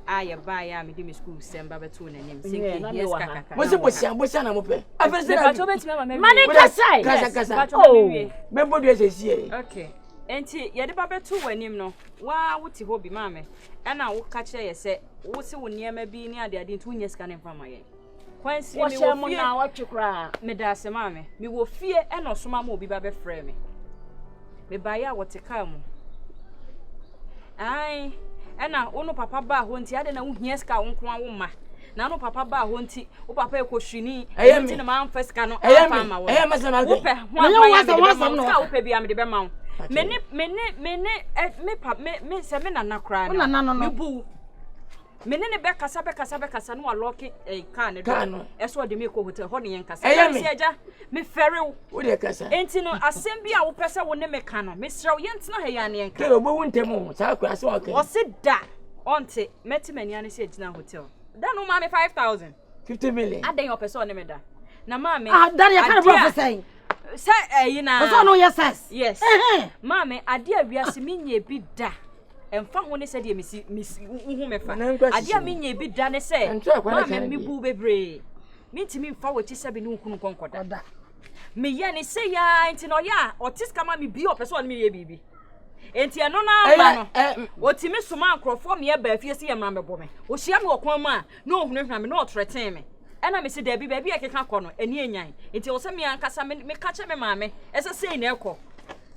aye ba ya me di me school semba beto na nim sinki yes kaka mo se bosia na mo pe afese na to beti mama me mani kasai kasa oh me bodu esesie okay enti ye de ba beto wanim no wa wuti ho bi mama e na wo ka kire ye se wo se wo niema bi ni ade ade ntu nyes kan mfa maye kwansi mi wo fie na watwekra me da se mama mi wo fie e no soma ma obi ba be frɛ me ba ya wotika mu ai ena ono papa ba ho nti ade na wo hia ska wo nko awo ma na no papa ba ho nti wo papa e kohwini nti na ma mfa ska no afa ma wo ma sana wo pe ho afa no wo pe bia me de be ma wo me se me na nakra no me bu me ne be kasa no aloke car ne do eso de me ko hotel ho ne yen kasa se aja me fere wo de kasa enti no asem bia wo pese wo ne me ka no me sra wo yentina ha ya ne yen ka ke obo wuntemu sa akura se wo ka o se da onte meti mani ane se agina hotel da no ma me 5000 50 million adan yo pese o ne me da na ma me dan ya kana prophesy se na so no yes ma me ade awiase menye bi da emfa ho ne se de misi hu me fa ade a menye bi da ne se ma me mi bu bebre mintimi mfa wo ti se bi ne hunu konkoda da me ye ne se ya enti no ya otis kama me bi o pese o ne me ye bibi enti eno na ma no otimi soma ankrofo me ye ba afie se ye ma me bo me o hia me okwan ma na ohunu hwa me na o threaten me ena me se da bi ba bi ekeka kɔ no eni enyan enti o se me ankasa me ka che me maame ese sei na ekɔ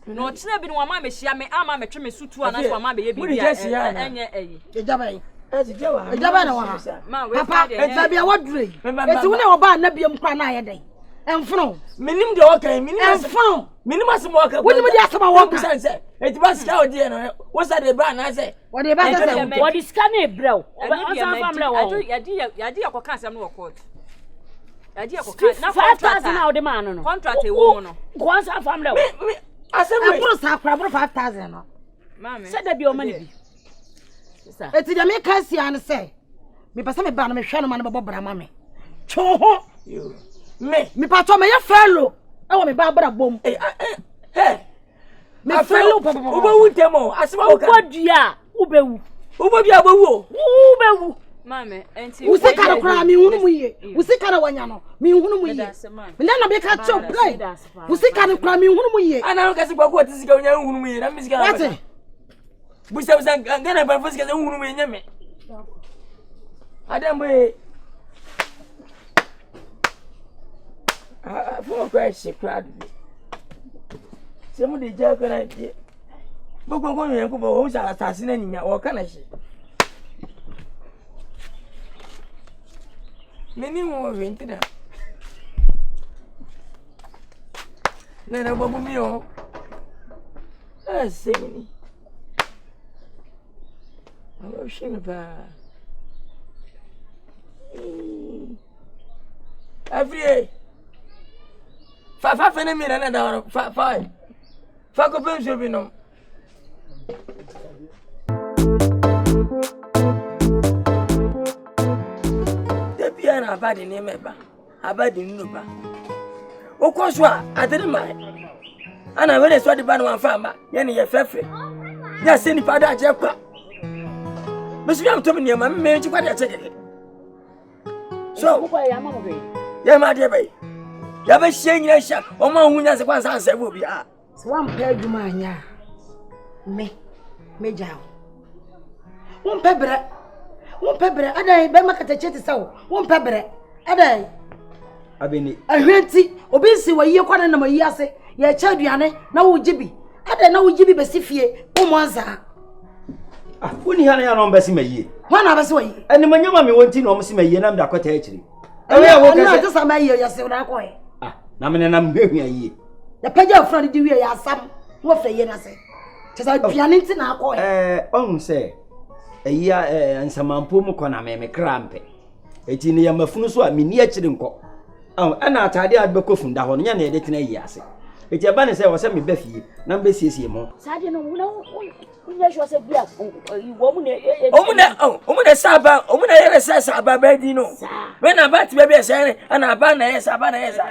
no china bi no wa ma me hia me ama me twe me sutu ana so ma be ye bibi enye eyi ejabai ejabai ejabai na wa ma we papa ejabai wadure eti wo na oba na biem kwa na ayedai emfono minim de okan minim emfono minim asem okan wonim de asem awon kusan se eti ba sika odi no wo sa de bra na se wo de ba se wo di sika na ebrɛw o san family wo yadi akoka asem no court yadi akoka na 5000 na o de ma no contract e wo no ko san family wo asem we apro sa akra 5000 no mama se da bi o ma ne bi eti de me ka sia ne se me pese me ba na me hwe no ma ne bebo bra ma me two ho me pato me ye fellow e wo me ba bra bom me fellow papa ubo wuntemo asema wo ka Kwadwo ubewu ubo bia bowu ubewu mama enti usi kana kra mi hunu mu ye usi kana wanya no mi hunu mu ye me na be ka cho play usi kana kra mi hunu mu ye ana no kasi kwako tisika onya hunu mu ye na misika na what busa ngana ba fusika hunu mu ye nyame adam boy for question crowd se mu de ja kana je gbogbo ko yen ko bo o sa asasi na ninya o kana shi meni mo ventina na babu mi o asemi o shine ba Every Fa fene mi na da fa ko pen so bi no. De bia na abade ni meba. Abade nnu ba. Okoso a adere mai. Ana wele so de ba no anfa ma. Ye ne ye fefe. Ya se ni pa da je kwa. Mesu am to me ma me nchi kwa da cheke. So, ya ma de bai. Ya ba shenya sha, o ma hunya se kwansa ansa bo bi a. So one pair duma anya. Me jaw. One pebre. Adai be makata cheti sawo. One pebre. Adai. Abeni. Ahwenti obi si wa yie kwana na ma yi ase. Ya cha aduane na wo gibi. Adai na wo gibi be sifie. Wo monza. Ah, woni hana ya no mbesi mayi. Hwana besi wa yi. Eni manyama me wonti no msi mayi na mda kwata akiri. Ewe wo kese. Na just ma yi ya se na ko e. Ah, na me na mhehua yi. Ya pagya front di wie ya asam. Wo fra yi na se. Chesa aduane nti na ko e. Ohun se eya nsamampo mu kona me krampe. Eti ne ya mafunu so a meni akiri nko. Ana atade a beko funda ho no nya na edetena yi ase. Eti aba ne se wo se me ba fie na mbe siesie mo. Sade no unya sho se bia wo mu ne saba omu na yere saba ba di no. We na ba ti ba bia se ana aba na yesa aba na yesa.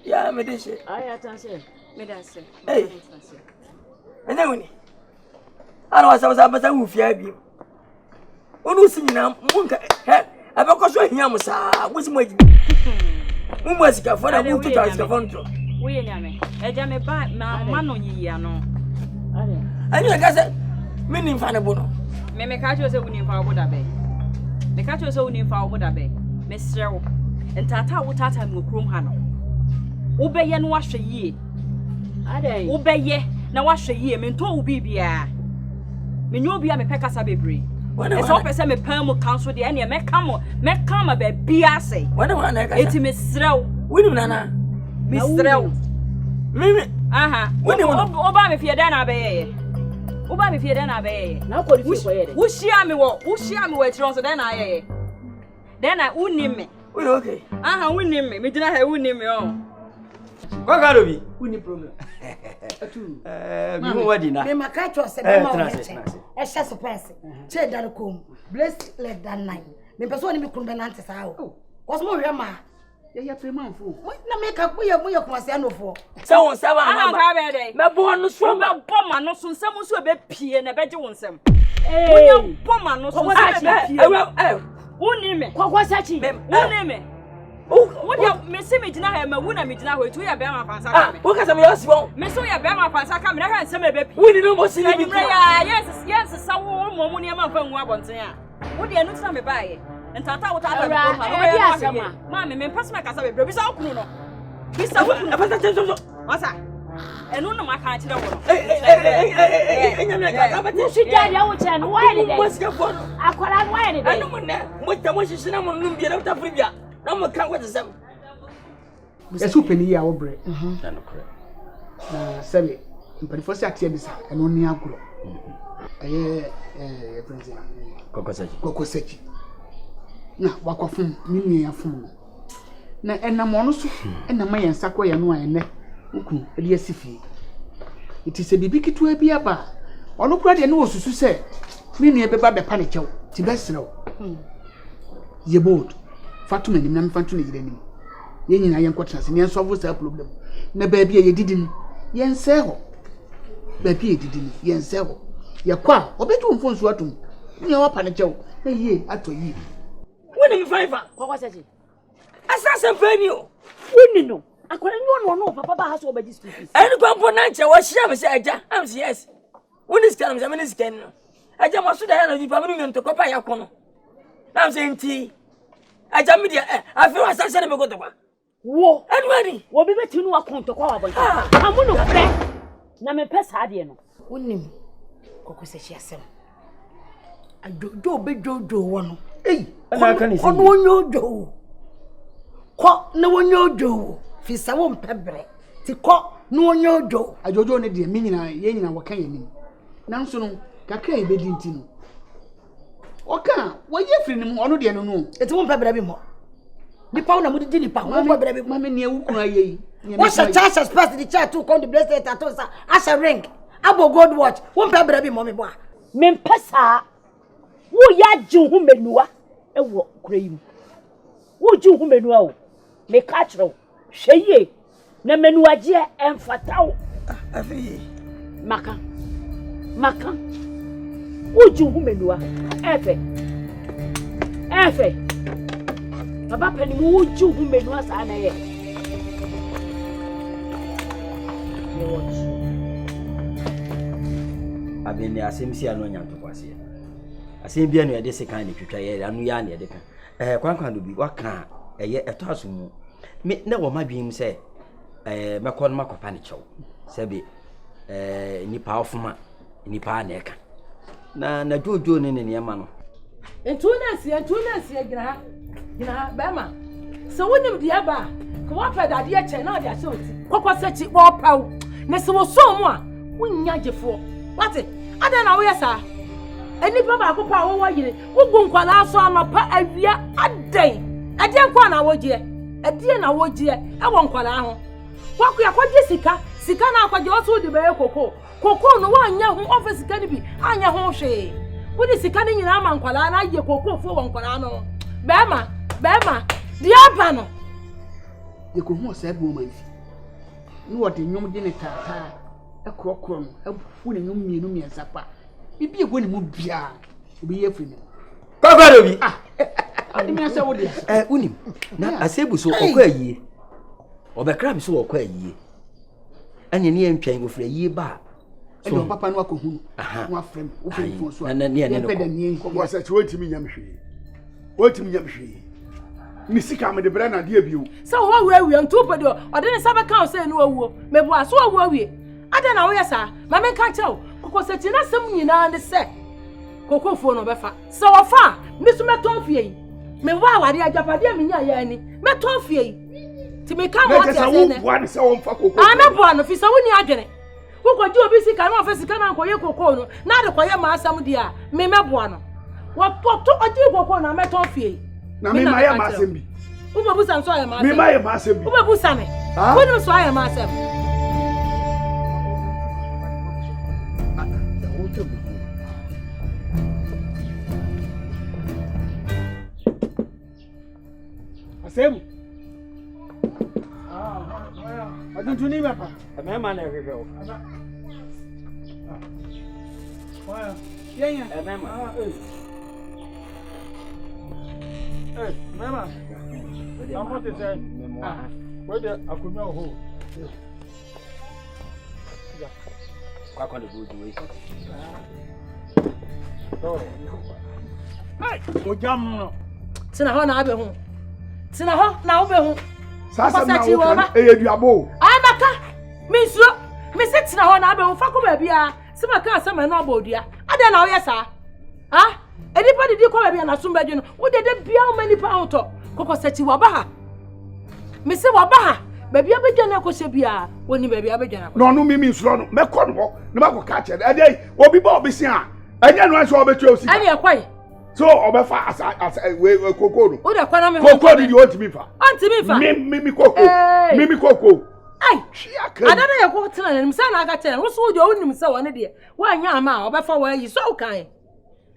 Ya me de she. Aya tanse. Me danse. Eh. Ene woni. Ana wasa ba wu fia bi. Onu si nyina munka he abakoso hia mo sa wo si mo agi. Mu mo sika fo na mu tuta sika fo ntro. Wo ye nyame. Eja me ba ma no nyi ya no. Anyi ka se me ni mfa ne bo no. Me ka cho se woni mfa wo da be. Me ka cho se woni mfa wo da be. Me srew. Ntata wo tata mu krom ha no. Wo be ye no wa hwe yie. Adai. Wo be ye na wa hwe yie me nto wo bibia. Me nyo bia me pekasa bebre. Eso pese me pan mu council de ene me kama be bia se. Wana ka. Eti me srew. Wini nana. Me srew. Mimi. Aha. Oba me fie da na be ye. Oba me fie da na be ye. Na ko di fie ko ye de. Wo shia me wo atiro so da na ye. Da na unim me. We okay. Aha unim me. Me dina ha unim me o. Kwa garo bi. Uni problem. Mi hu wadi na. Me makacho se be ma wo che. E sha so pese. Che dan kom. Bless let that night. Me person ni mi kun be na ante sa o. Cause mo hwe ma. Ya preman fo. Na me ka mo ye kumase anofo. Se won se ba Aha ka be dey. Me bo no so be bo ma no so nsem so be pie na be je won nsem. Wonya bo ma no so be pie. Woni me. Kwakwa sachi. Woni me. What you me see me dina ha ma wuna me dina ho etu ya be ma fansa ka me. Wo ka se me yosibon. Me so ya be ma fansa ka me na hwe nsem e be pie. Woni no mo si ni bi. Yes sa wo mo ni ma fa nwu abonten a. Wo de anu tira me baaye. Ntata wo tata me ko ma. Ma me pass me kasa be bre bi sa okunu no. Bi sa okunu. Afasa temso. Wasa. Enu no maka kire wo no. Enya me ka ba Wo shi jari awo che no wa ni dey. Mo sika fo no. Akwara no wa ni dey. Anu mo ne. Mo ta mo shishina mo num bi na ta fri bia. Na mo kan kwete sem. Yesu peni ya wo bre. Na no kore. Na sele. Mpanifo se atia bisa eno ni agro. Prince. Kokosechi. Na wakofum minu ya fum no. Na enam ono so enam ayensa kwa ya no ene. Uku edi asifi. Iti se bibi kitu bi aba. Ono kura de no osusu se minu e beba be pa ne chew. Ti besrew. Ye bold. Fatuma nim na mfantu ne girenim. Ye nyina yen kwotena se ne solve sa problem. Na ba bia ye didi ni. Yen se ho. Ba bia ye didi ni. Yen se ho. Ye kwa obetu mfonsu atum. Ni wa pa ne chew. Na ye ato yi. Woni mi faifa. Kwakwa sachi. Asase mpani o. Woni no. Akwara nyo no papa ba ha so obaji school fees. Eni kwa mpo na nche wa shia me se aja. Am say yes. Woni scan me se me scan no. Aja mo so da ya no bi pa me nyo to kopa ya kono. Na am say nti. Aja me dia afi wa asase ne me ko to kwa. Wo. Anwani. Wo bi betinu wa konto kwa wa bon. Amuno pre. Na me pesa ade no. Wonim. Kokosechi asem. Adodo be dodo wo no. Ana ka ni se. Ono onyo do. Ko na wonyo do. Fisa wo mpebre. Ti ko na wonyo do. Ajojo ne de minyina ye nyina waka yenim. Nanso no kakra e bedi ntino. Oka wo ye firi nim ono de no no. Eti wo mpebre bi mo. Nipa na mudi nipa. Mama ne wukura ye. What's a church express the chair to come the bracelet at us as a ring. Abo gold watch. Won pe bra bi mommy boy. Me mpesa. Wo ya ju hu menua e wo kura yi. Wo ju hu menua o. Me ka kire. Hweye. Na menua je emfatawo. Afi. Maka. Wo ju hu menua. Efe. Baba pani wo ju hu menua sa na ye. Abeni asemsi anu nyanto kwase. Asem bia no yede sekan ne twitwa ye anu ya ne yede kan. Kwankwan do bi waka eye eto asomu. Me na wo madwim se mekọ no makopa ne chew. Sebe nipa ofuma nipa na eka. Na jojo ne ne yema no. Entuna gina ha bema. So wonim de aba. Ko wa pa dade e che na de ase oti. Kokosechi wo paw. Na se wo so mu a wonya gefo. Wate? Ada na wo yesa. Enipa ba ko pa wo yire. Wo nkwala so anopa awia aden. Ade nkwa na wo je. Ade na wo je. E wo nkwala ho. Waku yakwaje sika na akwaje wo so de be koko no wa anya ho office sika ni bi anya ho hwe. Wo de sika ni nyina ma nkwala na ye koko fo wo nkwala no. Bema dia ba no. Ye ko hu se bu man fi. Ni wo de nyom de ne tata. Ekrokro no afu ne nyom mienu miensa pa. Bibi ego ne mu bia. Obi ye firi me. Kwakwado bi. Ade mi ase wo de. Unim. Na asebu so okwa yie. Obekra mi so okwa yie. Anye ne entwan ofra yie ba. So papa no akohunu. No afrem. Wo fe fon so. Na ne no. Ko bo se chi wotimi nyam hwe. Mi sika me de bra na de abiu. So wo awie ntupo de o de ne sabe kan se no awuo. Mebu aso awu awie. Ada na wo yesa. Ma men kan chew. Kokosechi na sem nyina ne se. Kokofo no befa. Se wo fa, mi so meton fie yi. Me wa awade ajapade mi nya ya ani. Meton fie yi. Ti me kan wo ti ase ne. Wo se wo mfa kokofo. Ana bo no fi se wo ni adwene. Wo ko ji obi sika na ofesi sika na koye kokofo no. Na de koye ma asam dia. Me mebo no. Wo to oji kokofo na meton fie yi. Na me ma ya ma asem bi. Wo babu san so ya ma asem. Me ma ya ma asem bi. Wo babu san me. Wo no so ya ma asem. Asem. Aduntu ni papa. Me ma na hwehwe o. Wa. Yenya. Me ma. Mama. I'm what is saying. Where the akunya ho. Kwakwado go do we. Hey, o jam no. Tina ho na abe ho. Tina ho na obe ho. Sasa na o e yeduabo. Amaka. Misro. Me se tina ho na abe ho fa ko ba bia. Se maka asema na obodua. Ade na o yesa. Ha? Enipa didi kwa bia na sumbaje no. Wo de bia o mani pa auto. Kokosechi wa ba ha. Me se wa ba ha. Ba bia be dwana ko se bia. Woni ba bia be dwana. No no mimi nsuro no. Me kɔ no. Na ma ko ka che. Ade obi ba obi si a. Anya no anso obetu o si. Ani ekwai. So obefa as we koko no. Wo de kwa na me. Koko di o ntimi fa. Antimi fa. Mimi koko. Mimi koko. Ai. Adana ye ko tena nim sa na aga tena. Wo so de o nim sa woni de. Wa anya ama obefa wa yi so kan.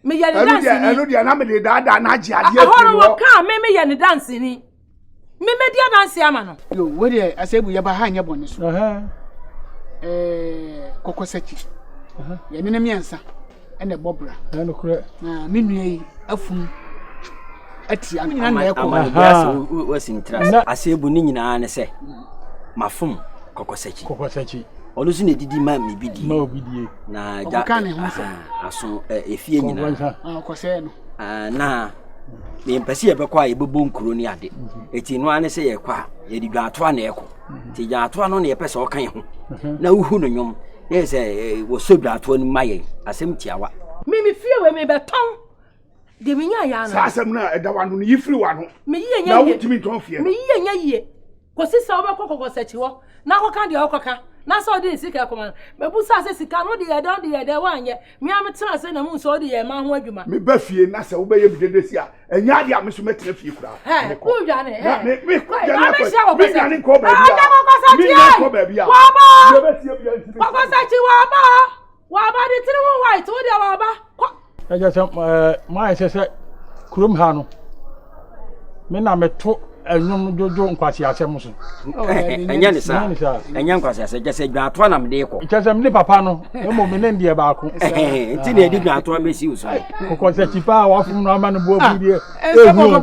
Me ya dance ni. Eno dia na me de dada na agi ade ahoro wo ka me ya ni dance ni. Me dia dance ama no. Yo, we de asebu ya ba ha anya bone so. Kokosechi. Ya ni na miensa. Ene bobra. No kure. Na me nua yi afun. Ati an nyina na ekọ. Amana wasintra. Asebu ni nyina ne se. Mafum Kokosechi. Onu su ne didi ma me bidi. Ma obidie. Na aso efie nyina. Kose no. Na me mpese ye bekwa ye bebo nkuro ni ade. Eti no ane se ye kwa ye di dwato na eko. Ti dwato no na ye pese o kan ho. Na uhu no nyom. Ye se wo so dwato ni maye. Asem tiawa. Me fie we me beton. De me nya ya na. Sa asem na eda wanu ni yifiri wanu. Me yiye nya. Na wutimi ton fie. Me yiye nya yiye. Kosi sa obekọ Kokosechi ho. Na akoka de akoka. na so di sika koma me bu sa se sika no de ye don de ye de wanye me am tena se na mu so de ye ma ho adwuma me ba fie na se wo be ye bi dede si a enya ade a me so metra fie kura he ku dwane he me ku dwane me dwane ko ba bia me dwane ko ba bia wa ba sie bia nti ko sa chi wa ba di tiri wo white wo de wa ba I just my sister kurum ha no me na meto enyum jojo nkwasi asem so enya ni sa enya nkwasi ase jese dwa ato na mde ko jese mde papa no emo me ne ndie ba ko nti na edi dwa ato amesi uso ko se chipa wa fun no ama no bo bi die ehu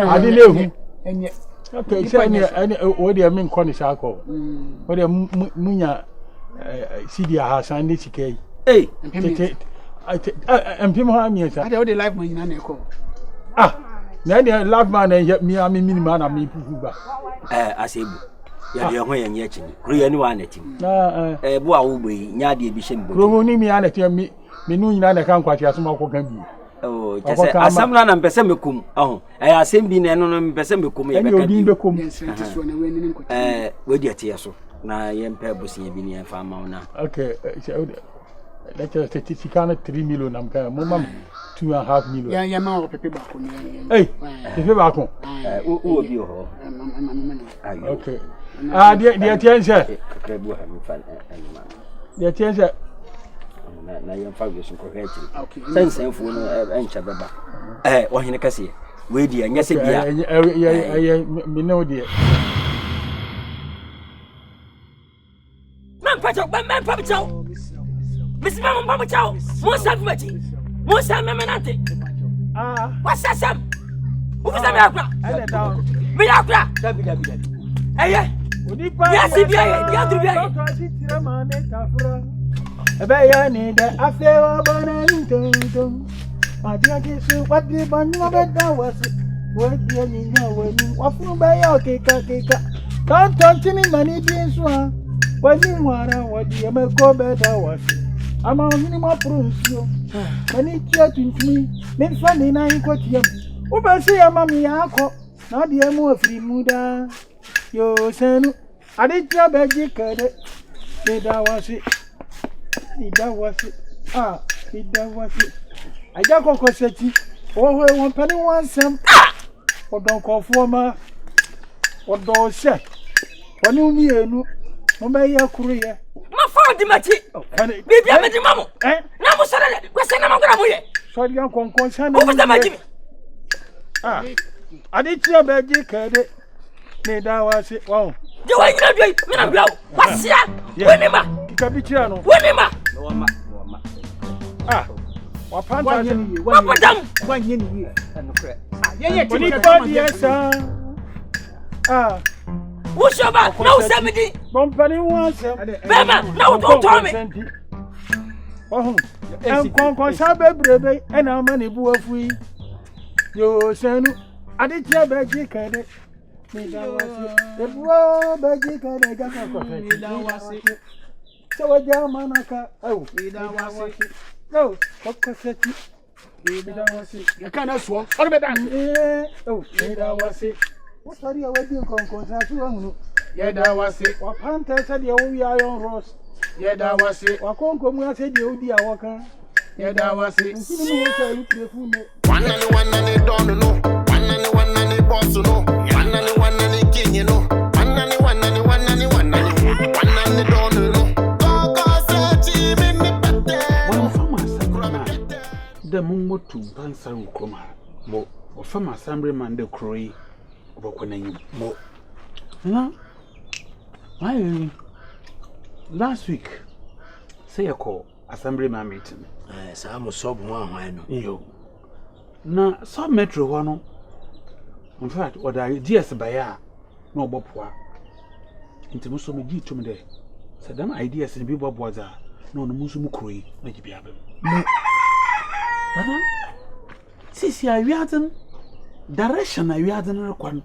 ade le ehu enye okay se ene o de me nko ni sa ko o de munya sidi ha san ni chike empim ha mi sa ade o de life man nyina na ko na ne life man na mi ami minima na mi pufu ba asebu ya de ho yenye chini kuro ya ni wa na tim bu a wo gbe nya de bi shembo kuro ni mi ana tim mi nu nyina na kan kwati asoma ko kan bi jese asam na mpese mekum asem bi na no mpese mekum ya beka bi wedi atie so na ye mpa bosia bi ni fa ma una okay let's say tikana 3 million am ka mo mam 2.5 million ya ma o pepe ba ko ni pepe ba ko o bi ho okay dia tiense krebu ha mi fa anima dia tiense na yam fa bi so ko hechi sense fu no encha beba o hene kase we dia nya se bia mi no dia man pa chao Miss Mama Mama Chow, Musa Machi, Musa Mamanate. What's that, Sam? Who's the Miakra? Miakra, Hey, yes, if Bayani, the affair Bonanto. My dear Kisu, what the Bonabeda was it? What do you know when you walk from Bayaka? Don't touch any money, being swan. When you want what you may go better was it? I'm a minimum proof. Many churches me, men Sunday night got him. Over say a mammy alcohol, not the more free muda. Yo, son, I did your magic cadet. That was it. That was it. That was it. I got a cossetti. Oh, 1 penny 1 cent. Or don't call for ma. Or don't say. When you mean, no matter career. Ma fa di machi. Bibi amedi mamo. Na mo sare, kwese na magora mo ye. Sorry an konkon san. O fa machi. Ade tia beji kede. Ne da wase. Wow. Je wa nyina doi, me na bia. Wasia. Woni ma. Kika bi tia no. Woni ma. No ma. Wa panta ni. Wa padam. Wa nye ni. No kre. Ye ti body esa. Ushoba, no 70. Company wants Bema, no don't tell me. Oh, and Conco Sabe Brebe, and our money boo of we. Yo, son, I did your baby cadet. The bro, baby cadet, so a Germanaka. Oh, no, what cassette? You can't swallow. What about that? Oh, that was it. What are you waiting on? Yeah, that was it. What Panther said you are on Ross? Yeah, that was it. What Conco said you dear walker? Yeah, that was it. One and they don't know. One and they boss know. One and they king, you know. One and they don't know. The Mungo to Nkansah Ukoma. Mo, or from Assemblyman de Croy. Mo. Now, last week, say a call Assemblyman meeting. Some sob one. You. Now, some metro one. In fact, what I ideas by ya, no Bobwa. Into Musume G to me there. So, them ideas in Biba Boza, no Musumu Croy, like you have. See, I hadn't. Direction I had in one.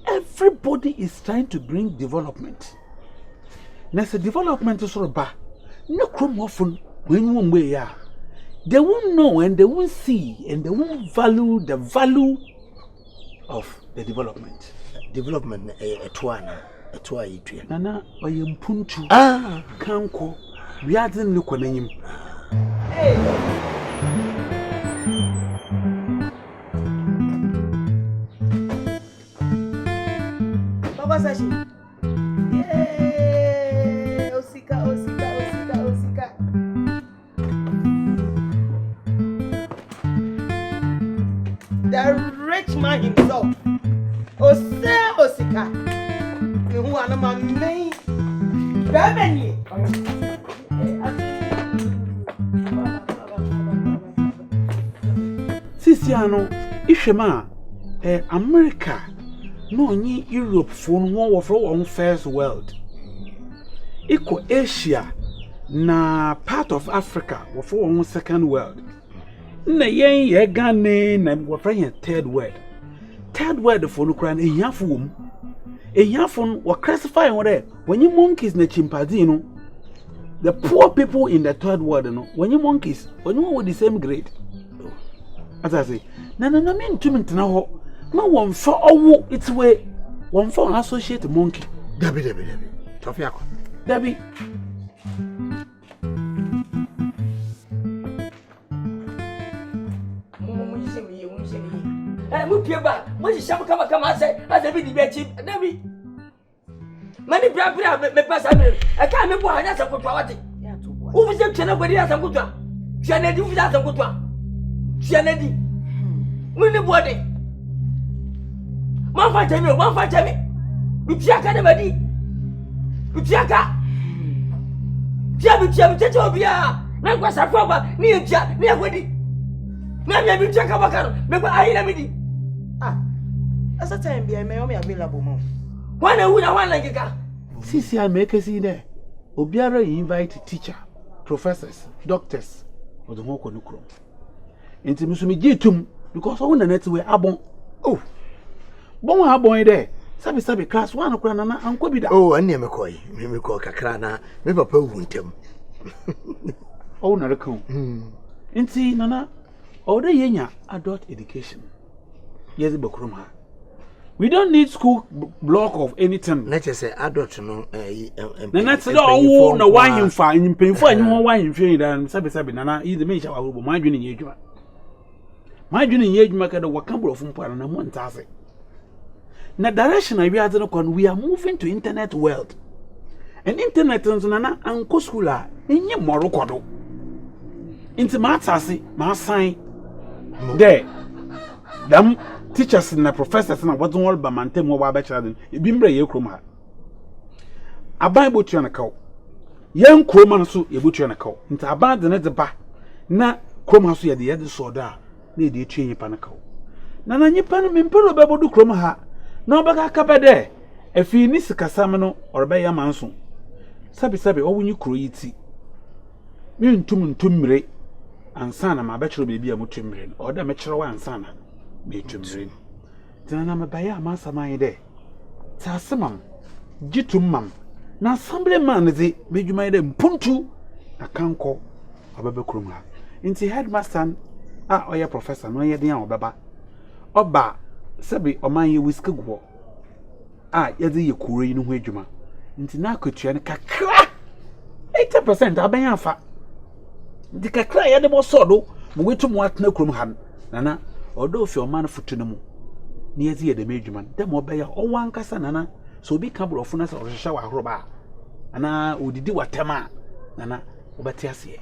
Everybody is trying to bring development. Now, the development is sort of bad. No crime often when you way are. They won't know and they won't see and they won't value the value of the development. Development a tuana. to ayi tue nana oyempuntu kanko wiadin ne konanyim Baba Sashi. Yeah, Osika. The rich man himself. Osika. Who are my main baby? Sisiano, Ishema, America. No, ni Europe for one of our first world. Iko Asia na part of Africa for one second world. Na yen ye Ghana na we third world. Third world for no kran enyafo we classify when you monkeys na chimpanzee no. The poor people in the third world no when you monkeys when you with the same grade. As I say, na mean to me na ho. No one for owo its way. One for an associate monkey. Debbie. Tofiako. Debbie. Mupieba, when you shall come I say, as a bit cheap, Debbie. Many bra me pass I can't remember how that's a good quality. Who was the channel where he has a good one? Janedy without a good one. Janedy. When the body. One fight me. Utiaka never did. Utiaka. Jabia. Nankwasa Papa, near Weddy. Mamma Utiaka Bakano, maybe I hear me. As a time be I may only available. One I would have one like a Sisi I make us in there. Obiara invite teacher, professors, doctors, or the Moko Nukro. Into Musumi Jitum, because I want the net way abon. Oh. Bon ha boy there. Sabi class 1 okra na anko bi da. Oh, ane me koy kakra na me papa wu ntem. Oh na rekon. Nti nana oda yenya adult education. Yes bakrum ha. We don't need school block of anything. Let us say adult no na say oh na wan himfa nyimpenfo anyi ho wan himfe dan sabi nana yi de me sha wa ma adwene nye adwuma. Ma adwene nye adwuma ka da wakambro fumpo na mo ntase. Na direction we are moving to internet world. And internet is na anko school a enye morokodo. Inti matase ma sign there. Them teachers and professors na what all ba mantem wo ba bachelor e bi mbre ye krom ha. Aban botu na kaw. Yen krom na so ye botu na kaw. Inti aban de ne de ba na krom ha so ye de so da na e de tue nyipa na kaw. Na nyipa no mempero be bodu krom ha. No baka kabede efi ni sikasam no orbe ya manso sabi owunyi kuro yiti mi ntumire ansa na ma bachelor bebi a mutumire no oda mechero wa ansa na me tumire tena na mabaya amasa man de tasemam gitumam na assemblyman ze bedwuma de mpuntu akanko obebe kurum ha nti headmaster a oya professor no ye den a obeba oba sabi oman ye whiskey go yezi ye kuro yi no ho adwuma nti na akotua ne kakra 80% aban afa ndi kakra ye de bo sodo mo wetu mo atena kurom ha nana odo fi oman futu ne mu ne yezi ye de me adwuma de mo be ya owan kasa nana so bi ka brofo na sa ohwehwe wa ahoroba ana odidi watema nana obati ase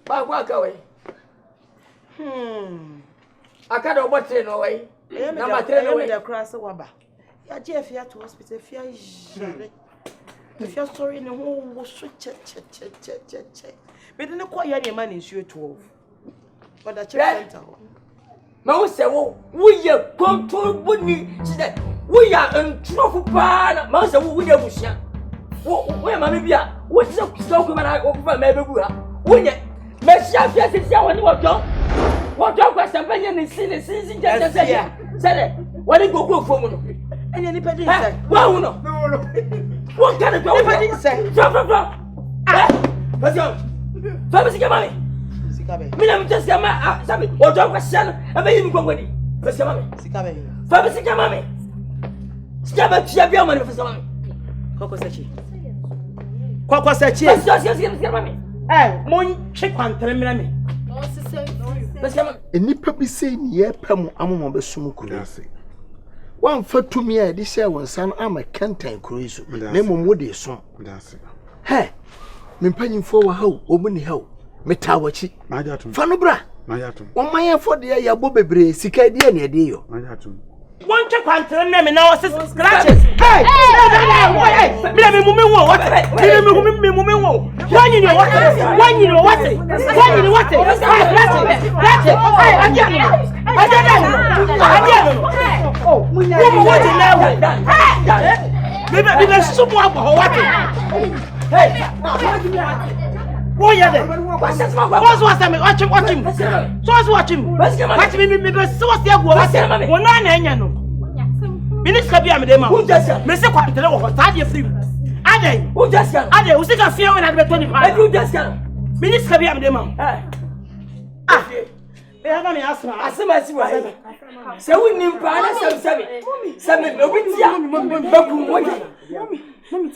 ba kwa kawe akada obotre no way na matre no way the cross waba ya je afia to hospital afia jare afia story ne ho wo so che me de ne kwa ya ne ma ne nsuo 12 for the church center ma wo se wo ye control buni side wo ya ntrofo pa na ma se wo ye busia wo ya ma me bia wo se so ko ma na wo fa ma bebu ha wo ye me sia fia sia woni wo jo what do I say? You see, just say, what did go for no? And any petty say, well, no. What kind of petty say? What's your family? Me, I'm just a man. What do I say? I may even go with it. First mami. Sikabe. Fabi sika mami. Sikabe tia bia mami first mami. Koko sechi. Koko sechi. Sika mami. Mon che kwantere mra me. First mami. Enipa bi sei ni ye pam amomo besum kuro ase. Wan fatumi a de hye wonsan ama kantan kuro iso. Na mom wo de so. He. Mempanyimfo wa hawo, omuni hawo. Metawachi. Majatum. Fano bra. Majatum. Won maye fo de ya bo bebre sika de ne de yo. Majatum. Won che kwantere mra me na o scratches. Hey! Mira me mume wo, what? Mira me mume wo. Wanyi ni what? Wanyi ni what? Wanyi ni what? Scratches. Hey, adiano. Oh, munya. What is now? Bibe sumo abo what? Hey. What are they? What's him? Watch him. So watch him. Watch me. So what's the go? One na no. Minister bi am dey ma. Me se kwantere wo ta dey free. Ade. Who just can? Ade, we say can fear when I be 25. Who just can? Minister bi am dey ma. Me have me asma. Asma si wa. Se we nim pa na se me obi tia. Baku mo. Mommy. Come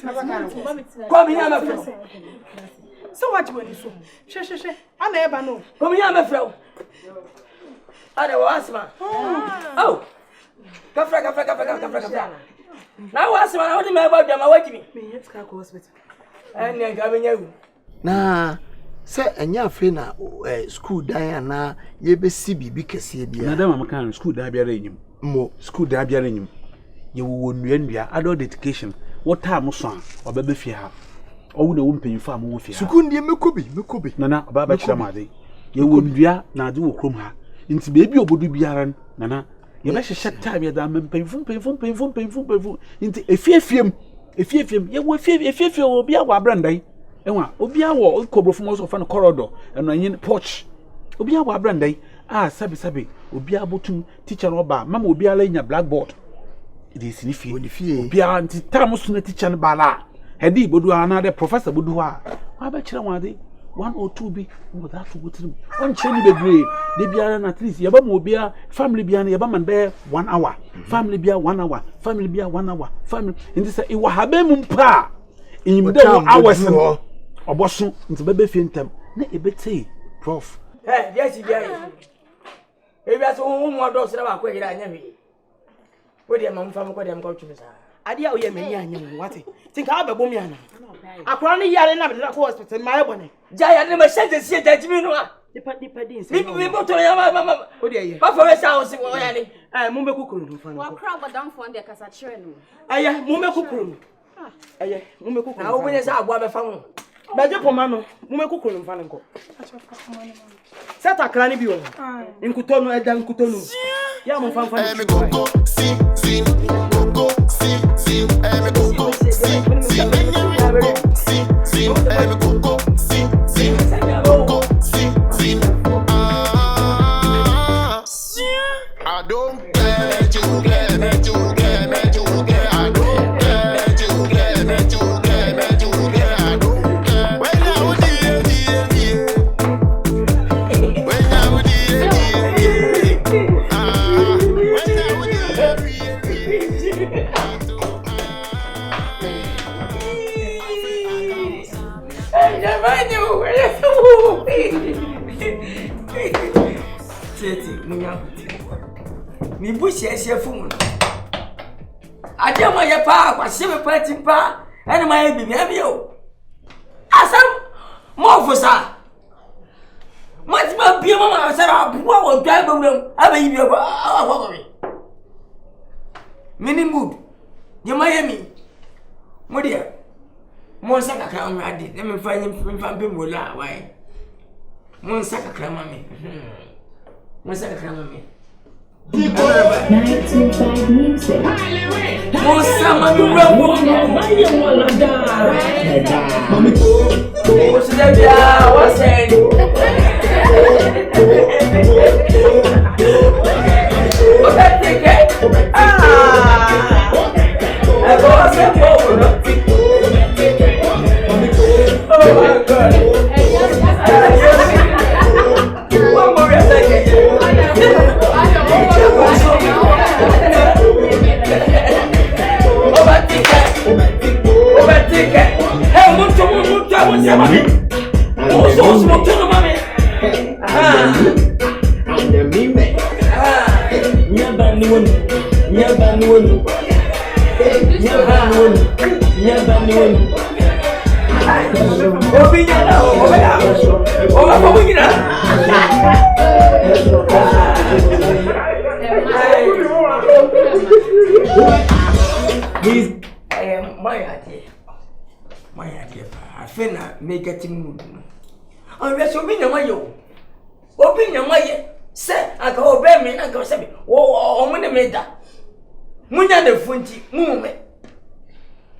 here my friend. So what you want to so? She. I never know. Come here my friend. Ade wa asma. Oh. Kafra. Now what's my only about them? Wait me. Me yet go hospital. And then come you. Na se enya afi na school dan na ye be si bibi kese bia. Na dem am kan school dan bia renyim. Mo school dan bia renyim. Ye wo nua adult education. What time so an obebe fie ha. Owu na wo mpanyimfa am wo fie ha. School ndie mekobi. Nana obaba kira made. Ye wo nua na ade wo krom ha. Nti beebi obodu biara nana ye be hye time ye da mpanyimfu. Nti efiefiem ye wo efiefie obi a wo abrandan. Enwa obi a wo kobrofo mo so fa no corridor eno anyin porch. Obi a wo abrandan sabi obi a botum teacher no ba mama obi ala nya blackboard. It is in obi a nti tam so na teacher no ba la. Hedi bodu ana de professor bodu ha. Wa ba kire wade 1 or 2 bi without forgetting. On cheni bebre de biara na at least ye ba mo obi a family bia na ye ba man be 1 hour. Family bia 1 hour. Family bia 1 hour. Family nti say e wa habe mu mpa. Enyimde wo hours no. Oboso nti bebe fie ntem na ebetei prof. Yes bia yi. Ebi aso wo mo do sira ba ko yira anya wi. Wo de ma mfa mo ko de am ko twumi sa. Ade a wo ye mani anya wo wate. Tinka abebo mi ana. Akora ne yare na be ko hospital my bone. Jaya ne ma shade sie jajimi no a. Dipa din se. Mi moto ya mama. O de ye. Ba for we sa o si wo ya ni. Mo be kukuru no fa no. Wa crowd badam fo de kasa chere no. Mo be kukuru. Mo be kukuru. Na wo be sa agwa be fa mo. Beje poma no, mo me kukuru no fa nko. Seta krani bi wo. Nkuto no eda nkuto no. Ya mo fa fa. Me koko si zin. Me koko si zin. Me koko si zin. I don't care, you care, me you care, me you care. I don't care, you care, me you care, me you care. I don't care. When I would mi bush fun ade mo ye pa kwa se me pa timpa ene ma ye bibi abi o asam mo fusa mo ti ma bi mo ma sara bu wo dai gbewem abayi bi ko awo mi mini mood ye ma ye mi mo dia mo sa kakra mo ade e me fa be mo la wai mo sa kakra ma mi mo sa kakra ma mi 925 music. Moça, mami, você deve My idea, I feel not make a team. I rest your meaning, my yo. Open your way, say, I go obey me, I go say, oh, when they made that. Munya the funty movement.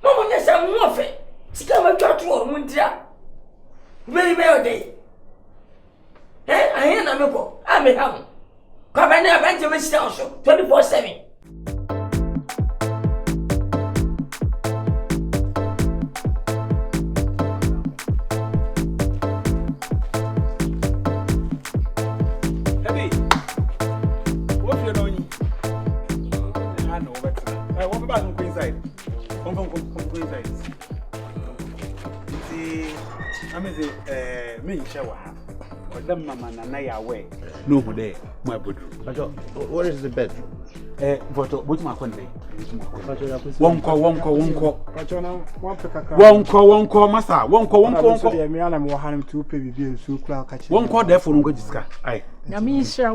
Mamma, yes, I'm more fair. Scam a church or Muntia. Very well day. Eh, I ain't a miracle. I'm a ham. Come and have to Miss Township 24/7. No, there, my bedroom. What is the bedroom? What's my one day? One call, master. One call. One call, therefore, no good discuss. Aye.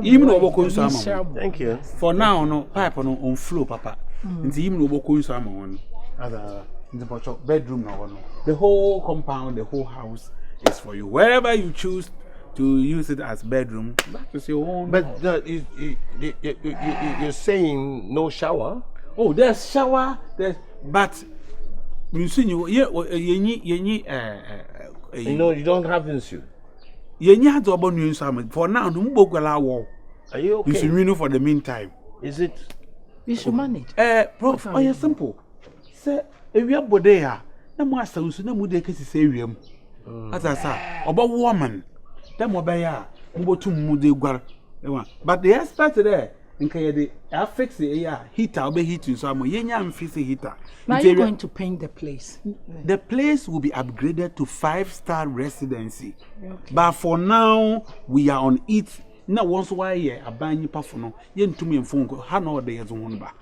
Even over Thank you. For now, no pipe on flow, papa. It's even over some in the bedroom, no. The whole compound, the whole house is for you. Wherever you choose to use it as bedroom, that is your own. But you're saying no shower? Oh, there's shower. But you see, you know, you don't have issue. For now, are you okay? You should for the meantime. Is it? You should manage. Prof, oh, yeah, simple. Say, if you have bodea, no more sounds, no more decades is a as I say, about woman. Them obey but the expert there, in the affix the heater, obey heating, so I'm a young fizzy heater. Now you're going to paint the place. The place will be upgraded to 5-star residency. Okay. But for now, we are on it. Now, once why a bany perfume, yen to me and phone, how no days on back.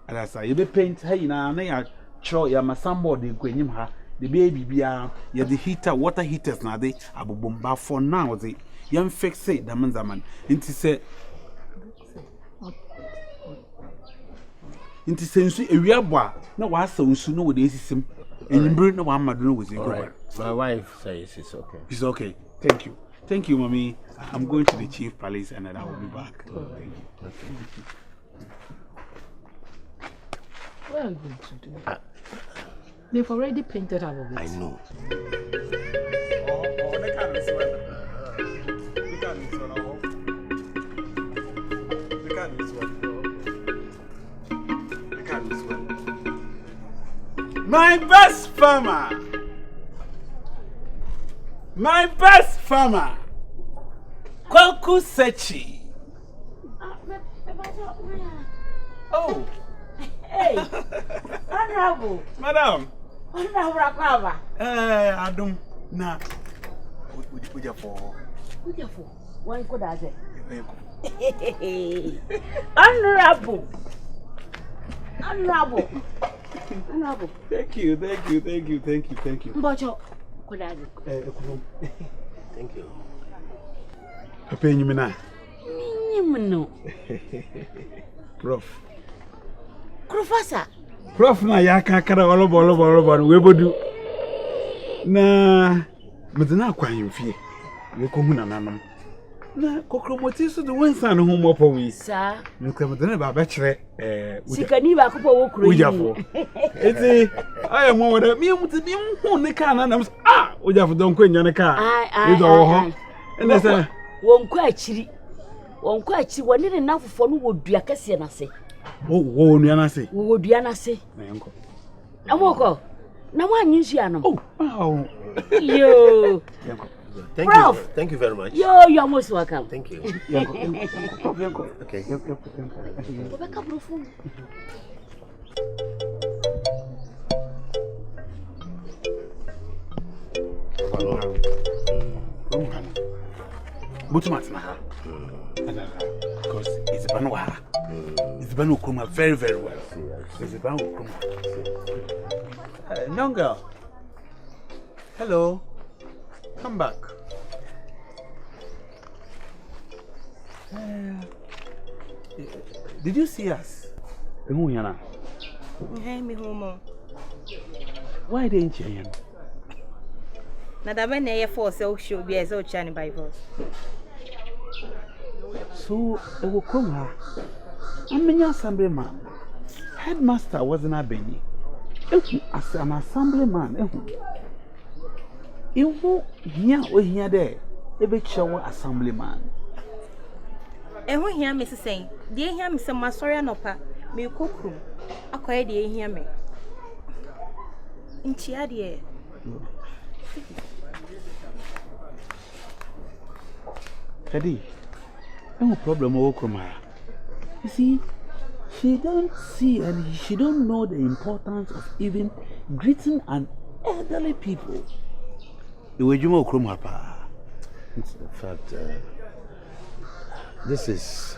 And I say, you be paint, hey, now, I show ya my somebody going her. The baby be the heater, water heaters now they abu bomba for now they young fix say the man into say into sense a real boy no was so soon with this system and you bring no one madro with you. My wife says it's okay. It's okay. Thank you, mommy. I'm going to the chief palace and then I will be back. Thank you. What are you going to do? They've already painted all of it. I know. My best farmer, Kwaku Sechi. Oh, hey, honorable, madam. Adam, na. Would you for? One could have it. Honorable. Thank you. But you could have it. Thank you. Papa, you mean no. Prof. Professor. Prof na ya kakara olobo we bodu na medina kwan fie we ko hu nananum na kokromoti so de wansa no hu mopo wi sa nka medina ba kire sikani ba ko wo kuro ujafo eti aya mo wada mi muti bi hu ne ka nanam ujafo don ko nya ne ka ido wo ho ene se wonko achiri woni ne nafofo no wodua kase na se wo nua na se na yanko amoko na wanyi nsia no wow yo Thank you very much. You're most welcome. Thank you. Yanko. Okay. Because it's a Banwa. It's Banu Kuma very, very well. It's a Banu Kuma. Young girl. Hello. Come back. Did you see us? Hey, me home. Why didn't you? Now, when I force should be as old Chinese Bible. So, I will come her. I'm an assemblyman. Headmaster wasn't a Benny. As an assemblyman, you won't hear or hear there. Every shower assemblyman. And when hear Mrs. saying, dear hear me some Masoria Nopa, me cook room. I quite dear hear me. In Chiadia. Eddie, no problem, Okroma. You see, she don't see and she don't know the importance of even greeting an elderly people. The way you Okroma, in fact, this is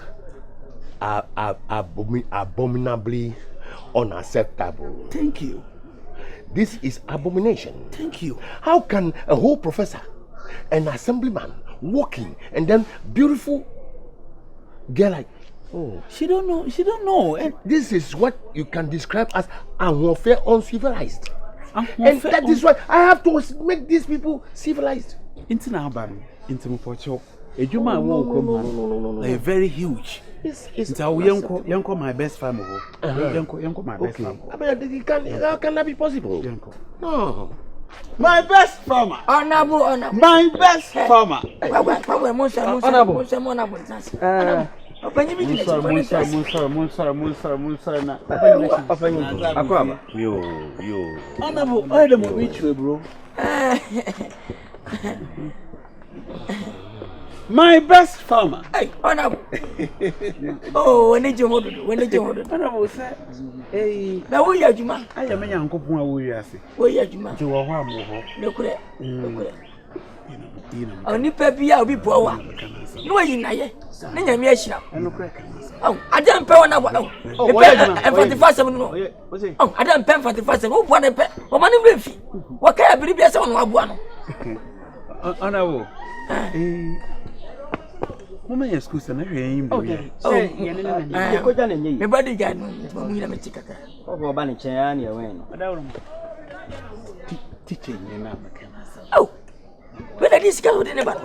abominably unacceptable. Thank you. This is abomination. Thank you. How can a whole professor, an assemblyman, walking and then beautiful girl like, oh, she don't know. She don't know. And this is what you can describe as unfair, uncivilized. And that is why I have to make these people civilized. Into now, Barony. Into Mopocho. A Juma won't come. Very huge. It's our young my best family. Young my best family. How can that be possible? No. My best farmer. Honorable. My best farmer. Honorable. My best farmer. Hey, honorable. Oh, when did you hold it? When did you hold it? Honorable, sir. Hey, now where are you, man? I am a young couple. Where are you, man? You are one. Look at it. Only Pepe, I'll be poor. No, you know, oh, I don't pay one hour. Oh, and for the first one, oh, I don't pay for the first one. Who want to pay? What money will fee? What can I believe? Yes, on one. Honorable. Mama is school and everything. Okay. My body got me chicken. Oh, Barony Chan, you win. Teaching you now. Oh, when I discovered in about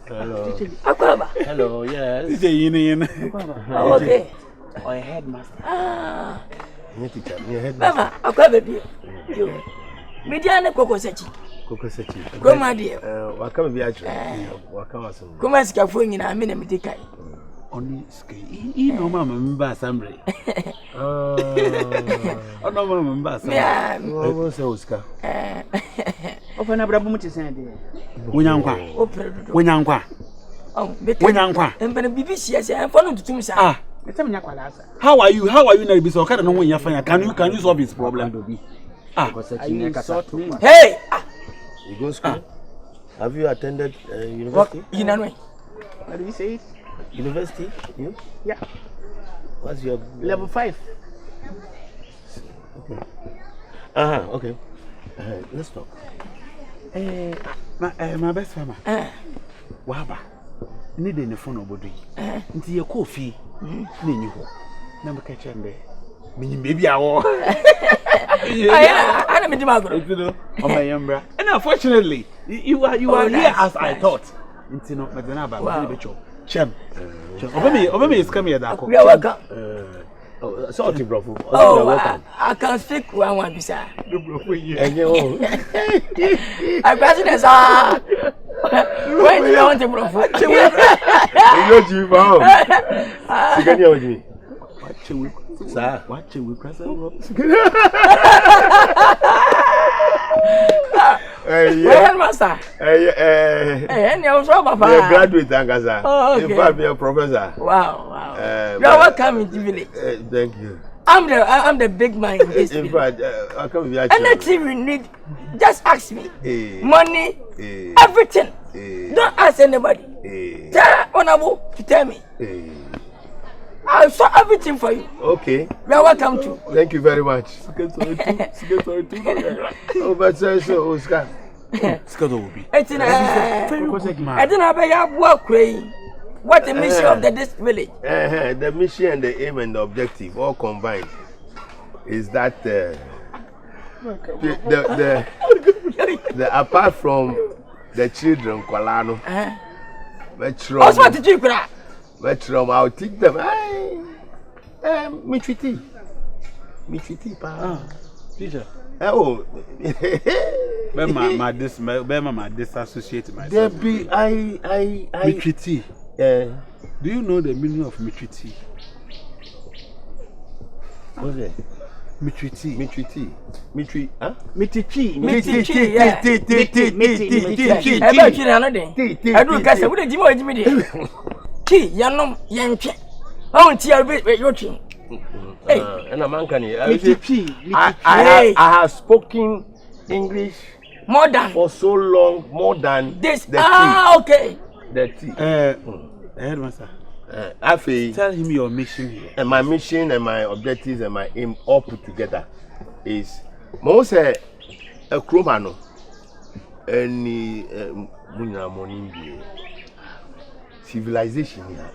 hello. Hello, yes. Okay. Or a headmaster. Ah, headmaster. Mama, I'll grab a beer. Mediana Coco Sechi. Grandma dear. What come be actually? What come as come as California in a minute. Only ski. You know, Mamma Assembly. Oh, no, Mamma. Yeah, what's Oscar? Open up Rabu to send it. Winyanqua. Oh, Winyanqua. And when a BBC has a phone to Tumsa. Ah, how are you? How are you, Nabi? So, can you find? Can you solve his problem? Ah, hey! You go school? Have you attended university? You know me. What do you say? University? You? Yeah. What's your level 5? Okay. Okay. Let's talk. My best farmer. Waba. Need any phone or body. Into your coffee. Name number catch and there. Maybe I will. I don't mean oh my young and unfortunately, you are here as I thought. Into no Madanaba, Chem. Over me is coming at we are welcome. Sorry, bro. Oh, I can speak one beside. I president, when you want to profit, you go, you sir, watch it with present. Hey, master. Hey, and you're so papa. You're a graduate, Nkansah. Oh, okay. In fact, you're a professor. Wow. You're welcome in the village. Thank you. I'm the big man in this. In fact, I come here. Anything you need, just ask me. Money, everything. Don't ask anybody. Tell Honorable to tell me. I'll show everything for you. Okay. You are welcome to. Thank you very much. Oh, but so Oscar. It's in I don't have a work way. What the mission of this village? The mission and the aim and the objective all combined is that the apart from the children, Kolano, I'll teach them. Michiti, teacher. Oh, my disassociate myself. Debbie, Michiti. Do you know the meaning of Michiti? What's it? Michiti. Huh? Michiti. And a man can I have spoken English more than for so long, more than this. The okay. The tea. Headmaster. Tell him your mission here. And my mission and my objectives and my aim all put together is most a cromano any civilization here.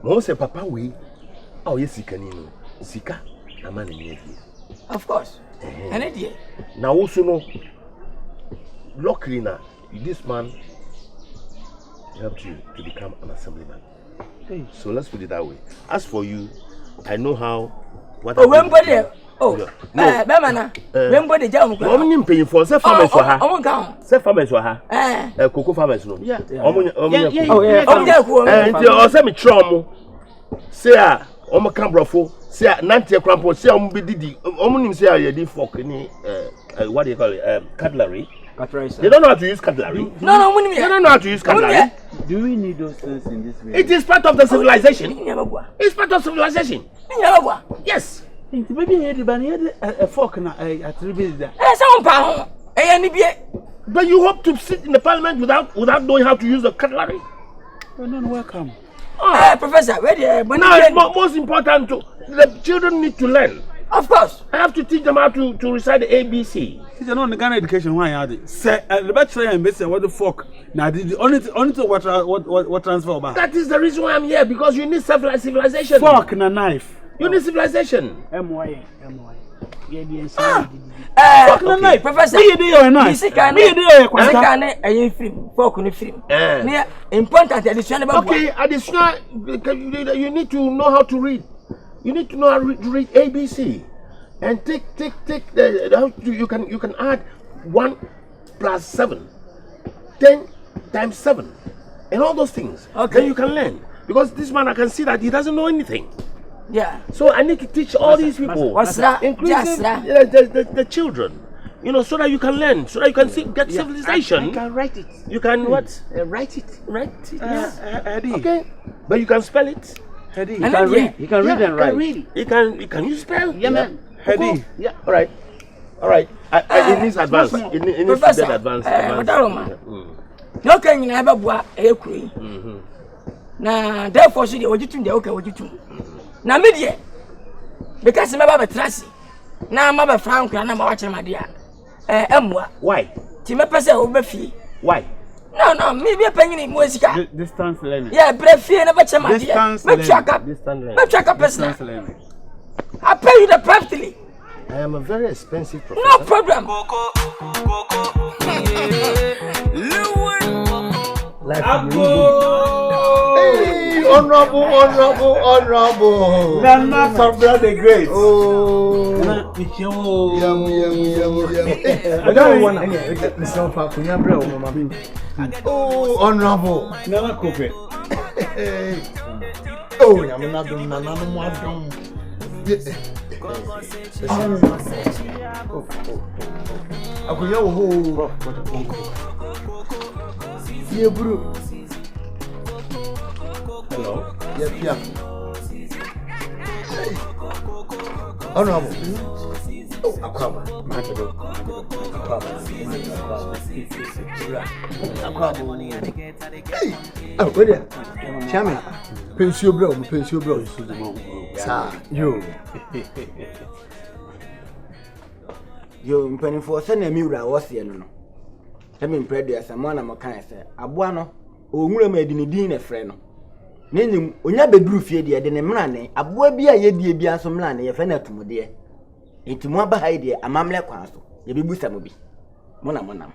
Most a papa we oh yes Sika a man in of course. An idea. Now also no luckily now this man helped you to become an assemblyman. Hey. So let's put it that way. As for you, I know how. What no. When jam. I'm paying for say farmers for her. Say farmers for her. Cocoa farmers no. Yeah. Say me trom. Say Cambrofo. Say Nantia Crampo. Say be didi. Nim say you did fork ni what do you call it? Cutlery. They don't know how to use cutlery. No, they don't know how to use cutlery. Do we need those things in this way? It is part of the civilization. It's part of civilization. Yes. Maybe a fork and a tribute there. But you hope to sit in the parliament without knowing how to use the cutlery? You're not welcome. Professor, now it's most important to the children need to learn. Of course. I have to teach them how to recite the ABC. It's not the Ghana education. Why are they? Say, the bachelor and basic what the fuck. Now, the only to what transfer about. That is the reason why I'm here, because you need civilization. Fork and a knife. You need civilization. MY. Fork and a knife, Professor. Me do your knife. Fork and a film. Important addition. Okay, additional. You need to know how to read. You need to know how to read ABC, and take you can add 1 + 7, 10 × 7, and all those things. Okay. Then you can learn, because this man I can see that he doesn't know anything. Yeah. So I need to teach all these people, including the children, so that you can learn, so that you can get civilization. I can write it. You can what? Write it. Okay, but you can spell it. He can read. He can read and write. Can you spell? Yeah, man. Heady. Yeah. All right. It needs advance. It needs to get advance. No can you never boa a queen. Now, therefore, she would you to the okay, what you do. Now, media. Because I'm about a trashy. Now, I'm a frank and I'm watching my dear. Why? Timapasa over fee. Why? No, maybe a penny in musica. Distance learning. Yeah, breath never check my distance learning. Check up distance learning. I pay you the promptly. I am a very expensive professor. No problem. Hey, honorable. Nana Sabra the Great. Oh, yum. I don't want to get myself up. Oh, honorable. Nana Kope. Oh, I'm not doing none more. Hello. Yes. Honorable. Oh, Akwaba. Hey, oh, where there? Chairman, pensio bro, sir, you. Yo, mpeni for send a mura was here no. Tell me predia someone am kind say. Aboa no, o nwura ma di ni din na frɛ no. Nenyim onya beduru fie de de ne mra ne. Aboa bi a ye die bi anso mra ne ye frɛ na tumode. Enti mo aba ha de amamle kwan so. Ye bi busa mo bi. Mo nam.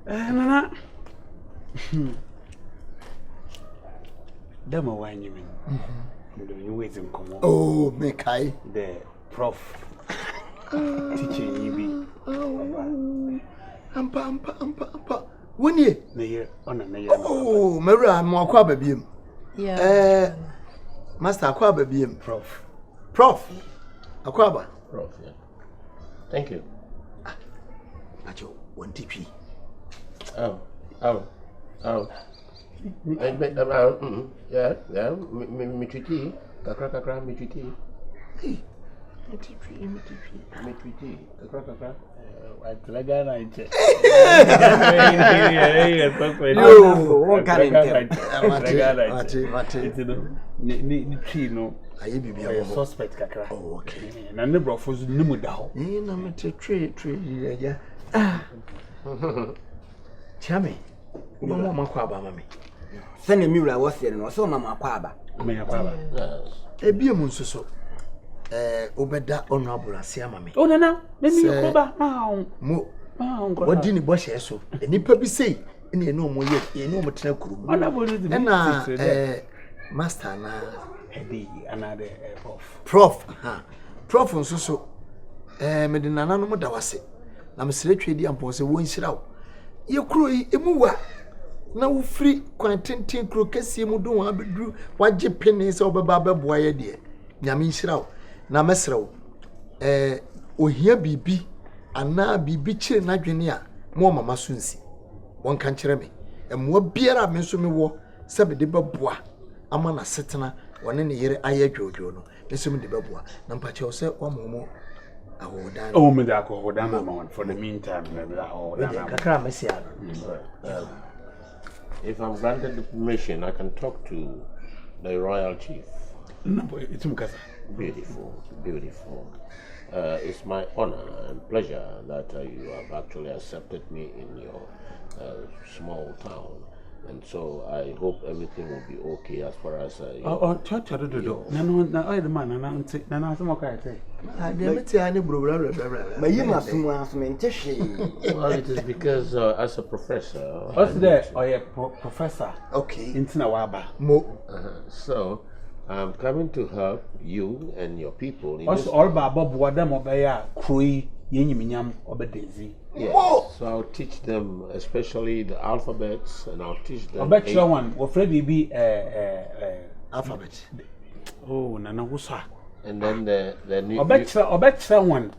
Nana. Demo wine you mean. You waiting come on. Oh, Mekai. The prof. Teaching you be. Ampa. When ye? Oh, Mera, Mwakwa baby. Yeah. Master Aqua baby. Prof. Aquaba. Prof, yeah. Thank you. Acho, 1 TP. Oh. Yeah. Me treaty. Kakra, me treaty. Hey. Me treaty. Kakra. What Lagana? Suspect kakra. Oh, okay. Na ne brofo zu nimu da ho. Na me tree ya. Chame. Mama makwa aba mama. Send a mura was here no so mama kwaba. Me yakwaba. Ebie mu nsoso. Obeda honorable asia mama. Oh nana, me yakwaba. Mo. Wodi ni bo hye so. Enipa bi sei ene eno mo ye, eno mo tena kuru. Na master na hebi another prof. Prof nsoso. Me de nana no mo da wase. Na me sere twedi ampo se won hira wo. Ye kuro yi emuwa. Na wo free kwantintin kuro kese mu don wa bedru waje pene se obeba beboa ye de. Nyame hira wo. Na mesere wo. Ohia bibi ana bibi chire na dwene a mo mama sunsi. Won kan kire me. Emwa biara me so me wo se be de beboa ama na setena wone ne yere aye dwodwo no. Eso me de beboa. Na mpache wo se wo mo oh, me da ko for the meantime. If I'm granted the permission, I can talk to the royal chief. No, it's Nkansah. Beautiful. It's my honor and pleasure that you have actually accepted me in your small town. And so I hope everything will be okay as far as No, I the man and some okay. Well, it is because as a professor. What's there? Oh, yeah, professor. Okay. In Tinawaba. So I'm coming to help you and your people. Also, all about Bob Wadam Obaya, Crui, Yeniminyam, Obedezi. Yes. So I'll teach them, especially the alphabets, and I'll teach them. I bet you one. Will Freddy be alphabet? Oh, Nana Wusa. And then the new. I bet you one.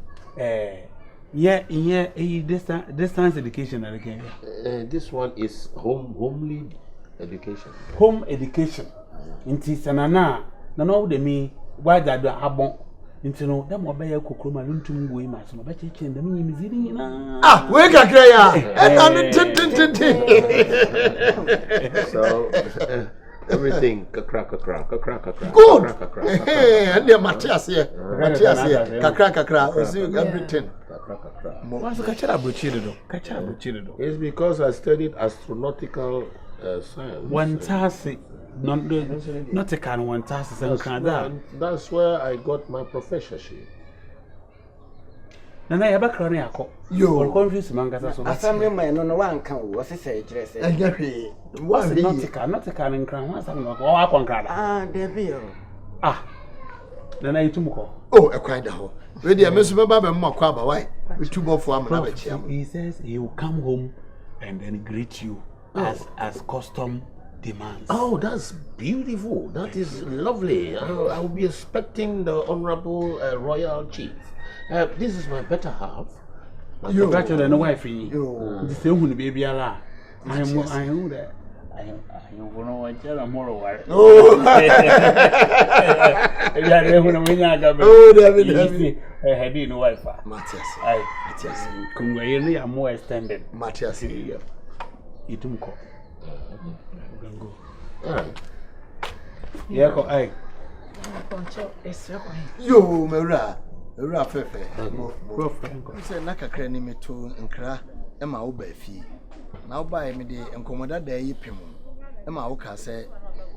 Distance education again. This one is homely education. Home education. Inti sanana. Nana de me. Why that abon. Into no, that will be a cocoa, luntum way, my son. Bet you change them in Mizini. Ah, wake up, So everything, crack. Good. And the Matthias here, everything. What's the catcher buchido? It's because I studied astronautical science. One task. Not a kind of one task. That's where I got my professorship. Nana, I back on you confused Nkansah. Assembly man, no one can was a say dress. What's not a kind of crown? What's something like one card? Ah, there be. Ah, then I took. Oh, a kind of hole. Ready, I miss my Baba Makwaba. Why? We two more for he says he will come home and then greet you as custom demands. Oh, that's beautiful. That is lovely. I will be expecting the honorable royal chief. This is my better half. You better than a wife. You the same baby. I know that. You know, I tell them more work. Oh, David, I had no wife. Matthias, Matthias, Kunga, are more extended. Matthias, Itumko. Yeah, I. Yo, Mera, Fefe. Say, Naka cranny me to Nkra, Emma Obefi. Now buy me the Encomoda de Yipim. Emma Oka say,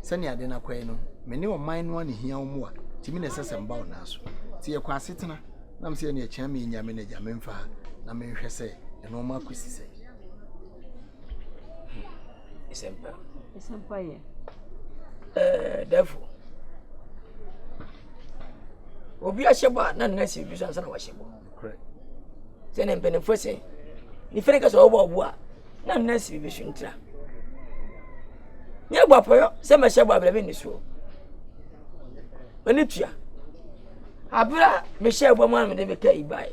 Sanya Dena Queno, many of mine one here more. Timina says and bow now. See a quasitana. I'm seeing a chammy in your manager, Memfa. Namin say, and no more quissy say. It's empire. It's empire. Therefore. Obi asheba na nasi bisa sana washebo. Correct. Sene mpene fose. Ni fere so obo a na nasi bisu ntra. Nya gba poyo se ma shebo abele ni so. Oni tua. Abra me shebo ma me de be kai bai.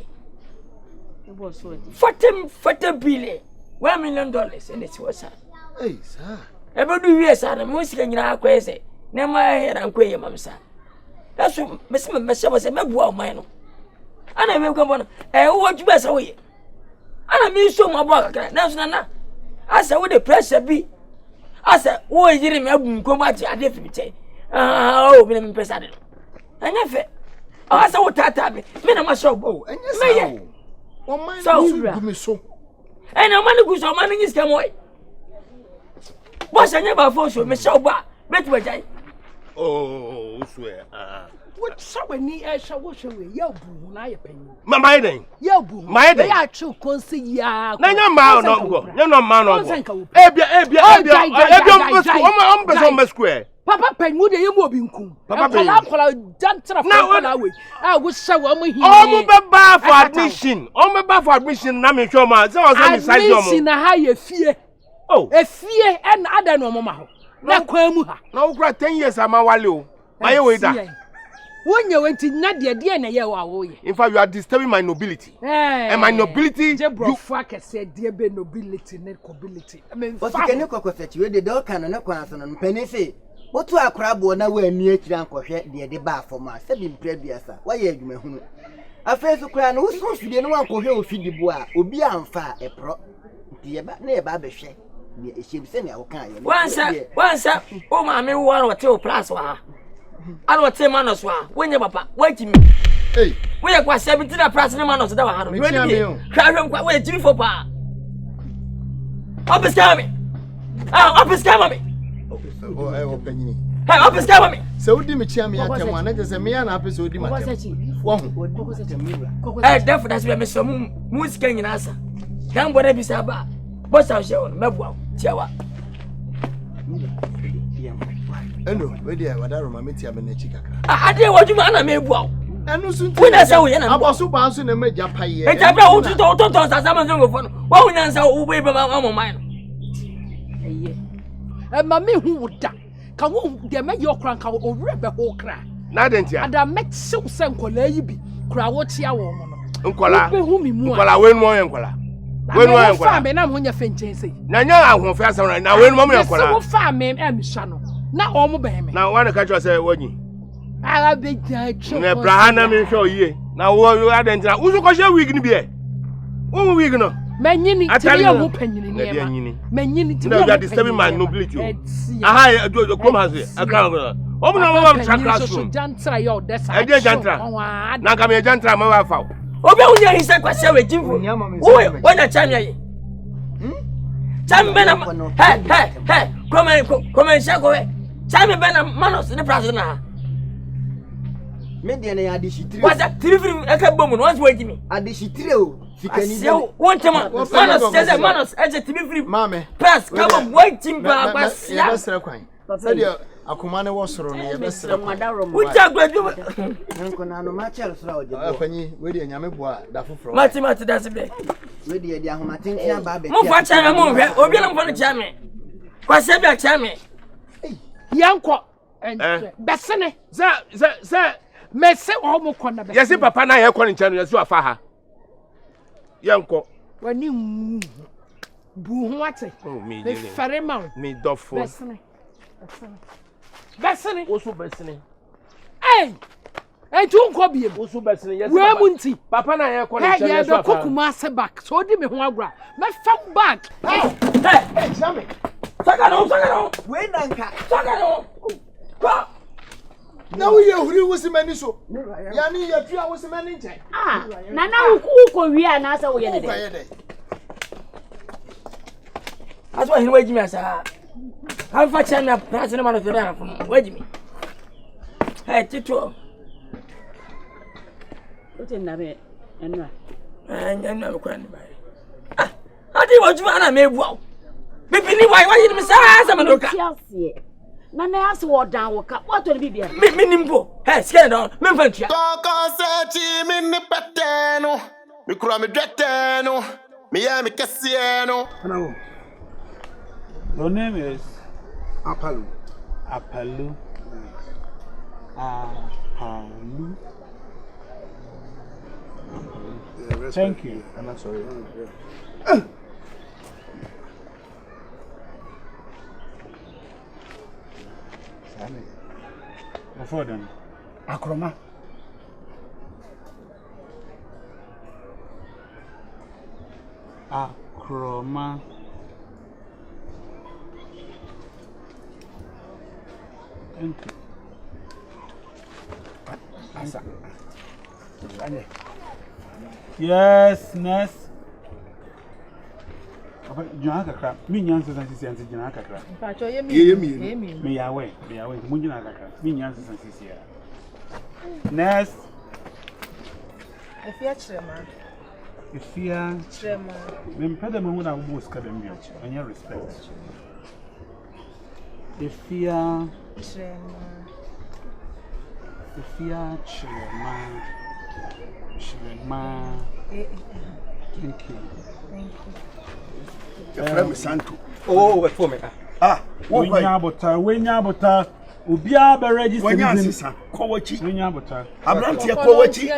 Ebo so. 40 billion. $1 million and it's what's that? Hey, sir. Ebe du wie sa na mo sika nyina akwese. Na ma he na nkwe yemam sa. That's what Messi was a mebua mine. And I will come on. What you best away. And I mean, so my boy, Nana. I said, what the pressure be? I said, oh, you didn't come out. I didn't say, oh, we didn't press at it. I never. I said, what that me? Me, I'm a show. Oh, and yes, oh, my so. And I'm going to go so many is come away. What's I never force you, Miss Soba? Bet what I. Oh, swear. What so any I shall wash away your boo, na your penny. My day. Your boo, my day. I true consider ya. No, no, man, no, man, no. Square. Papa Pen would you move in cool. Papa Jantra now away. I was so here. Oh, my for admission. Oh, my for admission. Nami Shoma. So I was in a higher fear. Oh, a fear and other no mama. Na kwamuha. Na ukura 10 years amawale. My way that. When you went in Nadia dear na ye wa wo ye. In fact, you are disturbing my nobility. And my nobility you fuck said dear be nobility net nobility. I mean, what can you cook with you the dog can no kwanso no penny say. What to akrabo na we ani akira ankohwe de de ba for ma. Se bi mprebiasa. Why ye adwuma hunu. Afeso kra na wo so fide no ankohwe ofidi bo a obi amfa epro. Nti ye ba na ye ba behwe. Once, oh, mammy, one or two plus. I don't say manos. When your papa, wait me. Hey, we are quite 17 plus manos. Carry him quite wait for pa. Up is coming. Up is coming. Up is coming. So, Dimmy, me at one, and there's a mere episode. Hey, therefore, that's where Mr. Moon's getting an answer. Come, whatever is about. What's our show? Mebwa, Chiawa. Eno, where do you have a mammy? I did what you want to make. Wow. And no soon. When I saw you, I was so bound to make your pay. And I brought you to talk to someone phone. What we answer who way by my mind. And mammy who would die. Come on, they make your crank out over the whole crack. Nadentia. And I met so simple, lady. Crawwatchia woman. Uncola, whom you win more uncola. When I farm and I'm on your fences. Nanya, I won't fast right now. When Mamma farm me and Shano. Now, all my now, one catch us a wedding. I'll be Brahana may show ye. Now, what you are then, who's a week in beer? Who we gonna? Many, I tell you, open many to know that disturbing my nobility. I do the commas, a crown. Open our jantra, your desk. I did jantra. Now come a jantra, my foul. Obi he said kwase we jimfo. When a chanya. Cham bena hey. Come shako. Cham bena manos ne praso na. Me de na adishitire. What's that? Tirifiri ekabom no what's wait me. Adishitire o. Fikani. Se won tema. Manos eje tirifiri. Mame. Press come on wait him ba kwasia. Ya besere kwan. Sadia akuma ne wo soro no ye besere. Uja gwadu. Nko na no ma chel soro oje. Afanyi we de nyame boa da foforo. Mati that's be. We de ahomaten tia ba be. Mo fa cha me mo hwe. Obi na mo no cha me. Kwase bia cha me. Yanko. Besene. Sir. Me se o mo kona be. Yes, papa na ye kona ncha no yesu afa ha. Yanko. Wani Bu wate. Oh, me. Me fere ma. Me dofo. Besene. Oso besene. Hey! Hey, tu nko biem. Oso besene. Yes. We munti. Papa na ye ko na che. Hey, be kokuma se back. So di me ho agura. Me fam back. Hey, Jame. Sakano. We nanka. Sakano. Ba. Na wo ye huri wo se mani so. Ya ni ye tu a wo se mani nche. Ah, na uko wi ana sa wo ye ne de. Aswa hin wajimi asa. Kan fa chana na se na ma no fere na fun. Wajimi. Hey, Tito. What in na be enwa? Enwa me kwa ni ba. Ah, adi wajimi ana me buaw. Bibi ni why you me sa me no ka. Na na ase wo dan wo ka. What to bibia? Me nimbo. Hey, scared down. Me fantia. Confronting me ni peteno. Me kura me dreteno. Me ya me kesieno. Hello. Your name is Apalu. Apalu. Apalu. Thank you. I'm not sorry. Before then, Akroma. Akroma. Thank you. Yes, Ness. Jina kakra. Mi nyansa sisi anti jina kakra. Pacho ye mi. Me yawe. Mu jina kakra. Mi nyansa sisi ya. Ness. Efia chema. Efia Chema. Me mpeda me hu na wo ska dem bio. Anya respect. Efia Chema. Efia chema. Thank you. Your friend Santo. Oh, wait for me. When you abota, Ubia be register. When you answer, Kowachi. When you abota. Abranti Kowachi.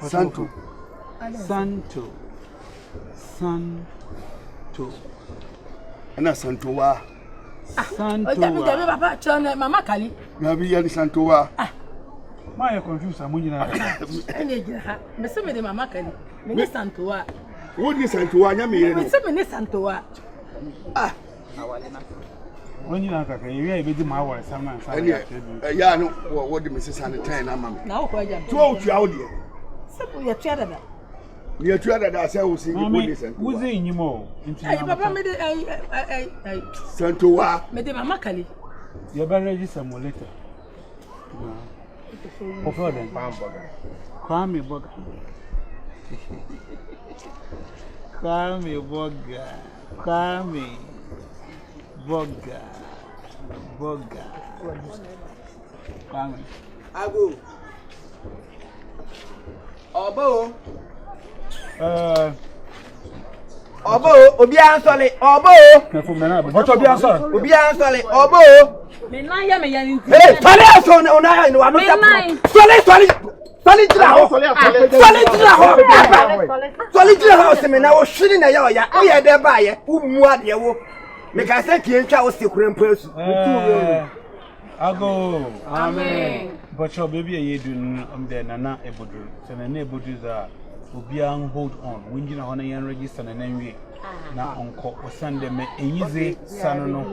Santo. Ana Santo wa. Papa chone mama kali. Na bi ya Santo wa. Ma ya confuse amunyi Ene gira. Me se me de mama kali. Me Santo wa. Wo ni Santo wa nya me yere no. Me se me ni Santo wa. When you kaka you e be di ma wa sam na sam ya no wo di me se Sanitation na mama. Na wo kwa jam. To o tua wo de. Se po ya tua dada. Ni tua dada se wo si wo ni Santo. Wo ze nyimo. Ay papa me de ay Santo wa. me de mama kali. You better register more later. Before then, Kwame Burger. Kwame. Ago. Obo. Obi ansole. Obo. Careful, man. What obi ansole? Obi ansole. Obo. Me na ya me ya ni. Hey, tole aso na ona ya no wa no tap. Tole tira ho. Tole tira ho se me na wo hwiri na ya oya. O ye de ba ye. Umu ade wo. Me ka se tie ntwa wo sekure mpasu. Ago. Amen. But your baby ye do there nana ebodu. Se na ebodu za obi an hold on. Winji na hona yan register na nanwie. Na onko osande me enyize sano no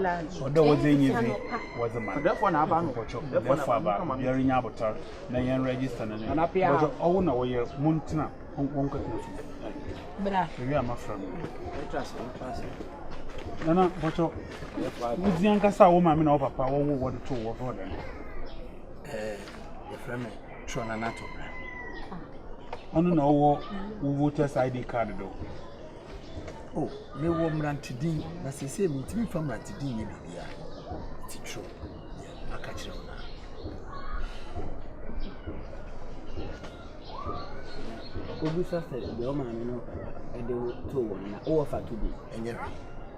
oda woze enyize woze man therefore na aba no therefore aba yari nya abotar na yan register na ne ojo owo na wo ye muntina onko tinu bra we am from nana bocho wuzi Nkansah wo mama na wo papa wo wo de to wo for dem your friend Trona Nato. Onu na wo voters ID card do. Oh, me wo mrantidin na sese me ntimi fa mrantidin ye bibia. Ti tro. Aka kire ona. Obi sase de o ma me no e de to wo na o fa to bi Enye.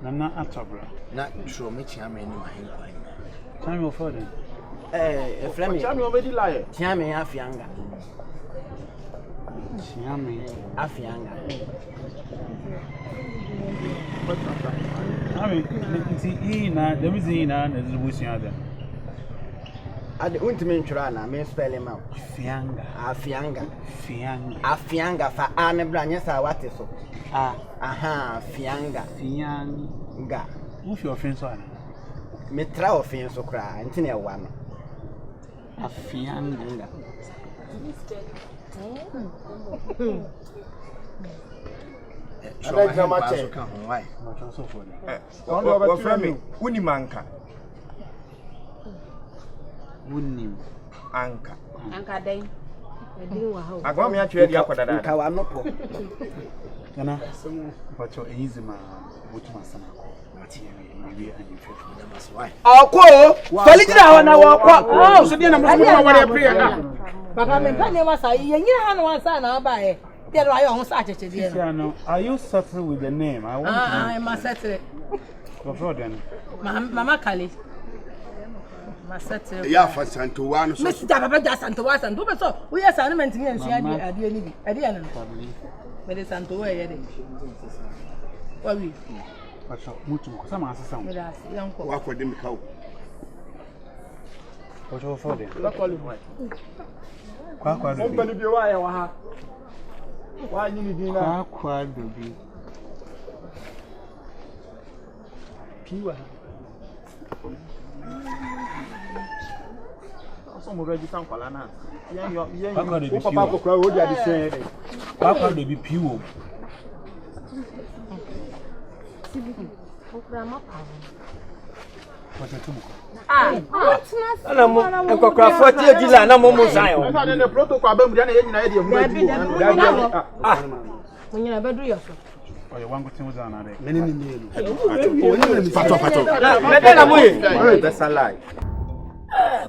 Nana atabra. Na tro me chia me ni ma hen kwan. Time of for them. Efremi. Chia me obedi lie. Chia me afianga. Siame. Afianga. I mean, there is Ina and the Busiada. At the ultimate Trana, may spell him out. Fianga. Afianga. Fianga. Afianga for Anne Branyasa, what is so? Aha, Fianga. Fianga. Who's your friends on? Mitra of Fian so cry, and Tina one. Afianga. Why? Unimanka. Unim. Anka. Anka day. I got me actually the upper that I am not. But you're easy, man. What my son? Oh, Falitra, oh, so then I'm Papa, me penny was I, you had one son, I'll buy it. There I own such a Are you settled with the name? I must settle it. Then. Mama Kali. Yeah, for Santo one. Mr. Papa Santo was and so we are sentiment and she had the end. But it's Santo way. What we some answer What for them cow? What for them? Why you need dinner? Kwadwo. Piwa. Some already some Palana. Papa crowd at the same. Papa be piwo.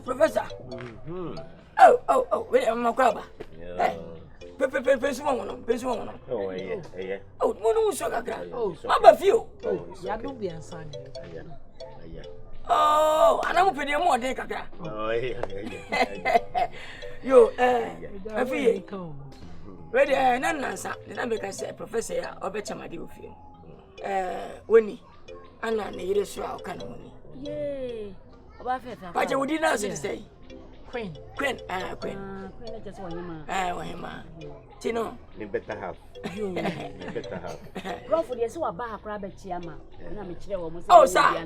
Professor. Oh, wait, I'm a crab. Oh, yeah. Oh, no, sugar. Oh, I'm a few. Oh, and I'm pretty more than Kaka. Oh, yeah. You, I feel ready, Nkansah, the number can say, Professor, or better, my dear film. Winnie, and I need a show, can only. Yay. But you didn't say. Queen, Queen, just one him. Tino, you better have. You better have. Crawford, yes, so about Rabbit Chiama. Oh, sir.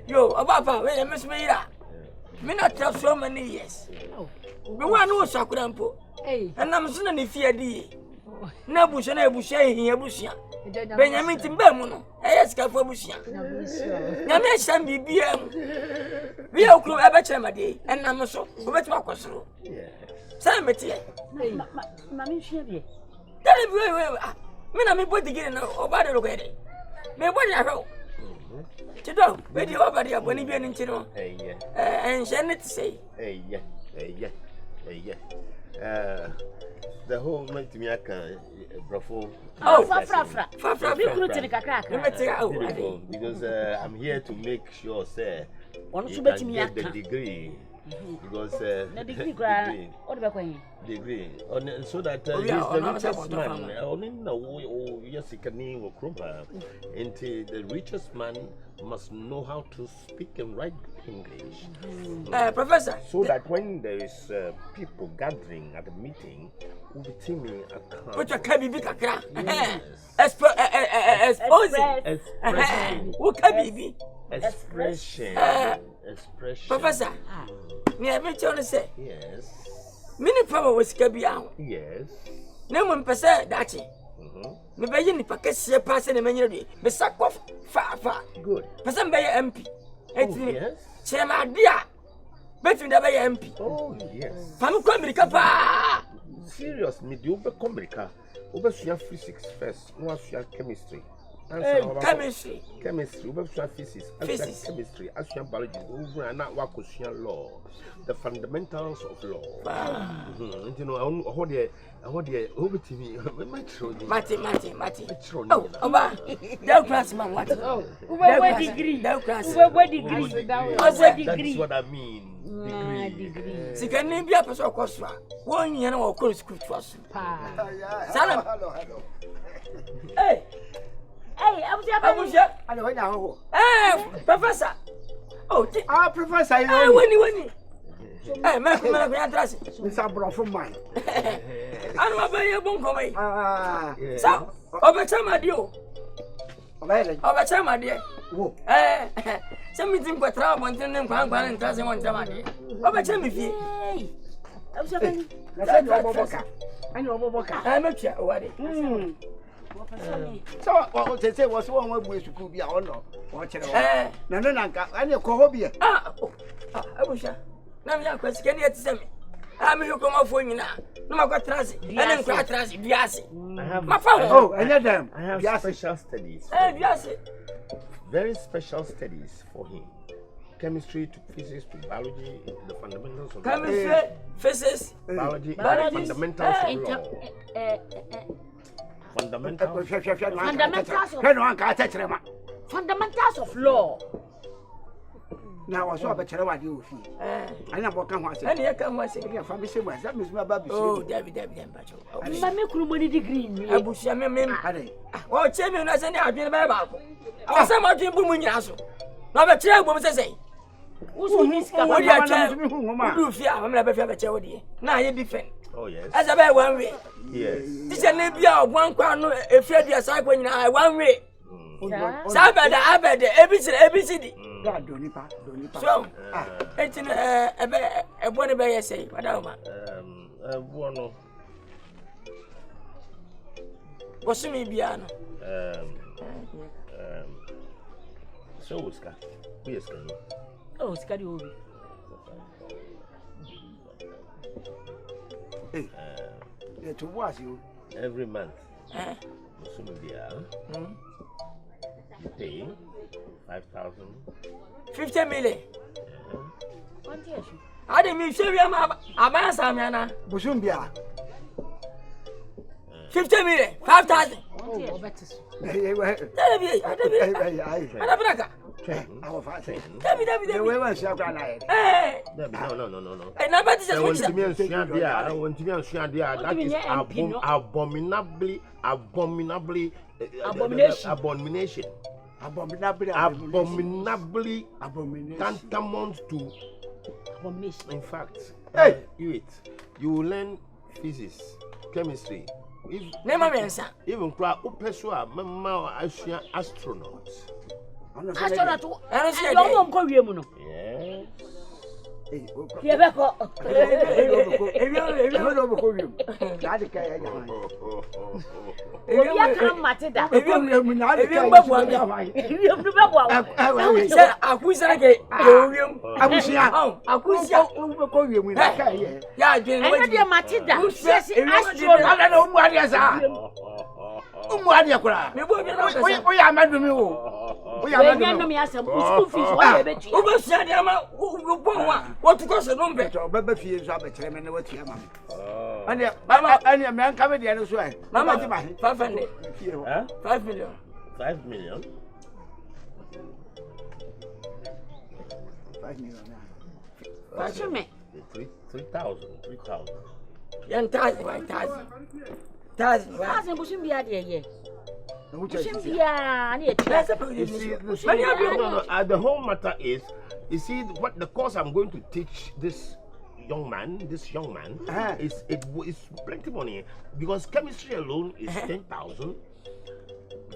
Yo, about wait, Miss Mira. Me not tell so many years. The one who Sakurampo. And I'm soon if fear thee. Nabush and Abusha here, Bushia. Benjamin Timbermono, Eska for Bushia. Namesh and BBM. We are crew a my day, and I'm so, what's my question? Sam, Mammy, she tell him where I'm put together about the locate. May what I wrote. Chido, where you over there when you been in Chino? And Janet say, the whole night to me, I can, Bravo. Oh, Fafra, because I'm here to make sure, sir, you can get the degree. Because degree, so that he's the richest man. Only no, yes, he can name and the richest man must know how to speak and write English. Professor, so that when there is people gathering at a meeting, we'll be teaming a what can be big expression. What can be expression. Professor, near me, say yes. Many power was Cabia. Yes. No one per se, Dachi. Me by any packet, passing a menu, be sack off far. Good. Person by MP. Yes. Chairman, dear. Betting the by MP. Oh, yes. Famu Comrica. Serious, me do over Comrica. Over physics first, no chemistry. Chemistry. Chemistry, physics, chemistry, biology, law, the fundamentals of law. You know, what over to me, Mati. Oh, Oba, that class man, what? What degree? What degree? That's what I mean. Degree. See, can you be a person of course? 1 year or course school to us. Hello. Hey, I was here. I don't know. Hey, Professor. Oh, Professor. Hey, when hey, man, address it. Mr. Bro from mine. I don't know your bone coming. So, over time, my dear. Over time, my dear. Something for trouble and then and doesn't want to. Over time, if you. I know Boboka. I'm not sure what it is. So, what they say was one way to could be our law. Watch it. No, and your cohobia. I wish I am question. Can you tell me? I'm you come off for you now. No, I got transit. And then quite transit. Yes, I have my father. Oh, and them. I have special studies. Yes, very special studies for him. Chemistry to physics to biology, the fundamentals of chemistry, physics, biology, fundamentals of law. Fundamentals of law. Now I saw a better what you feel. I know what can say. And you can say, that Miss Baby. Oh, David, Mamma Krumani degree. I wish I may. Oh, Champion, I send out in the Bible. I was some of you booming yasso. Not a chair, what say? Who's what you are? Fear, I'm never ever charity. Now you defend. Oh, yes. As a bad 1 way. Yes. This is a nibia, 1 crown, a fair dear cycle when I 1 way. Sabbath, I bet the ABCD. So, it's in a bonny bay, say, Madame. Buono. What's me, Biano? So, Oscar. Yes, can you? Oh, Scary. To wash you every month. You pay 5,000. 50 million. I didn't mean sure I'm a Samiana. Busumbia. 50 million, 5,000. No. Abominably tantamount to abomination. In fact, you will learn physics, chemistry. Even astronauts. What to cost a number? Baby feels up a chairman. What you have? And your man coming the other way. Mamma, 500. 5 million. 5 million. 5 million. 3,000. 3,000. Young thousand, 1,000. 1,000 pushing be at here. The whole matter is, you see, what the course I'm going to teach this young man is plenty money, because chemistry alone is 10,000,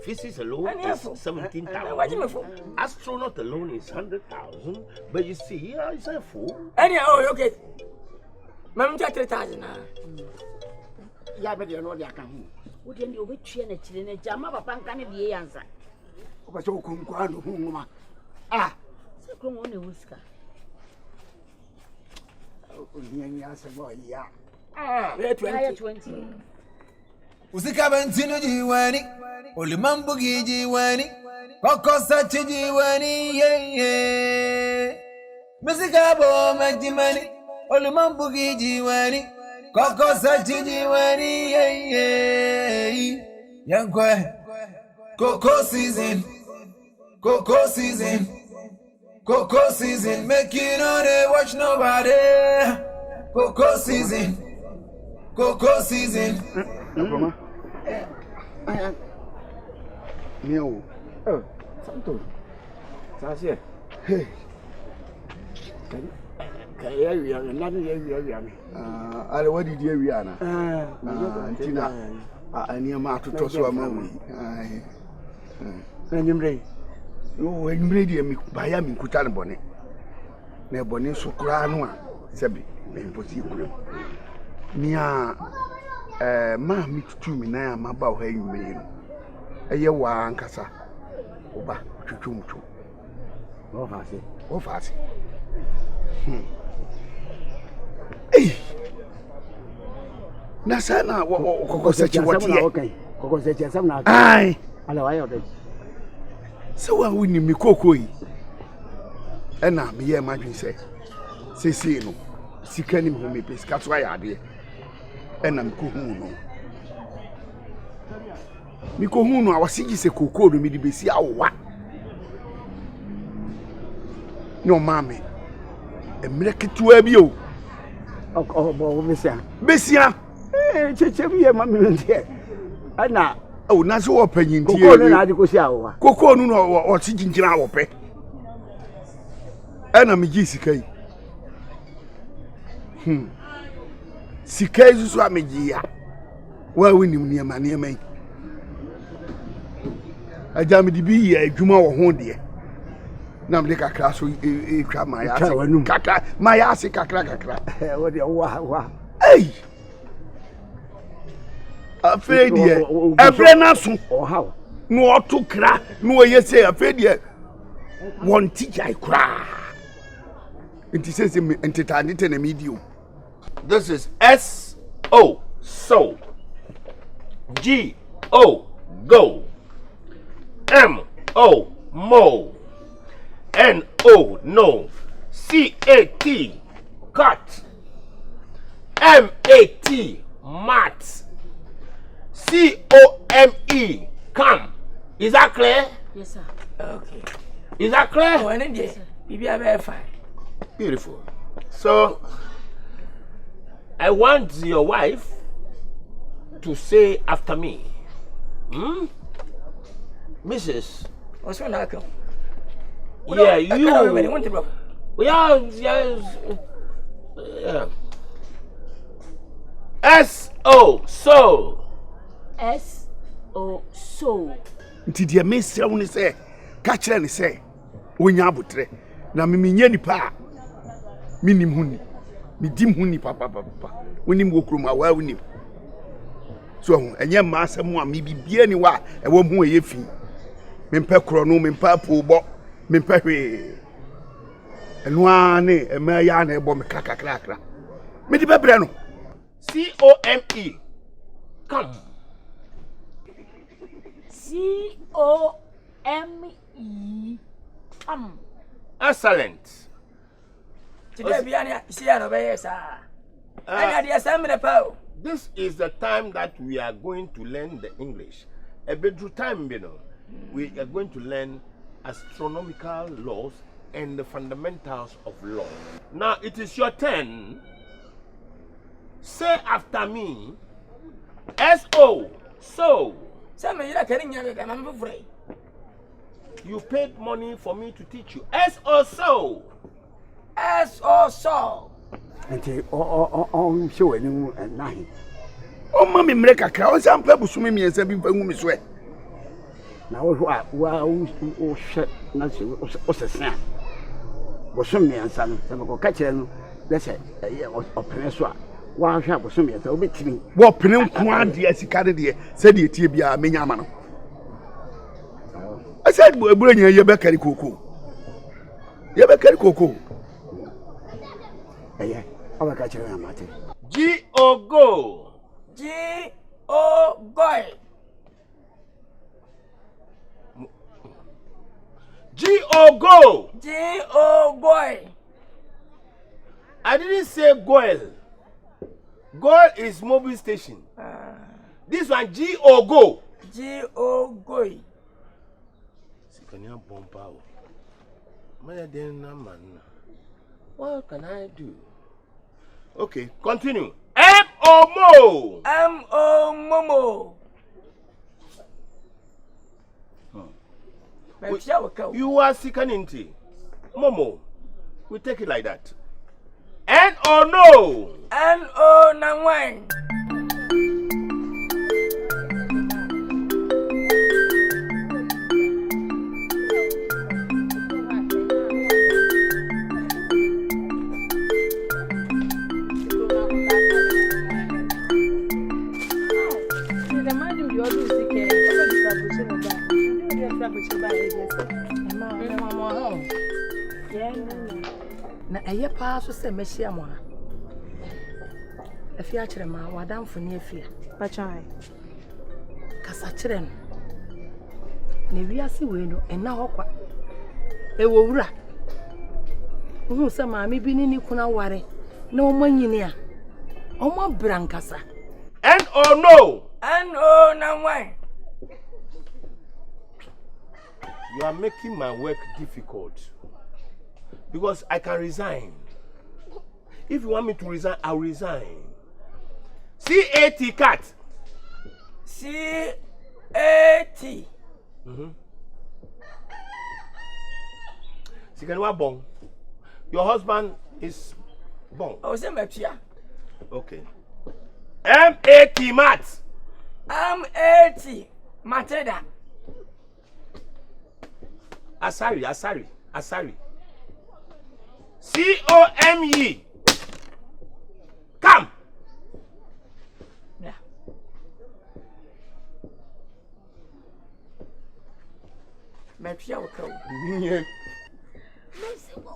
physics alone is 17,000, astronaut alone is 100,000. But you see, it's a fool. Okay. Ma'am, 3,000. Yeah, but you know they can. Would you be trained a jama papa can be answer? But so come ah, so come on a whisker. Oh, boy, yeah. Ah, 20. Usika bentino jiwani. Ulimambu jiwani. Kokosa jiwani. Yeah. Musika bo majimani. Ulimambu jiwani. Kokosa jiwani. Yeah. Yankwe. Coco season. Coco season. Coco season. Make you know they watch nobody. Coco season. Coco season. Meu. Santo. Sasia. Hey. Kaya wi ya na ni wi ya mi. Ale wadi di wi ana. Tina. Ani ma atoto so ama wi. Na nyimre. Yo nyimre di mi baya mi nkuta ne bone. Na bone so kura no a sebi me mposi kura. Nia ma mi tutu mi na ma ba ho anyume no. Eye wa Nkansah. Oba twetwe mutu. No fase. O fase. Eh. Na sana kokosechi wotie. Kokosechi asam na. Ai. Ala wa yodo. So wa wini mi kokoi. Ena me ye madwin se. Sesi no. Sika ni me me pesika so ayade. Ena mi ko hu no. Mi ko hu no awasigi se kokoo no mi di besi awowa. No mame. Emre ketua bi o. Bo besia. Besia. Cheche bi e mame ntie. Ana o na so opanyin tie. Kokoo no na adi ko si awowa. Kokoo no o si ginjina awope. Ena mi gi sika yi. Sika yi so amegi ya. Wa winim niema yi. Aja mi di bi ya adwuma wo ho de. Na mde kakra so twa ma ya se kakra ma ya se kakra wo de wa ei afedi e ebre na so o ha no oto kra no ye se afedi e won tijai kra inti se se entitandi te na medio. This is S-O, so. G-O, go. M-O, mo. N-O, no. C-A-T, cut. M-A-T, mat. C-O-M-E, come. Is that clear? Yes, sir. Okay. Is that clear? Oh, and then BWOY. Beautiful. So, I want your wife to say after me. Mrs. What's wrong, Uncle? Yeah, you. Yes. S-O, so. S-O, so. Nti dia mesra woni se ka kire ne se wonya abotre na memenye nipa minim huni midim huni papa wonim gokrom awa wonim so enye ma asem a me bibia ni wa ewo hu eye fi mempa kro no mempa pobo mempa hwe eno ane ema ya na ebo me kakakra me di bebre no C-O-M-E, come. C-O-M-E, come. Excellent. This is the time that we are going to learn the English. A bedroom time, we are going to learn astronomical laws and the fundamentals of law. Now it is your turn. Say after me. S-O, so. You paid money for me to teach you. S-O, so. S-O, so. Ante on show enu nahi. O mami mre kakra o sampa busumi miensa bi mfa ngumi so e. Na wo hwa wa o hwe na se o sesa. Busumi miensa no se ko ka kire no lese o pene so a wa hwa busumi miensa obetimi. Wo pene nko ade asikade de se de tie bia menya ama no. Asa ebura nya ye be kari koko. Ye be kari koko. G-O, go. G-O, go. I didn't say goal. Goal is mobile station. This one G-O go. G-O go. Sikanya bomba. What can I do? Okay, continue. M-O-Mo. M-O-Momo. You are Sikaninti. Momo. We take it like that. N-O-No. N-O-N-1. Na eye pa so se mehia mo ha. Afia kire ma wadamfo ne afia. Bachai. Kasa kire no. Na wiase we no ena hokwa. E wo wura. Hu se ma me bi ni kuna ware. Na o manyini a. O mo brankasa. N-O-No. N-O-N-1. You are making my work difficult. Because I can resign. If you want me to resign, I'll resign. C-A-T, cat. C-A-T. Sikanwa bong. Your husband is bong. Oh, say Matia. Okay. M-A-T, mat. M-A-T. Mateda. Asari. C-O-M-E. Come. Yeah. Matia will come.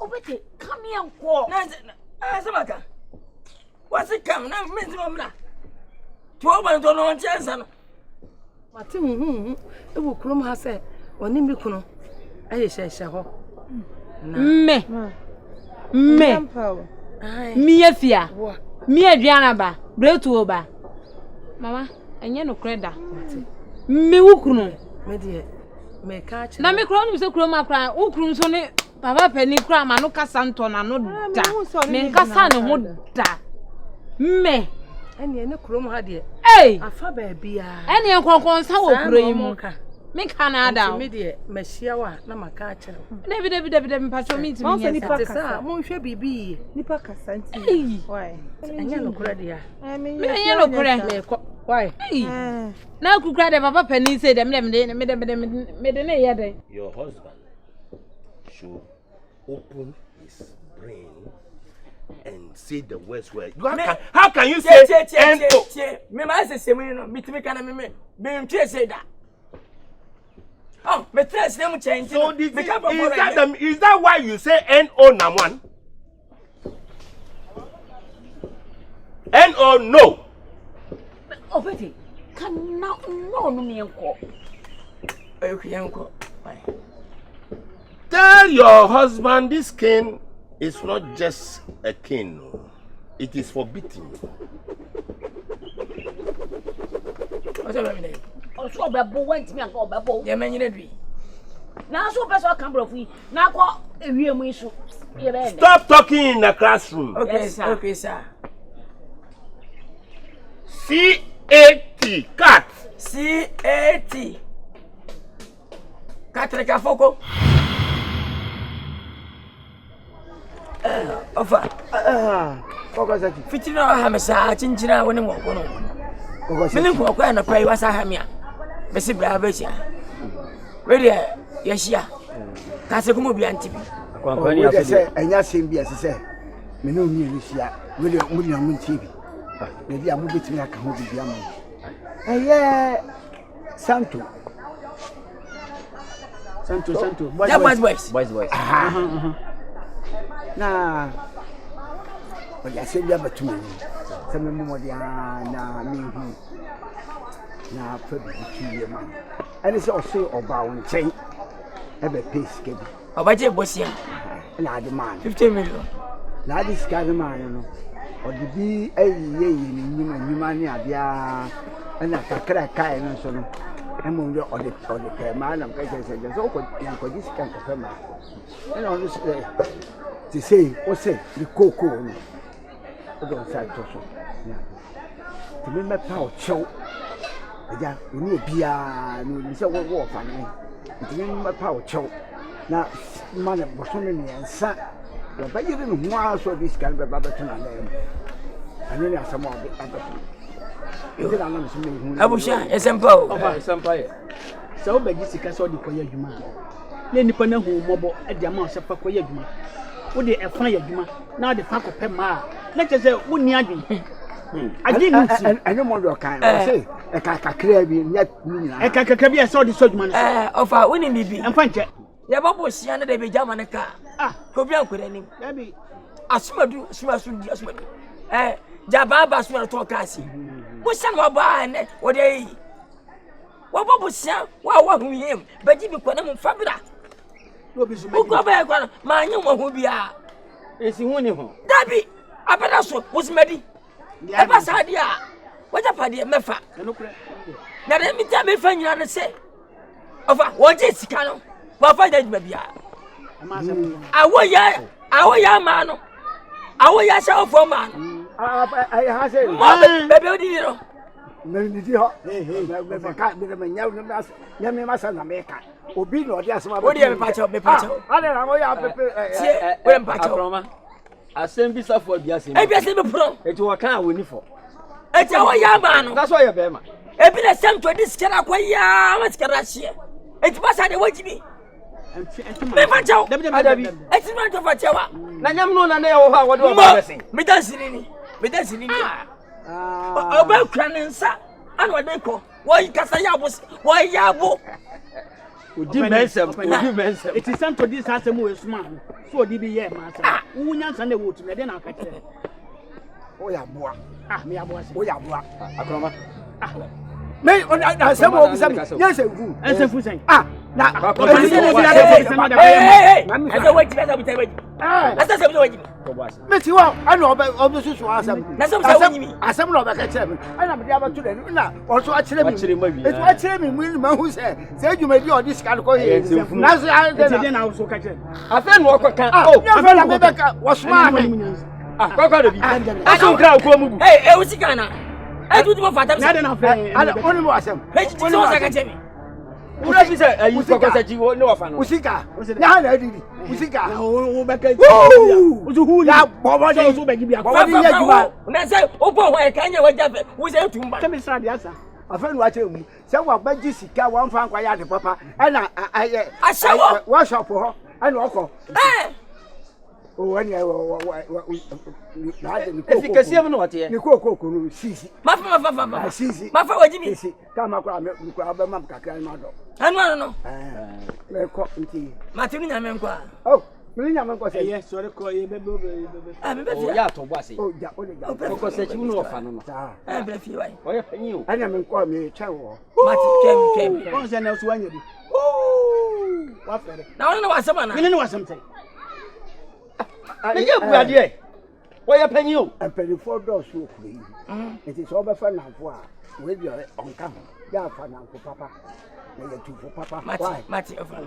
Obete, come here and call. Samaka. What's it come? Now, Miss Mamma. 12 months on one chance. Martin, it will come, has said, or Nimikuno. I say, Me afia. Me aduana ba. Bretu ba. Mama, enye no kreda. Me wukunu. Me de me ka chi. Na me kro no se kro ma kra. Wukunu so ne papa pani kra ma no kasa nto na no da. Me nkasa ne ho da. Me ene ne kro mo ha de. Ei, afa ba bia. Ene enkonkon sa wo kro yi mu. Me Canada. Me de mehia wa na maka a kire. David mpacho me timi yes. Sa mo hwe bibi. Nipa kasanti. Why? Anya no kura de ya. Me anya no kura. Why? Na kukura de papa pani say dem me de na ye de. Your husband should open his brain and say the words where how can you say N-O? Me ma say no mitimi kana me ntwe say that. Oh, me trust them change. So is that why you say N-O na one? N-O no. Obete, can no me enko. Enko. Tell your husband this cane is not just a cane. It is forbidden. What's up, baby? So bebo went me and go bebo. Yeah, man, you need. Now so person can bro free. Now go ewiem isu. Stop talking in the classroom. Okay, yes, sir. Okay, sir. C-A-T, cat. C-A-T. Katrika foko. Ofa. Koko saki. Fitina wa hamesa chinchina woni mo kono. Koko saki. Mini ko kwa na pai wasa hamia. Besi bra besia. We dey yeshia. Ka se kumo bi antibi. Kwakwani afede. Enya sembi asese. Me no mi yeshia. We dey mu na mu ntibi. Na bi amu betimi aka ho bi amu. Eye Santo. Boys. Na oya se bia batumi se me mo dia na mi hu na fa bi kiye ma ani se o se oba won chen e be pace ke bi oba je bosia na ade man 50 million na adi sika ne ma no odi bi ayiye ni nyima ne abia ana kakra kai no so no emo nyo odi pe ma na ka se so ko yan ko disika ko pe ma ena ono ti sei o se di koko no o do sa to so ya ti me me pa o chew aja oni obia no ni se wo fa ne ti me me pa o chew na ma na bo so ne nsa ya ba yiri no ho aso disika be ba beto na na ani ni asamo obi abeto Abusha, esempo. Esempo ye. So be gi sika so di koye adwuma. Na nipa na hu mobo e di ama o sefa koye adwuma. Wo de e fa ye adwuma, na wo de fa kopɛ ma. Na kyese wo ni adwen. Agi ni ti. Anyo mo do kan. O se e ka kakra bi nya ni na. E ka kakra bi e so di so adwuma no. Ofa, wo ni bibi. Emfa nche. Ya babo sia na de be jama ne ka. Ko bi anko ni. Ya bi. Asumadu, asumadu. Jaba ba suma to kasi. Busan wa ba ne wo de wa ba busan wa hu yem ba ji bi kwana mu fabira no bi suma ko ba kwana ma nyi mo hu bia esi hu ni ho dabi abada so busmedi e ba sa dia wa ja pa dia mefa na de mi ta me fa nyina ne se ofa wo je sika no wa fa da ji bia awo ya ma no awo ya sha ofo ma no I has it. Baby, no. Maybe Yami Masan America. Obino, yes, my body. I don't know. I send this up for Biasim. I guess I'm pro. It's what can't win for. It's our young man. That's why you're Bema. I've been a son to this Karakwaya, what's Karasia. It was at the watch me. It's not of a chawa. Nanyam no na what do I say? Me dancing. About Nkansah, and what they call why Kasayabos, why Yabo. It is sent to this house and move man. So did be master. Unions and the woods, and then I'll catch it. Oh, yeah, boy. Me, I was. Oh, yeah, boy. May on some of them. Yes, and some food. Now, I don't wait to wait. That's the Miss you are, I know about the social asam. That's some of the chairman. I am the other two. Also, actually, it's what chairman will who said you may be on this kind of coin. Now, I also catch it. I think what was smart. I don't crowd. Hey, I was I do not for them. I don't only was him. Let's do it. Ura bi say ayi kokose ji wo no ofa no usika ya na didi usika o be ka ji o hu ya bobo de so be gi bia bobo de ya juba na say o bo ho e kanya wa jafe wo say tumba kemi sra dia sa afenu wa chemu say wa ba ji sika wa mfa kwa ya de papa e na asawo wa shop ho e na oko o wani na de ni ko efikasi am no wote ni ko no sisi mafa sisi mafa wajimi sisi kama kwa me kwa ba mam kakra ma do no me ko nti matinu nya men kwa oh me nya men ko say yes sorry ko ye be be ya to boase oh ja o le ja ko se chi no ofa no no be fi wai o ye panyi o anya men ko me chewo mati kem ko se na so anya bi wa fere na no wasama na me no wasam say me ye buade wo ye panyi o empeli for do so kure yi it is over for now for we be on cam ya fa na ko papa na ye tu for papa mati over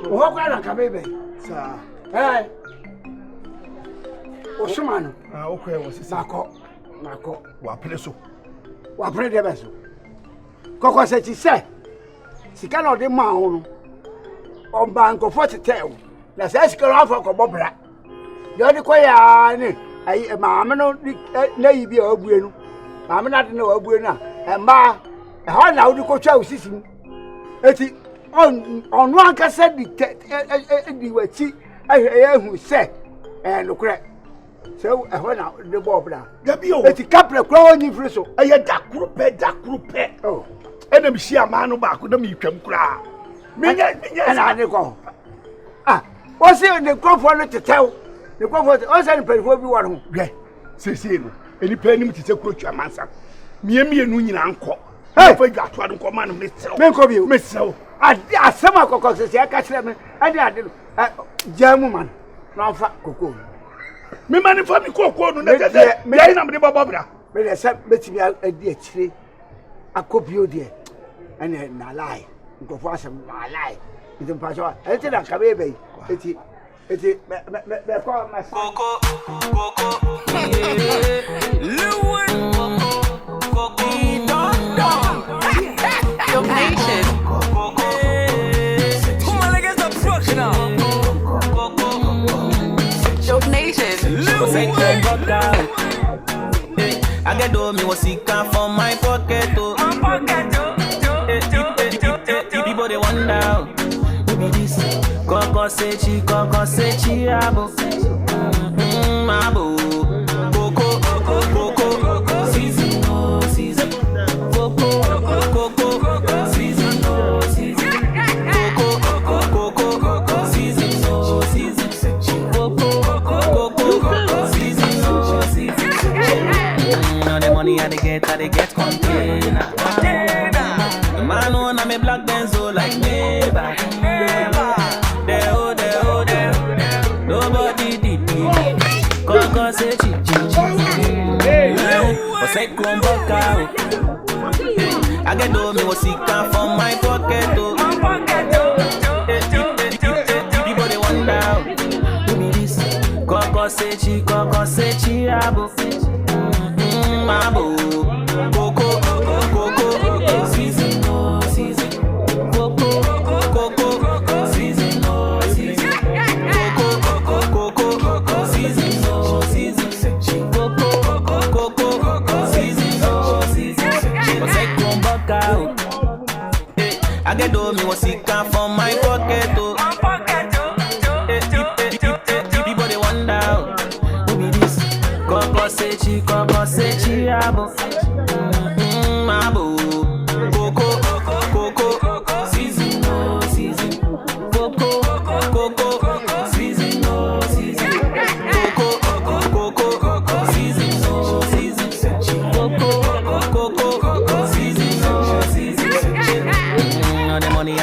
o kwa na kabebe sa Osumano. Okay, was Nako. Wa preso. Wa pre de beso. Koko se ti se. Sika no de ma ho no. O banko 40 tel. Na se sika ro afọ ko bobra. Yo de ko ya ni. Ai maame no na yi bi a obue no. Maame na de na obue na. E ma e ho na wo de ko twa osisi. Eti on wan ka se di wachi hu se no kure. So I want out the bobla. Gabio, it's a couple of crowing friso. I had that group. Oh, and I'm see a man back with me come cry. Me, and I go. What's it in the crop for to tell? The crop was also in pay for everyone. Say no. Any penny to take coach your master. Me no nyina anko. Hey, for you to anko man miss. Men ko bi o. Miss o. Asema kokko se ya ka kire me. Ade jamu man. Na fa kokko. Me man fa mi kokko no na tete. Me yi na me baba bra. Me le sa betimi adi akire. Akobio de. Ene na lie. Nkofo asem na lie. Itim pa so. Enti na ka be be. Eti me ko ma Coco. Lewin. Coco. Your nation. Come on, let's get the production now. Your nation. I get do me what he can from my pocket. People they wonder. Coco sechi, abo. Abo. Coco. Season, season. Coco. Season, season. Coco. Season, season. Coco. Season, season. Now the money I they get container. The man on me black benzo like neighbor. Nobody did it. Coco say chi. Say I get do me what he can from my pocket. People they wonder who be this. Coco say chi, abo. Abo. Coco. Season, season. Coco. Season, season. Coco. Season, season. Coco. I get do me what he can from my pocket. People they wonder who be this. Coco say chi, abo. Abo. Coco. Season, season. Coco. Season, season. Coco. Season, season. Coco. Season, season. The money I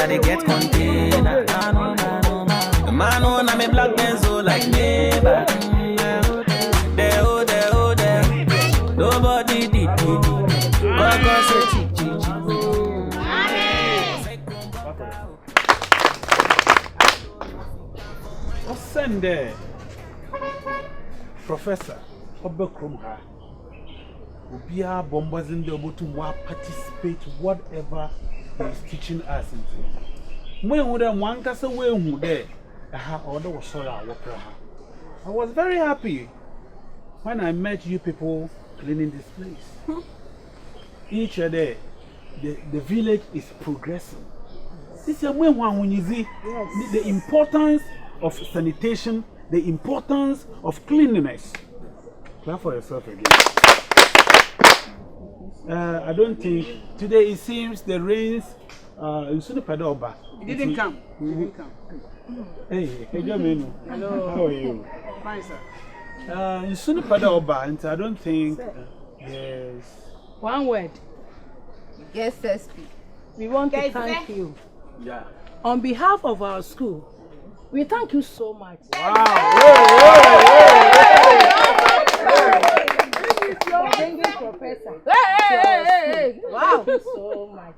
they get container. The man on me black benzo like neighbor. There. Nobody did it. Coco say chi. Send there, Professor Obekrumha. Ubia bombers in the able to participate whatever he is teaching us into. When would one cast away who there? Order was so I was very happy when I met you people cleaning this place. Each day, the village is progressing. This is when you see the importance of sanitation, the importance of cleanliness. Clap for yourself again. I don't think today it seems the rains in Sunupadoba. It didn't come. Hey, Jamenu. Hello. How are you? Fine, sir. In Sunupadoba, and I don't think. Yes. One word. Yes, SP. We want to thank you. Yeah. On behalf of our school, we thank you so much. Wow. Professor. Hey. Wow. Thank you so much.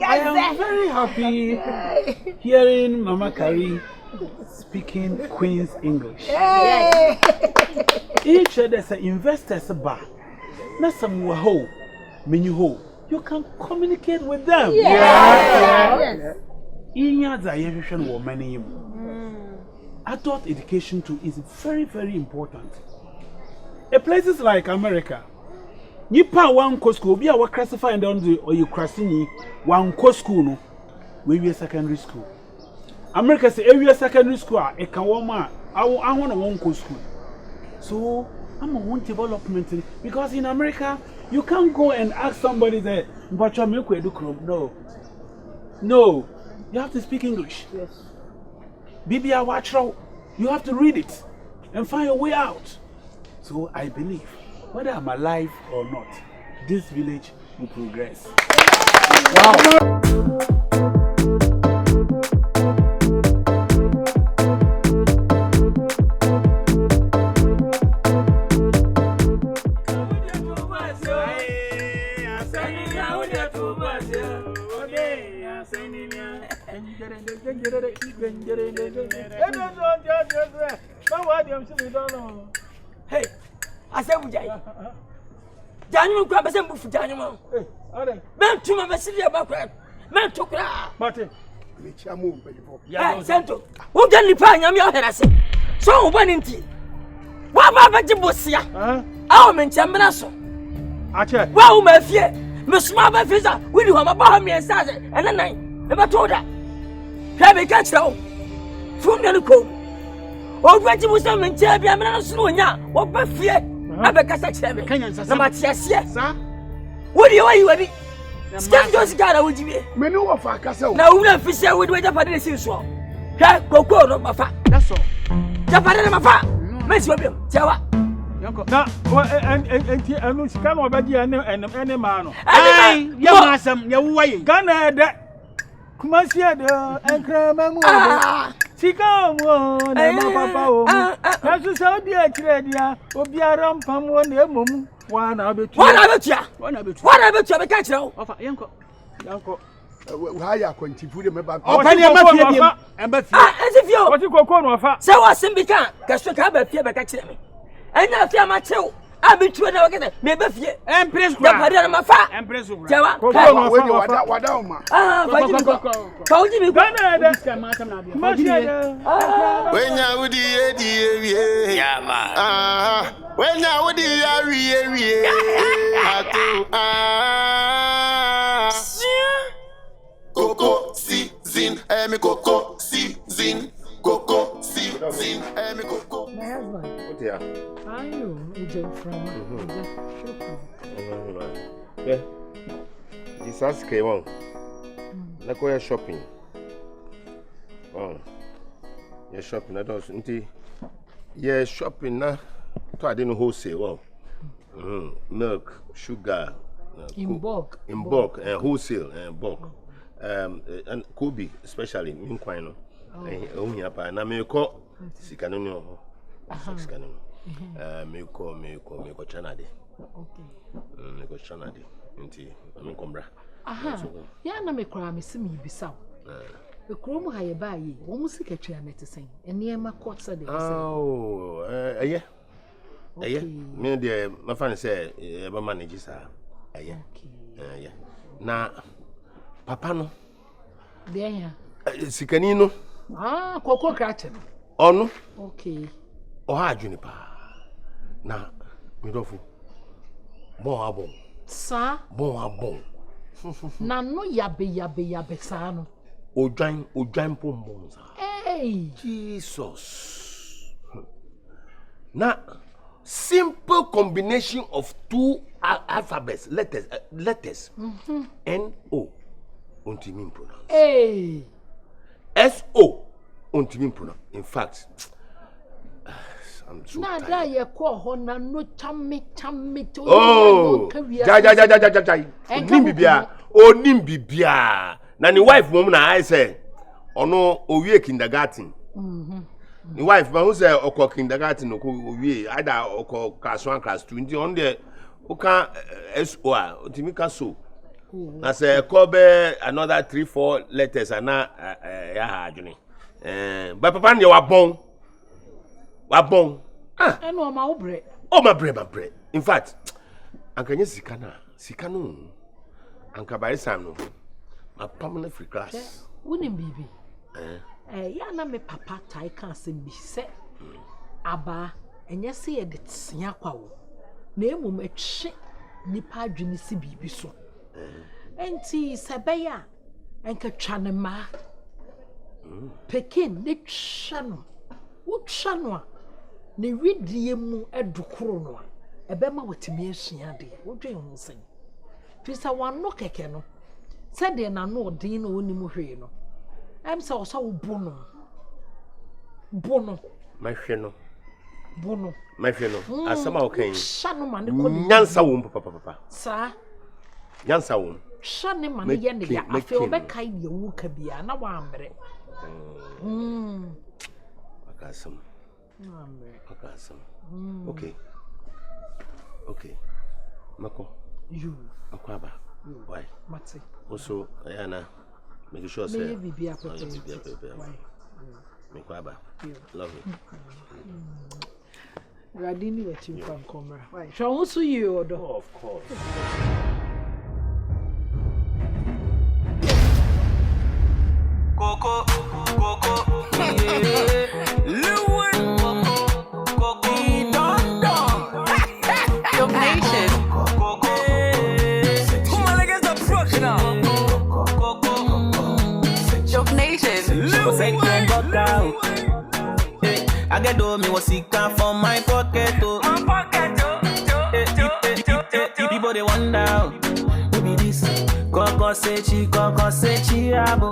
I am very happy hearing Mama Kari speaking Queen's English. Each other's investors bar. Not some ho, menu ho. You can communicate with them. Yes. Adult education too is very, very important. In places like America, Nipa one co school, be our classifying down the or you crossing one co school, no, we secondary school. America say every secondary school, a Kawama, I want one co school. So I'm on one development because in America you can't go and ask somebody that, but you're milk. No. You have to speak English. Yes. BBI Watchrow, you have to read it and find a way out. So I believe, whether I'm alive or not, this village will progress. Wow. Hey, I said, Daniel grab a simple for Daniel. Man, to my messenger about man took her. Martin, Santo, who can you find your head? I said, so one in tea. What about the Bussia? I'll mention Manasso. I check. Well, my fear, Miss Mama Fizzer, will you have about me and Saturday and a night? Never told her. Have a catch now. From the cold. Already was some in Champion and Slonia, what but fear? I because I said, can you say, yes, sir? What do you want? Stand those guys with you. Menu of our castle. Now, we have fished with the Japanese swamp. Go, my fat. That's all. Japan, my fat. Miss William, Jawa. Now, and which come over here and any man. Hey, young some, your way. Canada. Come on, see and cram. She come on, Papa. That's the Saudi Arabia. Obiaram from one mum. One about you. One about you. Catch now. Uncle. Why are going to put him about? As if you what you call for. So I simply can't. Cast have a fear by catching me. And I fear my child. I've been to another maybe fear. Empress, my fat. Empress, Jawa. Coco season, me coco season, coco season, me coco. My husband. What yeah? Are you? From yeah. This ask came on. Let's go shopping. Oh, you're shopping. I don't. Yeah, shopping now. So I didn't wholesale. Well, milk, sugar. In bulk. In bulk and wholesale and bulk. And Kobe especially in Quino. And I may call Sikano. Me ko Chanade. Okay. Me ko Chanade. Inti me kombra. Aha. Ya na me kra me simi bisaw. E krom ha ye ba yi. Wo musika twa me tesen. Ene ma court say dey. Oh, yeah. Yeah. Me dey ma fan say e ba manage sa. Yeah. Yeah. Na papa no. Dey ya. Sikani no. Koko krache. Ono. Okay. Oha adwene pa. Na midofo. Bon abon. Sa? Bon abon. Na no yabe sa no. Odwan pombon sa. Hey, Jesus. Na simple combination of two alphabets, letters. N-O. Untimin pronounce. Hey. S-O. Untimin pronounce. In fact, I'm so na tired. da ye ko ho na no chame to. Oh. Jai. Onim bibia. Na ni wife mom na I say ono owie kindergarten. Ni wife ma who say okọ kindergarten okọ owie either okọ class 1 class 2 ndi on there o kan SO a otimika so. Na say call be another 3-4 letters ana ya ha adwene. But papa ne wa bon. E no ma obre. Oh my bread. In fact, ankanye sika no. Anka by Sam no. A permanent free class. Wouldn't baby. Ya na me papa tai kan asem bi se aba enye se ye de tia kwa wo. Na emum etwe nipa adwene si bibi so. Enti sebeya enka twa ne ma. Pekin ne twa no. Wo twa no a ne widie mu edukoro no a ebe ma wotimi asua de. Wo dwen ho sen. Fisa wano keke no. Said na no din no onimu hwe no I'm so bono. Bono. My friend. Bono. My friend. Asama okay. Shano man. Nkansah wom papa. Sir. Nkansah wom. Shane man ye ne ya afel be kai ye wu ka bia na wa amre. Akasam. Akasam. Okay. Okay. Mako. You. Akwaba. Why? Mate. Also, Ayana, make sure say. Maybe be a Mekwaba. Love you. Radini what you can come. Why? Shall also you order? Of course. Coco, Lewin, Coco, Dog Nation, who my niggas are fucking up? Dog Nation, I get do me what he can from my pocket. People they wonder who be this. Coco Sechi, abo.